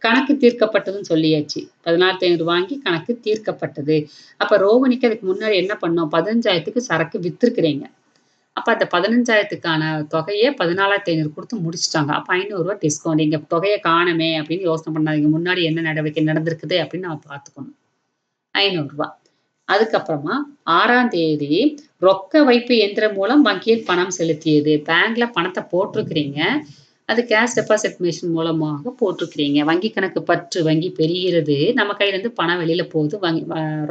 கணக்கு தீர்க்கப்பட்டதுன்னு சொல்லியாச்சு. 14,500 வாங்கி கணக்கு தீர்க்கப்பட்டது. அப்ப ரோகிணிக்கு அதுக்கு முன்னாடி என்ன பண்ணோம்? 15,000க்கு சரக்கு வித்திருக்கிறீங்க. அப்ப அந்த 15,000த்துக்கான தொகைய 14,500 குடுத்து முடிச்சுட்டாங்க. அப்ப ரூ. 500 டிஸ்கவுண்ட். இங்க தொகைய காணோமே அப்படின்னு யோசனை பண்ணாதீங்க. முன்னாடி என்ன நடவடிக்கை நடந்திருக்குது அப்படின்னு நம்ம பார்த்துக்கணும். ரூ. 500. அதுக்கப்புறமா 6ஆம் தேதி ரொக்க வைப்பு எந்திரம் மூலம் வங்கியில் பணம் செலுத்தியது. பேங்க்ல பணத்த போட்டிருக்கிறீங்க. அது கேஷ் டெபாசிட் மிஷின் மூலமாக போட்டிருக்கிறீங்க. வங்கி கணக்கு பற்று வங்கி பெறுகிறது. நம்ம கையிலேருந்து பணம் வெளியில போகுது.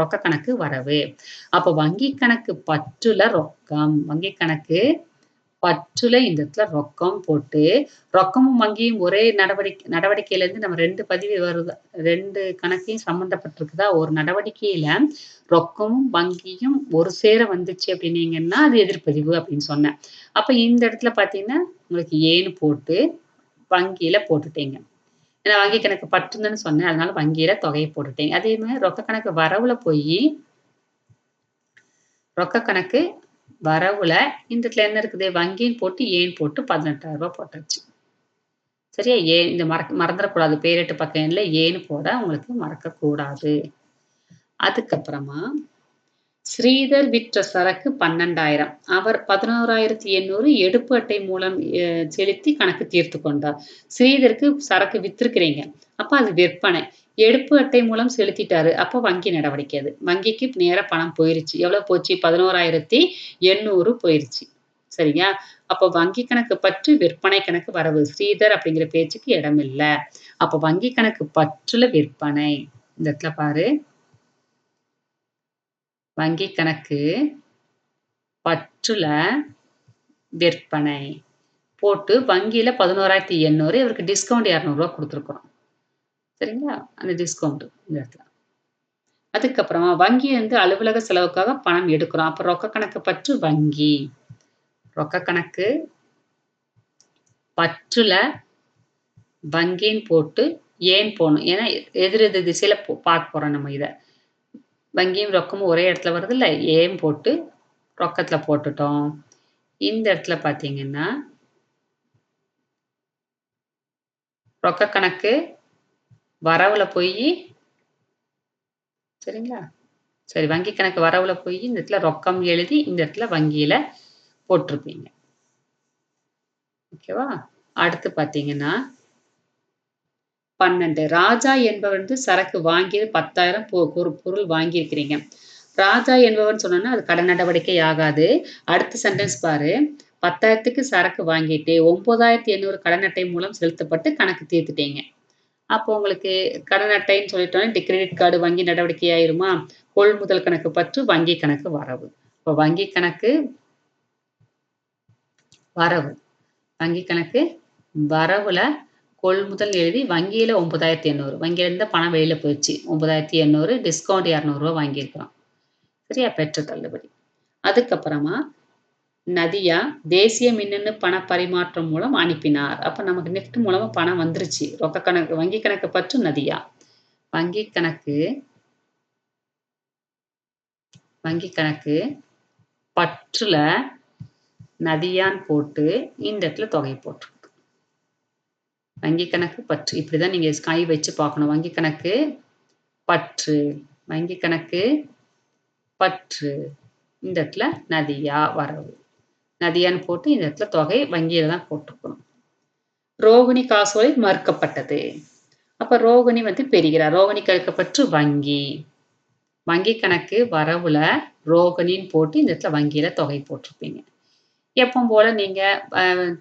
ரொக்க கணக்கு வரவு. அப்ப வங்கி கணக்கு பற்றுல ரொக்கம். வங்கி கணக்கு பற்றுல இந்த இடத்துல ரொக்கம் போட்டு, ரொக்கமும் வங்கியும் ஒரே நடவடிக்கையிலேருந்து நம்ம 2 பதிவு வருது. 2 கணக்கையும் சம்மந்தப்பட்டிருக்குதா? ஒரு நடவடிக்கையில ரொக்கமும், வங்கியும் ஒரு சேர வந்துச்சு அப்படின்னீங்கன்னா, அது எதிர்பதிவு அப்படின்னு சொன்னேன். அப்ப இந்த இடத்துல பார்த்தீங்கன்னா, உங்களுக்கு ஏன்னு போட்டு வங்கியில போட்டுட்டீங்க. ஏன்னா வங்கி கணக்கு பற்றுதுன்னு சொன்னேன். அதனால வங்கியில தொகைய போட்டுட்டீங்க. அதே மாரி ரொக்க கணக்கு வரவுல போயி ரொக்க கணக்கு வரவுல இந்த இடத்துல என்ன இருக்குது? வங்கின்னு போட்டு, ஏன்னு போட்டு ரூ. 18,000 போட்டாச்சு. சரியா? இந்த மறந்துறக்கூடாது. பேரெட்டு பக்க எண்ல ஏன்னு போட உங்களுக்கு மறக்கக்கூடாது. அதுக்கப்புறமா ஸ்ரீதர் விற்ற சரக்கு 12,000. அவர் 11,800 எடுப்பு அட்டை மூலம் செலுத்தி கணக்கு தீர்த்து கொண்டார். ஸ்ரீதருக்கு சரக்கு வித்திருக்கிறீங்க. அப்ப அது விற்பனை. எடுப்பு அட்டை மூலம் செலுத்திட்டாரு. அப்ப வங்கி நடவடிக்கை அது. வங்கிக்கு நேரா பணம் போயிருச்சு. எவ்வளவு போச்சு? 11,800 போயிருச்சு. சரியா? அப்ப வங்கி கணக்கு பற்று, விற்பனை கணக்கு வரவு. ஸ்ரீதர் அப்படிங்கிற பேச்சுக்கு இடமில்ல. அப்ப வங்கி கணக்கு பற்றுல விற்பனை. இந்த இடத்துல பாரு. வங்கி கணக்கு பற்றுல விற்பனை. போட்டு வங்கியில 11,800 இவருக்கு டிஸ்கவுண்ட் ரூ. 200 குடுத்துருக்கிறோம். சரிங்களா? அந்த டிஸ்கவுண்ட் இந்த இடத்துல. அதுக்கப்புறமா வங்கி வந்து அலுவலக செலவுக்காக பணம் எடுக்கிறோம். அப்ப ரொக்க கணக்கு பற்று வங்கி. ரொக்க கணக்கு பற்றுல வங்கின்னு போட்டு ஏன் போடணும். ஏன்னா எதிர் திசையில பார்க்க போறோம் நம்ம இத. வங்கியும் ரொக்கமும் ஒரே இடத்துல வருதுல்ல. ஏன் போட்டு ரொக்கத்துல போட்டுட்டோம். இந்த இடத்துல பார்த்தீங்கன்னா, ரொக்க கணக்கு வரவுல போயி சரிங்களா? சரி வங்கி கணக்கு வரவுல போயி இந்த இடத்துல ரொக்கம் எழுதி, இந்த இடத்துல வங்கியில போட்டிருப்பீங்க. ஓகேவா? அடுத்து பார்த்தீங்கன்னா 12. ராஜா என்பவர் வந்து சரக்கு வாங்கியது 10,000 பொருள் வாங்கியிருக்கிறீங்க. ராஜா என்பவர்ன்னு சொன்னோம்னா, அது கடன் நடவடிக்கை ஆகாது. அடுத்த சென்டென்ஸ் பாரு. 10,000க்கு சரக்கு வாங்கிட்டு 9,800 கடன் அட்டை மூலம் செலுத்தப்பட்டு கணக்கு தீர்த்துட்டீங்க. அப்போ உங்களுக்கு கடன் அட்டைன்னு சொல்லிட்டோனே கிரெடிட் கார்டு வங்கி நடவடிக்கை ஆயிருமா? கொள்முதல் கணக்கு பற்று, வங்கி கணக்கு வரவு. இப்போ வங்கி கணக்கு வரவு. வங்கி கணக்கு வரவுல கொள்முதல் எழுதி வங்கியில 9,800 வங்கியிலிருந்து பணம் வெளியில போயிடுச்சு. 9,800 டிஸ்கவுண்ட் ரூ. 200 வாங்கியிருக்கிறோம். சரியா? பெற்ற தள்ளுபடி. அதுக்கப்புறமா நதியா தேசிய மின்னணு பண பரிமாற்றம் மூலம் அனுப்பினார். அப்ப நமக்கு நெஃப்ட் மூலமா பணம் வந்துருச்சு. ரொக்க கணக்கு வங்கி கணக்கு பற்று நதியா. வங்கி கணக்கு வங்கி கணக்கு பற்றுல நதியான்னு போட்டு இந்த இடத்துல தொகை போட்டுருக்கு. வங்கி கணக்கு பற்று இப்படிதான் நீங்க கை வச்சு பார்க்கணும். வங்கி கணக்கு பற்று வங்கி கணக்கு பற்று இந்த இடத்துல நதியா வரவு. நதியான்னு போட்டு இந்த இடத்துல தொகை வங்கியில தான் போட்டுருக்கணும். ரோகிணி காசோலை மறுக்கப்பட்டது. அப்ப ரோகிணி வந்து பெறுகிறார். ரோகிணி கழிக்கப்பற்று வங்கி. வங்கி கணக்கு வரவுல ரோகிணின்னு போட்டு இந்த இடத்துல வங்கியில தொகை போட்டிருப்பீங்க. எப்பவும் போல நீங்க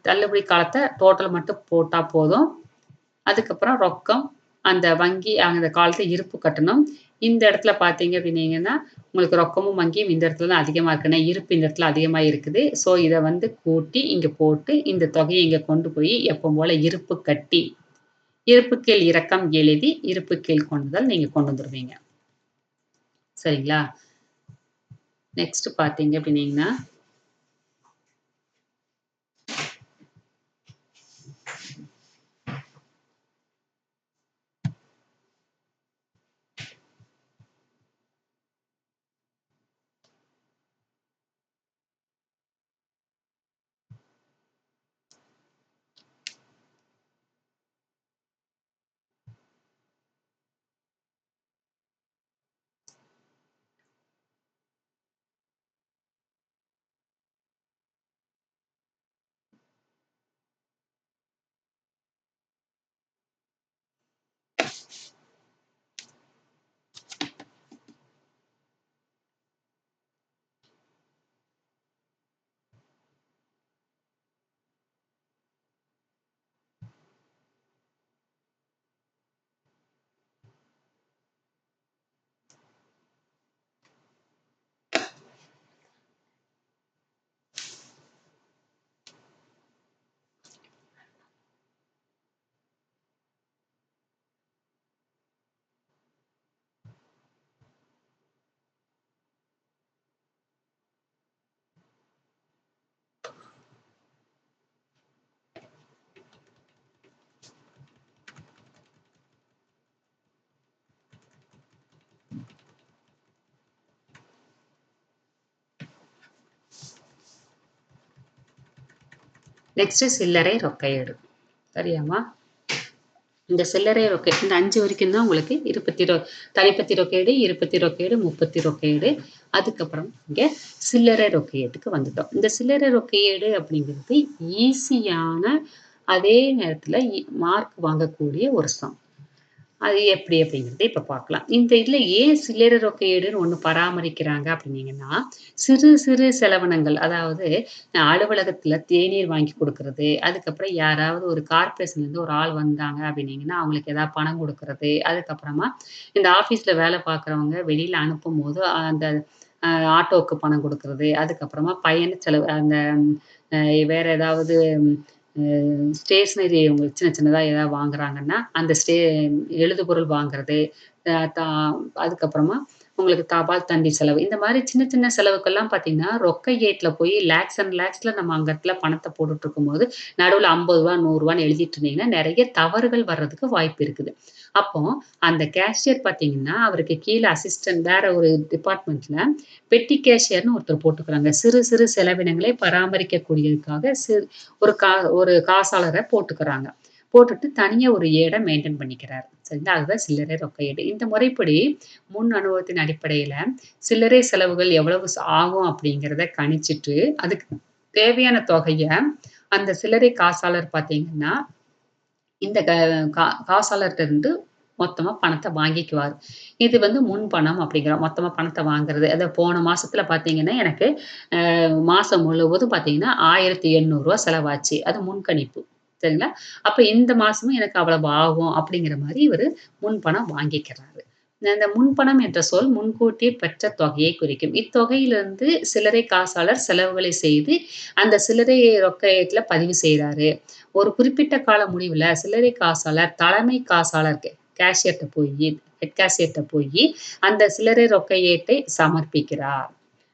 தள்ளுபடி காலத்தை டோட்டல் மட்டும் போட்டா போதும். அதுக்கப்புறம் ரொக்கம் அந்த வங்கி அந்த காலத்தை இருப்பு கட்டணும். இந்த இடத்துல பார்த்தீங்க அப்படின்னீங்கன்னா, உங்களுக்கு ரொக்கமும் வங்கியும் இந்த இடத்துல தான் அதிகமா இருக்குன்னா, இருப்பு இந்த இடத்துல அதிகமா இருக்குது. ஸோ இத வந்து கூட்டி இங்க போட்டு இந்த தொகையை இங்க கொண்டு போய் எப்பவும் போல இருப்பு கட்டி, இருப்பு கீழ் இறக்கம் எழுதி, இருப்பு கீழ் கொண்டுதல் நீங்க கொண்டு வந்துருவீங்க. சரிங்களா? நெக்ஸ்ட் பார்த்தீங்க அப்படின்னீங்கன்னா நெக்ஸ்ட் சில்லறை ரொக்க ஏடு. சரியாம்மா? இந்த சில்லறை ரொக்க இந்த 5 வரைக்கும் தான் உங்களுக்கு தனிப்பத்தி ரொக்கையீடு, இருபத்தி ரொக்கையீடு, முப்பத்தி ரொக்கையீடு. அதுக்கப்புறம் இங்க சில்லறை ரொக்கையீட்டுக்கு வந்துட்டோம். இந்த சில்லறை ரொக்கையீடு அப்படிங்கிறது ஈஸியான அதே நேரத்துல மார்க் வாங்கக்கூடிய ஒரு சம். அது எப்படி அப்படிங்கிறத இப்ப பார்க்கலாம். இந்த இதுல ஏன் சில்லறை ரொக்கையீடுன்னு ஒண்ணு பராமரிக்கிறாங்க அப்படின்னீங்கன்னா, சிறு சிறு செலவினங்கள் அதாவது அலுவலகத்துல தேநீர் வாங்கி குடுக்குறது, அதுக்கப்புறம் யாராவது ஒரு கார்ப்பரேஷன்லேருந்து ஒரு ஆள் வந்தாங்க அப்படின்னீங்கன்னா, அவங்களுக்கு ஏதாவது பணம் குடுக்குறது, அதுக்கப்புறமா இந்த ஆஃபீஸ்ல வேலை பார்க்குறவங்க வெளியில அனுப்பும்போது அந்த அ ஆட்டோவுக்கு பணம் குடுக்குறது, அதுக்கப்புறமா பயண செலவு அந்த அ வேற ஏதாவது ஸ்டேஷனரி உங்களுக்கு சின்ன சின்னதா ஏதாவது வாங்குறாங்கன்னா, அந்த எழுதுபொருள் வாங்குறது, அ தா அதுக்கப்புறமா உங்களுக்கு தபால் தந்தி செலவு. இந்த மாரி சின்ன சின்ன செலவுக்கெல்லாம் பார்த்தீங்கன்னா, ரொக்க ஏட்ல போய் லேக்ஸ் அண்ட் லேக்ஸ்ல நம்ம அங்க இடத்துல பணத்த போட்டுட்டு இருக்கும்போது, நடுவுல ரூ. 50 ரூ. 100 எழுதிட்டு இருந்தீங்கன்னா, நெறைய தவறுகள் வர்றதுக்கு வாய்ப்பு இருக்குது. அப்போ அந்த கேஷியர் பார்த்தீங்கன்னா, அவருக்கு கீழ அசிஸ்டன்ட் வேற ஒரு டிபார்ட்மெண்ட்ல பெட்டி கேஷியர்ன்னு ஒருத்தர் போட்டுக்கிறாங்க. சிறு சிறு செலவினங்களை பராமரிக்கக்கூடியதுக்காக ஒரு காசாளர போட்டுக்கிறாங்க. போட்டுட்டு தனியா ஒரு ஏட மெயின்டெயின் பண்ணிக்கிறாரு. சரிங்களா? அதுதான் சில்லறை ரொக்க ஏடு. இந்த முறைப்படி முன் அனுபவத்தின் அடிப்படையில சில்லறை செலவுகள் எவ்வளவு ஆகும் அப்படிங்கிறத கணிச்சுட்டு, அதுக்கு தேவையான தொகைய அந்த சில்லறை காசாளர் பார்த்தீங்கன்னா, இந்த காசாளர்ட்ட இருந்து மொத்தமா பணத்த வாங்கிக்குவாரு. இது வந்து முன்பணம் அப்படிங்கிறோம். மொத்தமா பணத்த வாங்குறது. போன மாசத்துல பார்த்தீங்கன்னா, எனக்கு மாசம் முழுவதும் பார்த்தீங்கன்னா, ரூ. 1800 செலவாச்சு. அது முன்கணிப்பு. சரிங்களா? அப்ப இந்த மாசமும் எனக்கு அவ்வளவு ஆகும் அப்படிங்கிற மாரி இவரு முன்பணம் வாங்கிக்கிறாரு. அந்த முன்பணம் என்ற சொல் முன்கூட்டியே பெற்ற தொகையை குறிக்கும். இத்தொகையிலிருந்து சில்லறை காசாளர் செலவுகளை செய்து, அந்த சில்லறை ரொக்க ஏட்டுல பதிவு செய்றாரு. ஒரு குறிப்பிட்ட கால முடிவுல சில்லறை காசாளர் தலைமை காசாளர் கேஷியர்ட்ட போயி ஹெட் கேஷியர்ட்ட போயி, அந்த சில்லறை ரொக்க ஏட்டை சமர்ப்பிக்கிறார்.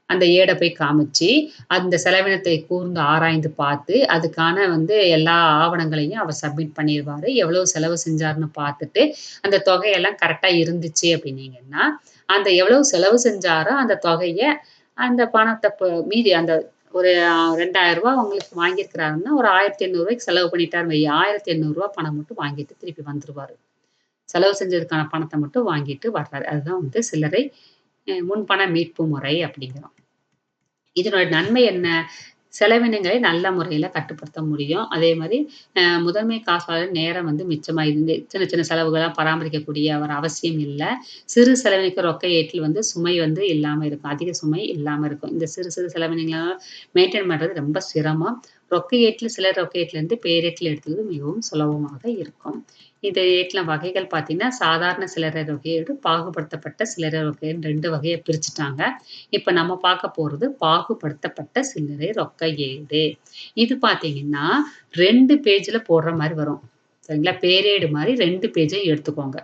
அந்த ஏட போய் காமிச்சு, அந்த செலவினத்தை கூர்ந்து ஆராய்ந்து பார்த்து, அதுக்கான எல்லா ஆவணங்களையும் அவர் சப்மிட் பண்ணிருவாரு. எவ்வளவு செலவு செஞ்சாருன்னு பார்த்துட்டு, அந்த தொகையெல்லாம் கரெக்ட்டா இருந்துச்சு அப்டின்னீங்கன்னா, அந்த எவ்வளவு செலவு செஞ்சாரோ அந்த தொகைய, அந்த பணத்த மீதி அந்த ஒரு ரூ. 2000 உங்களுக்கு வாங்கியிருக்கிறாருன்னா, ஒரு ரூ. 1800 செலவு பண்ணிட்டாருன்னு வையும். ரூ. 1800 பணம் மட்டும் வாங்கிட்டு திருப்பி வந்துருவாரு. செலவு செஞ்சதுக்கான பணத்த மட்டும் வாங்கிட்டு வர்றாரு. அதுதான் சில்லறை முன்பண மீட்பு முறை அப்டிங்கிறோம். இதனோட நன்மை என்ன? செலவினங்களை நல்ல முறையில கட்டுப்படுத்த முடியும். அதே மாரி முதன்மை காசாளர் நேரம் மிச்சமாயிருந்து சின்ன சின்ன செலவுகளா பராமரிக்கக்கூடிய ஒரு அவசியம் இல்ல. சிறு செலவினக்கு ரொக்க ஏற்றில் சுமை இல்லாம இருக்கும். அதிக சுமை இல்லாம இருக்கும். இந்த சிறு சிறு செலவினங்கள மெயின்டெயின் பண்றது ரொம்ப சிரமம். ரொக்க ஏற்றில் சிலர் ரொக்க ஏட்லருந்து பேரேட்டில் எடுத்தது மிகவும் சுலபமாக இருக்கும். இந்த ஏட்ல வகைகள் பார்த்தீங்கன்னா, சாதாரண சில்லறை ரொக்க ஏடு, பாகுபடுத்தப்பட்ட சில்லறை ரொக்க ஏடுன்னு 2 வகையா பிரிச்சுட்டாங்க. இப்ப நம்ம பார்க்க போறது பாகுபடுத்தப்பட்ட சில்லறை ரொக்க ஏடு. இது பார்த்தீங்கன்னா, 2 பேஜ்ல போடுற மாரி வரும். சரிங்களா? பேரேடு மாரி 2 பேஜையும் எடுத்துக்கோங்க.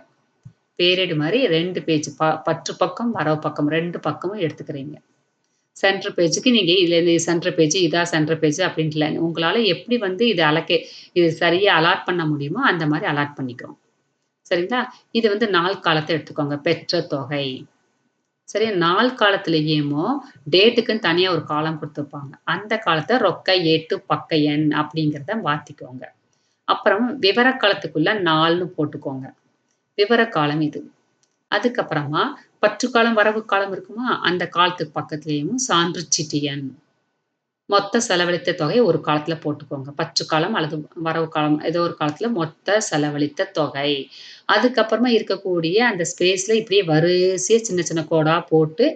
பேரேடு மாரி 2 பேஜ் பற்று பக்கம், வரவு பக்கம் 2 பக்கமும் எடுத்துக்கிறீங்க. சென்டர் பேஜுக்கு நீங்க இதுல இந்த சென்டர் பேஜ், இதான் சென்டர் பேஜ் அப்டின்ட்டு இல்ல. உங்களால எப்படி இது சரியா அலாட் பண்ண முடியுமோ, அந்த மாரி அலாட் பண்ணிக்கிறோம். சரிங்களா? இது நாள் காலத்த எடுத்துக்கோங்க. பெற்ற தொகை. சரியா? நாள் காலத்திலேயேமோ டேட்டுக்குன்னு தனியா ஒரு காலம் குடுத்துருப்பாங்க. அந்த காலத்த ரொக்க ஏட்டு பக்க எண் அப்படிங்கிறத மாத்திக்கோங்க. அப்புறம் விவர காலத்துக்குள்ள நாள்னு போட்டுக்கோங்க. விவர காலம் இது. அதுக்கப்புறமா பற்று காலம், வரவு காலம் இருக்குமா? அந்த காலத்துக்கு பக்கத்துலயும் சான்று சீட்டு எண். மொத்த செலவழித்த தொகை ஒரு காலத்துல போட்டுக்கோங்க. பற்று காலம் அல்லது வரவு காலம் ஏதோ ஒரு காலத்துல மொத்த செலவழித்த தொகை. அதுக்கப்புறமா இருக்கக்கூடிய அந்த ஸ்பேஸ்ல இப்படியே வரிசையா சின்ன சின்ன கோடா போட்டு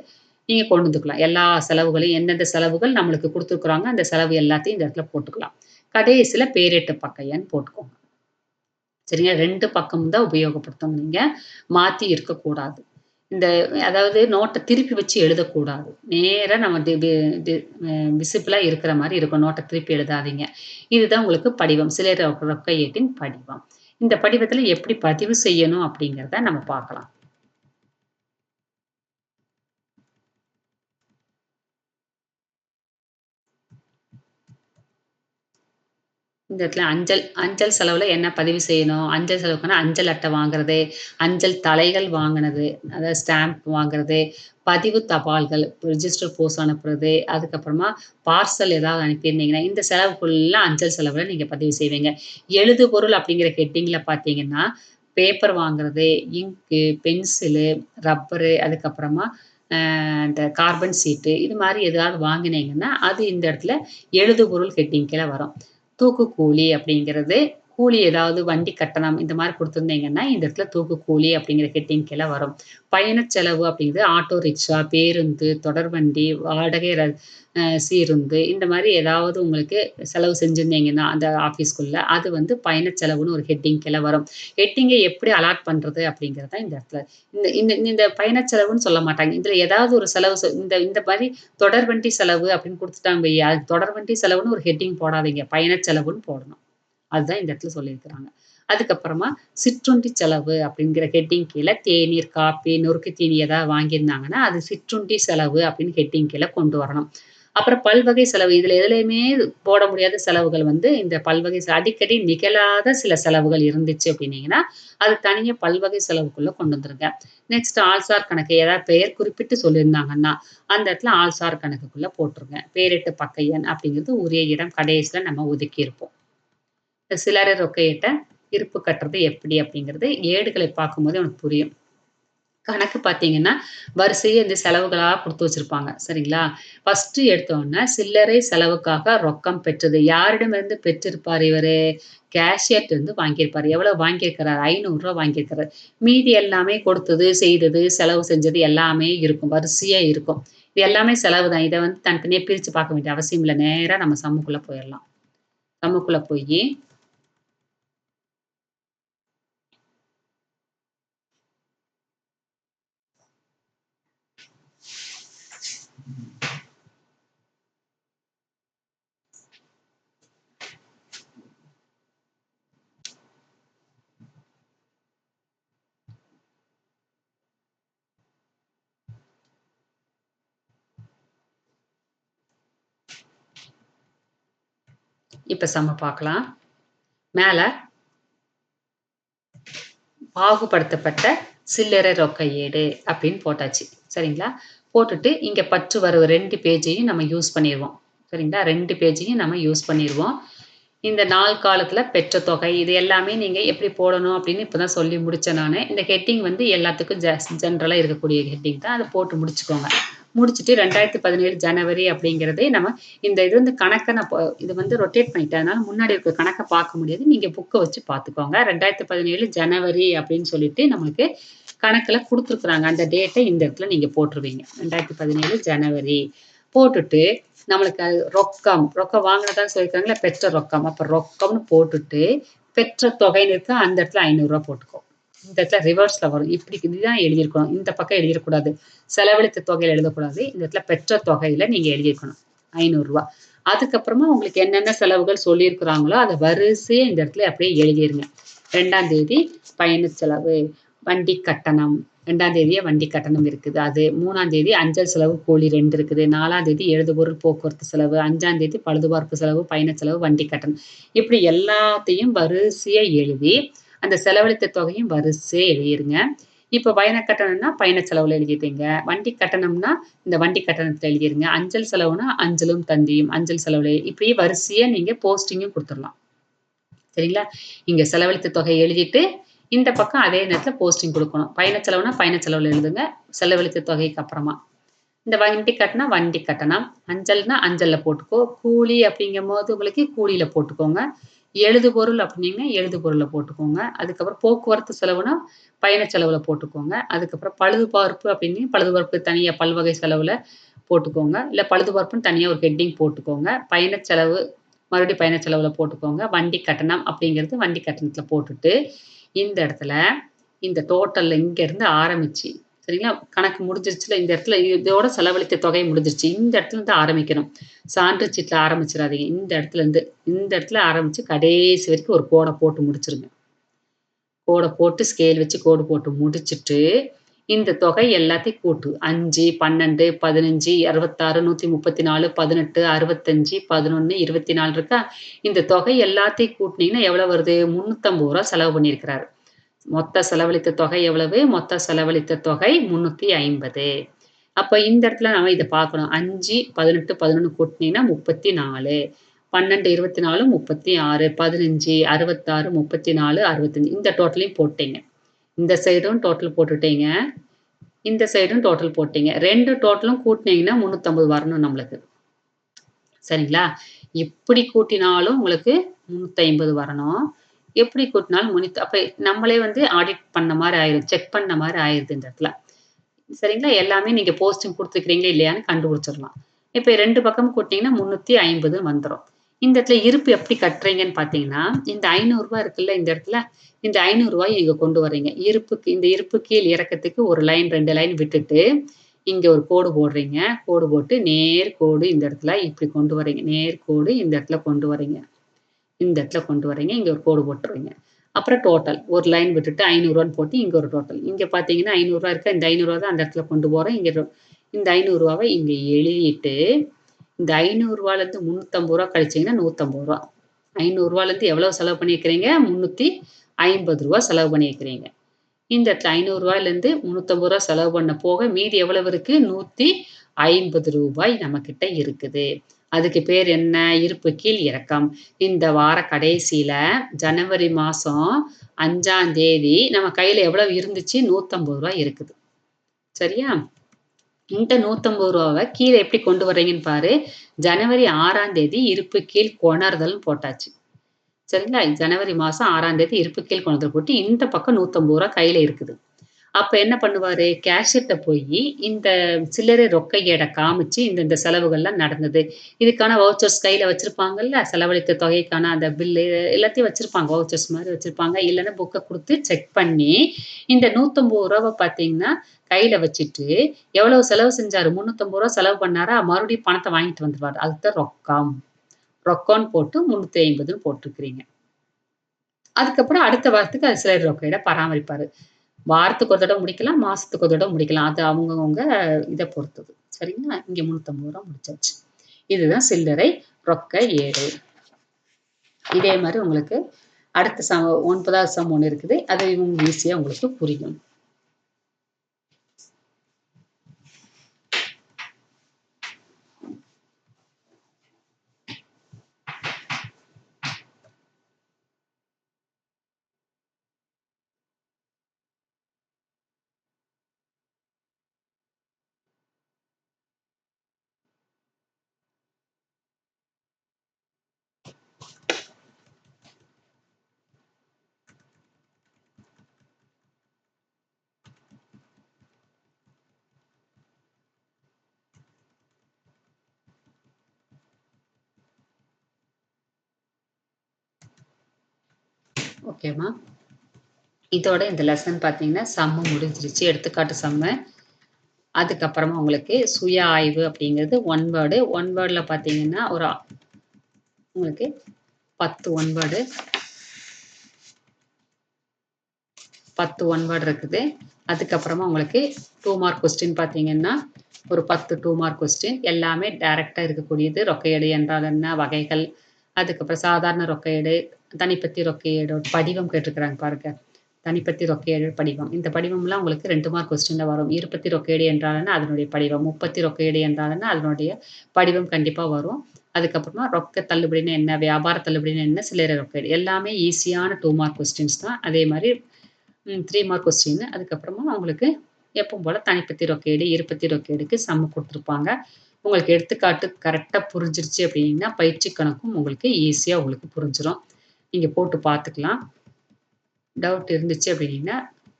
நீங்க கொண்டு வந்துக்கலாம். எல்லா செலவுகளையும் எந்தெந்த செலவுகள் நம்மளுக்கு குடுத்துருக்குறாங்க, அந்த செலவு எல்லாத்தையும் இந்த இடத்துல போட்டுக்கலாம். கடைசில பேரீட்டு பக்க எண் போட்டுக்கோங்க. சரிங்களா? 2 பக்கமும் தான் உபயோகப்படுத்தணும் நீங்க. மாத்தி இருக்கக்கூடாது. இந்த அதாவது நோட்ட திருப்பி வச்சு எழுதக்கூடாது. நேரா நம்ம டி டி டி அ விசிபிளா இருக்கிற மாரி இருக்கும். நோட்ட திருப்பி எழுதாதீங்க. இதுதான் உங்களுக்கு படிவம். சில்லறை ரொக்க ஏட்டின் படிவம். இந்த படிவத்தில எப்படி பதிவு செய்யணும் அப்படிங்கிறத நம்ம பார்க்கலாம். இந்த இடத்துல அஞ்சல் அஞ்சல் செலவுல என்ன பதிவு செய்யணும்? அஞ்சல் செலவுக்குன்னா, அஞ்சல் அட்டை வாங்குறது, அஞ்சல் தலைகள் வாங்குனது, அதாவது ஸ்டாம்ப் வாங்குறது, பதிவு தபால்கள், ரிஜிஸ்டர் போஸ்ட் அனுப்புறது, அதுக்கப்புறமா பார்சல் ஏதாவது அனுப்பியிருந்தீங்கன்னா, இந்த செலவு ஃபுல்லா அஞ்சல் செலவுல நீங்க பதிவு செய்வீங்க. எழுதுபொருள் அப்படிங்கிற ஹெட்டிங்ல பார்த்தீங்கன்னா, பேப்பர் வாங்குறது, இங்க்கு, பென்சிலு, ரப்பரு, அதுக்கப்புறமா இந்த கார்பன் ஷீட்டு இது மாரி ஏதாவது வாங்கினீங்கன்னா, அது இந்த இடத்துல எழுதுபொருள் ஹெட்டிங் கீழ வரும். தூக்குக்கூலி அப்படிங்கிறது, கூலி ஏதாவது வண்டி கட்டணம் இந்த மாரி குடுத்துருந்தீங்கன்னா, இந்த இடத்துல தூக்குக்கூலி அப்படிங்கிற ஹெட்டிங் கீழ வரும். பயணச் செலவு அப்படிங்கிறது ஆட்டோ ரிக்ஷா, பேருந்து, தொடர்வண்டி, வாடகை சீருந்து இந்த மாரி ஏதாவது உங்களுக்கு செலவு செஞ்சிருந்தீங்கன்னா, அந்த ஆஃபீஸ்க்குள்ள அது பயணச் செலவுன்னு ஒரு ஹெட்டிங் கீழ வரும். ஹெட்டிங்க எப்படி அலாட் பண்றது அப்படிங்கிறது தான் இந்த இடத்துல. இந்த இந்த இந்த பயணச் செலவுன்னு சொல்ல மாட்டாங்க. இதுல ஏதாவது ஒரு செலவு இந்த இந்த மாரி தொடர்வண்டி செலவு அப்படின்னு குடுத்துட்டாங்க அது தொடர்வண்டி செலவுன்னு ஒரு ஹெட்டிங் போடாதீங்க. பயணச் செலவுன்னு போடணும். அதுதான் இந்த இடத்துல சொல்லியிருக்கிறாங்க. அதுக்கப்புறமா சிற்றுண்டி செலவு அப்படிங்கிற ஹெட்டிங் கீழ தேநீர், காப்பி, நொறுக்கு தீனி ஏதாவது வாங்கியிருந்தாங்கன்னா, அது சிற்றுண்டி செலவு அப்படின்னு ஹெட்டிங் கீழ கொண்டு வரணும். அப்புறம் பல்வகை செலவு. இதுல எதுலயுமே போட முடியாத செலவுகள் இந்த பல்வகை அடிக்கடி நிகழாத சில செலவுகள் இருந்துச்சு அப்படின்னீங்கன்னா, அது தனியா பல்வகை செலவுக்குள்ள கொண்டு வந்துருங்க. நெக்ஸ்ட் ஆள்சார் கணக்கு. ஏதாவது பெயர் குறிப்பிட்டு சொல்லியிருந்தாங்கன்னா, அந்த இடத்துல ஆள்சார் கணக்குக்குள்ள போட்டுருங்க. பேரிட்டு பக்க எண் அப்படிங்கிறது உரிய இடம் கடைசில நம்ம ஒதுக்கியிருப்போம். இந்த சில்லறை ரொக்கையிட்ட இருப்பு கட்டுறது எப்படி அப்படிங்கிறது ஏடுகளை பார்க்கும்போதே உனக்கு புரியும். கணக்கு பார்த்தீங்கன்னா, வரிசையா இந்த செலவுகளா குடுத்து வச்சிருப்பாங்க. சரிங்களா? ஃபர்ஸ்ட்டு எடுத்தோனே சில்லறை செலவுக்காக ரொக்கம் பெற்றது. யாரிடமிருந்து பெற்றிருப்பார் இவரு? கேஷியர்ட்டருந்து வாங்கியிருப்பாரு. எவ்வளவு வாங்கியிருக்கிறார்? ரூ. 500 வாங்கியிருக்கிறார். மீதி எல்லாமே கொடுத்தது, செய்தது, செலவு செஞ்சது எல்லாமே இருக்கும். வரிசையா இருக்கும். இது எல்லாமே செலவு தான். இத வந்து தனித்தனியா பிரிச்சு பார்க்க வேண்டிய அவசியம் இல்ல. நேரா நம்ம சம்முக்குள்ள போயிரலாம். சம்முக்குள்ள போயி இப்ப சம்ம பார்க்கலாம். மேல பாகுபடுத்தப்பட்ட சில்லறை ரொக்க ஏடு அப்படின்னு போட்டாச்சு. சரிங்களா? போட்டுட்டு இங்க பற்று வரவு 2 பேஜையும் நம்ம யூஸ் பண்ணிருவோம். சரிங்களா? 2 பேஜையும் நம்ம யூஸ் பண்ணிருவோம். இந்த நாள் காலத்துல பெற்ற தொகை இது எல்லாமே நீங்க எப்படி போடணும் அப்படின்னு இப்ப தான் சொல்லி முடிச்சேன் நானு. இந்த ஹெட்டிங் வந்து எல்லாத்துக்கும் ஜெனரலா இருக்கக்கூடிய ஹெட்டிங் தான். அத போட்டு முடிச்சுக்கோங்க. முடிச்சுட்டு 2017 ஜனவரி அப்படிங்கிறதே நம்ம இந்த இது வந்து கணக்க நான் இது வந்து ரொட்டேட் பண்ணிட்டேன். அதனால முன்னாடி இருக்க கணக்க பார்க்க முடியாது. நீங்க புக்க வச்சு பார்த்துக்கோங்க. 2017 ஜனவரி அப்படின்னு சொல்லிட்டு நம்மளுக்கு கணக்குல குடுத்துருக்குறாங்க. அந்த டேட்ட இந்த இடத்துல நீங்க போட்டுருவீங்க. 2017 ஜனவரி போட்டுட்டு நம்மளுக்கு அது ரொக்கம், ரொக்கம் வாங்கினதா சொல்லியிருக்காங்கல்ல, பெற்ற ரொக்கம். அப்ப ரொக்கம்னு போட்டுட்டு, பெற்ற தொகைன்னு இருக்கு அந்த இடத்துல ரூ. 500 போட்டுக்கோ. இந்த இடத்துல ரிவர்ஸ்ல வரும். இப்படி இதுதான் எழுதியிருக்கணும். இந்த பக்கம் எழுதிறக்கூடாது. செலவழித்த தொகையில எழுதக்கூடாது. இந்த இடத்துல பெற்ற தொகையில நீங்க எழுதியிருக்கணும். ரூ. 500. அதுக்கப்புறமா உங்களுக்கு என்னென்ன செலவுகள் சொல்லியிருக்கிறாங்களோ, அத வரிசையா இந்த இடத்துல அப்படியே எழுதிருங்க. 2ஆம் தேதி பயணச் செலவு, வண்டி கட்டணம், 2ஆம் தேதியே வண்டி கட்டணம் இருக்குது. அது 3ஆம் தேதி அஞ்சல் செலவு கூலி 2 இருக்குது. 4ஆம் தேதி எழுதுபொருள் போக்குவரத்து செலவு, 5ஆம் தேதி பழுதுபார்ப்பு செலவு, பயணச் செலவு, வண்டி கட்டணம். இப்படி எல்லாத்தையும் வரிசையா எழுதி, அந்த செலவழித்த தொகையும் வரிசையா எழுதிருங்க. இப்ப பயண கட்டணம்னா பயண செலவுல எழுதிட்டீங்க. வண்டி கட்டணம்னா இந்த வண்டி கட்டணத்துல எழுதிருங்க. அஞ்சல் செலவுனா அஞ்சலும் தந்தியும் அஞ்சல் செலவுல இப்படியே வரிசையா நீங்க போஸ்டிங்கும் குடுத்துறலாம். சரிங்களா? இங்க செலவழித்த தொகையை எழுதிட்டு, இந்த பக்கம் அதே நேரத்துல போஸ்டிங் குடுக்கணும். பயணச் செலவுனா பயணச் செலவுல எழுதுங்க. செலவழித்த தொகைக்கு அப்புறமா. இந்த வண்டி கட்டணம் வண்டி கட்டணம். அஞ்சல்னா அஞ்சல்ல போட்டுக்கோ. கூலி அப்படிங்கும்போது உங்களுக்கு கூலியில போட்டுக்கோங்க. எழுதுபொருள் அப்படின்னீங்கன்னா எழுதுபொருள்ல போட்டுக்கோங்க. அதுக்கப்புறம் போக்குவரத்து செலவுனா பயணச் செலவுல போட்டுக்கோங்க. அதுக்கப்புறம் பழுதுபார்ப்பு அப்படின்னு பழுதுபார்ப்பு தனியா பல்வகை செலவுல போட்டுக்கோங்க. இல்ல பழுதுபார்ப்புன்னு தனியா ஒரு ஹெட்டிங் போட்டுக்கோங்க. பயணச் செலவு மறுபடியும் பயணச் செலவுல போட்டுக்கோங்க. வண்டி கட்டணம் அப்படிங்கிறது வண்டி கட்டணத்துல போட்டுட்டு, இந்த இடத்துல இந்த டோட்டல்ல இங்க இருந்து ஆரம்பிச்சு சரிங்களா? கணக்கு முடிஞ்சிருச்சுல இந்த இடத்துல இதோட செலவழித்த தொகை முடிஞ்சிருச்சு. இந்த இடத்துல இருந்து ஆரம்பிக்கணும். சான்று சீட்ல ஆரம்பிச்சிராதீங்க. இந்த இடத்துல இருந்து. இந்த இடத்துல ஆரம்பிச்சு கடைசி வரைக்கும் ஒரு கோட போட்டு முடிச்சுருங்க. கோட போட்டு ஸ்கேல் வச்சு கோடு போட்டு முடிச்சுட்டு, இந்த தொகை எல்லாத்தையும் கூட்டு. 5, 12, 15, 66, 134, 18, 65, 11, 24 இருக்கா? இந்த தொகை எல்லாத்தையும் கூட்டுனீங்கன்னா எவ்வளவு வருது? ரூ. 350 செலவு பண்ணியிருக்கிறாரு. மொத்த செலவழித்த தொகை எவ்வளவு? மொத்த செலவழித்த தொகை 350. அப்ப இந்த இடத்துல நாம இத பார்க்கணும். 5, 18, 11 கூட்டுனீங்கன்னா 34. 12, 24, 36, 15, 66, 34, 65 இந்த டோட்டலையும் போட்டீங்க. இந்த சைடும் டோட்டல் போட்டுட்டீங்க. இந்த சைடும் டோட்டல் போட்டீங்க. 2 டோட்டலும் கூட்டுனீங்கன்னா 350 வரணும் நம்மளுக்கு. சரிங்களா? இப்படி கூட்டினாலும் உங்களுக்கு 350 வரணும். எப்படி கூட்டினாலும் அப்ப நம்மளே வந்து ஆடிட் பண்ண மாரி ஆயிரும். செக் பண்ண மாரி ஆயிருது இந்த இடத்துல. சரிங்களா? எல்லாமே நீங்க போஸ்டிங் குடுத்துருக்கிறீங்களா இல்லையான்னு கண்டுபிடிச்சிடலாம். இப்ப 2 பக்கமும் கூட்டினீங்கன்னா 350 வந்துரும். இந்த இடத்துல இருப்பு எப்படி கட்டுறீங்கன்னு பார்த்தீங்கன்னா, இந்த ரூ. 500 இருக்குல்ல இந்த இடத்துல, இந்த ரூ. 500 இங்க கொண்டு வர்றீங்க. இருப்புக்கு இந்த இருப்பு கீழ் இறக்கத்துக்கு 1 லைன் 2 லைன் விட்டுட்டு, இங்க ஒரு கோடு போடுறீங்க. கோடு போட்டு நேர் கோடு இந்த இடத்துல இப்படி கொண்டு வர்றீங்க. நேர் கோடு இந்த இடத்துல கொண்டு வர்றீங்க. இந்த இடத்துல கொண்டு வர்றீங்க. இங்க ஒரு கோடு போட்டுருவீங்க. அப்புறம் டோட்டல். ஒரு லைன் விட்டுட்டு ரூ. 500 போட்டு இங்க ஒரு டோட்டல். இங்க பார்த்தீங்கன்னா ரூ. 500 இருக்கா? இந்த ரூ. 500 தான் அந்த இடத்துல கொண்டு போறோம். இங்க இந்த ரூ. 500 இங்க எழுதிட்டு, இந்த ரூ. 500லேருந்து ரூ. 350 கழிச்சீங்கன்னா ரூ. 150. ரூ. 500லேருந்து எவ்வளவு செலவு பண்ணியிருக்கிறீங்க? ரூ. 350 செலவு பண்ணியிருக்கிறீங்க. இந்த இடத்துல ரூ. 500லேருந்து ரூ. 350 செலவு பண்ண போக மீதி எவ்வளவு இருக்கு? ரூ. 150 நம்மகிட்ட இருக்குது. அதுக்கு பேர் என்ன? இருப்பு கீழ் இறக்கம். இந்த வார கடைசியில ஜனவரி மாசம் 5ஆம் தேதி நம்ம கையில எவ்வளவு இருந்துச்சு? ரூ. 150 இருக்குது. சரியா? இந்த ரூ. 150 கீழ எப்படி கொண்டு வர்றீங்கன்னு பாரு. ஜனவரி 6ஆம் தேதி இருப்பு கீழ் கொணர்தல்னு போட்டாச்சு. சரிங்களா? ஜனவரி மாசம் 6ஆம் தேதி இருப்பு கீழ் கொணர்தல் போட்டு, இந்த பக்கம் ரூ. 150 கையில இருக்குது. அப்ப என்ன பண்ணுவாரு? கேஷியர்ட்ட போயி, இந்த சில்லறை ரொக்க எட காமிச்சு, இந்த இந்த செலவுகள்லாம் நடந்தது. இதுக்கான வவுச்சர்ஸ் கையில வச்சிருப்பாங்கல்ல, செலவழித்த தொகைக்கான அந்த பில்லு எல்லாத்தையும் வச்சிருப்பாங்க. வவுச்சர்ஸ் மாரி வச்சிருப்பாங்க. இல்லன்னா புக்க குடுத்து செக் பண்ணி, இந்த ரூ. 150 பார்த்தீங்கன்னா, கையில வச்சுட்டு, எவ்வளவு செலவு செஞ்சாரு? ரூ. 350 செலவு பண்ணாரா? மறுபடியும் பணத்த வாங்கிட்டு வந்துருவாரு. அதுதான் ரொக்கம். ரொக்கம்ன்னு போட்டு 350ன்னு போட்டுருக்கிறீங்க. அதுக்கப்புறம் அடுத்த வாரத்துக்கு அது சில்லறை ரொக்க எட பராமரிப்பாரு. வாரத்துக்கு ஒரு தடவ முடிக்கலாம். மாசத்துக்கு ஒரு தடவ முடிக்கலாம். அது அவங்கவங்க இத பொறுத்தது. சரிங்களா? இங்க ரூ. 350 முடிச்சாச்சு. இதுதான் சில்லறை ரொக்க ஏடு. இதே மாரி உங்களுக்கு அடுத்த 9வது சம் ஒண்ணு இருக்குது. அது ஈஸியா உங்களுக்கு புரியும். ஓகேம்மா. இதோட இந்த லெசன் பார்த்தீங்கன்னா, சம்மு முடிஞ்சிருச்சு. எடுத்துக்காட்டு சம்மு. அதுக்கப்புறமா உங்களுக்கு சுய ஆய்வு அப்படிங்கிறது ஒன் வேர்டு. ஒன் வேர்ட்ல பார்த்தீங்கன்னா, உங்களுக்கு 10 ஒன் வேர்டு 10 ஒன் வேர்ட் இருக்குது. அதுக்கப்புறமா உங்களுக்கு 2 மார்க் கொஸ்டின் பார்த்தீங்கன்னா, ஒரு 10 2 மார்க் கொஸ்டின் எல்லாமே டைரக்ட்டா இருக்கக்கூடியது. ரொக்க எடை என்றால் என்ன? வகைகள். அதுக்கப்புறம் சாதாரண ரொக்க எடை, தனிப்பத்தி ரொக்க எடோட படிவம் கேட்டிருக்கிறாங்க பாருங்க. தனிப்பத்தி ரொக்க எடை படிவம். இந்த படிவம்லாம் உங்களுக்கு 2 மார்க் கொஸ்டின்ல வரும். இருபத்தி ரொக்க எடை என்றால் என்ன? அதனுடைய படிவம். முப்பத்தி ரொக்க எடை என்றால் என்ன? அதனுடைய படிவம் கண்டிப்பா வரும். அதுக்கப்புறமா ரொக்க தள்ளுபடின்னா என்ன? வியாபார தள்ளுபடின்னா என்ன? சில்லறை ரொக்க எடை. எல்லாமே ஈஸியான 2 மார்க் கொஸ்டின்ஸ் தான். அதே மாரி 3 மார்க் கொஸ்டின். அதுக்கப்புறமா உங்களுக்கு எப்பவும் போல தனிப்பத்தி ரொக்கேடு, இருபத்தி ரொக்கேடுக்கு சம்மு குடுத்துருப்பாங்க. உங்களுக்கு எடுத்துக்காட்டு கரெக்ட்டா புரிஞ்சிருச்சு அப்படின்னா, பயிற்சி கணக்கும் உங்களுக்கு ஈஸியா உங்களுக்கு புரிஞ்சிரும். நீங்க போட்டு பார்த்துக்கலாம். டவுட் இருந்துச்சு அப்படின்னா,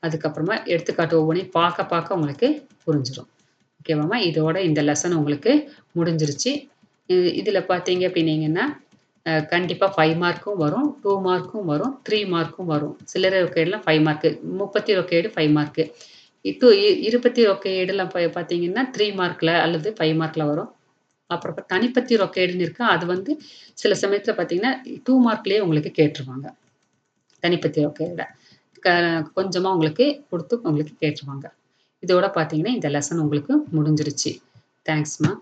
அதுக்கப்புறமா எடுத்துக்காட்டு ஒவ்வொன்னையும் பார்க்க பார்க்க உங்களுக்கு புரிஞ்சிரும். ஓகேவாம்மா? இதோட இந்த லெசன் உங்களுக்கு முடிஞ்சிருச்சு. இதுல பார்த்தீங்க அப்படின்னீங்கன்னா, கண்டிப்பா 5 மார்க்கும் வரும், 2 மார்க்கும் வரும், 3 மார்க்கும் வரும். சில்லறை ரொக்கேடுலாம் 5 மார்க்கு. முப்பத்தி ரொக்கேடு 5 மார்க்கு. இருபத்தி ரொக்கேடுலாம் பார்த்தீங்கன்னா, 3 மார்க்ல அல்லது 5 மார்க்ல வரும். அப்புறம் தனிப்பத்தி ரொக்கேடுன்னு இருக்கு. அது வந்து சில சமயத்துல பார்த்தீங்கன்னா, 2 மார்க்லயே உங்களுக்கு கேட்டுருவாங்க. தனிப்பத்தி ரொக்கேட. க கொஞ்சமா உங்களுக்கு குடுத்து உங்களுக்கு கேட்டுருவாங்க. இதோட பார்த்தீங்கன்னா, இந்த லெசன் உங்களுக்கு முடிஞ்சிருச்சு. தேங்க்ஸ்மா.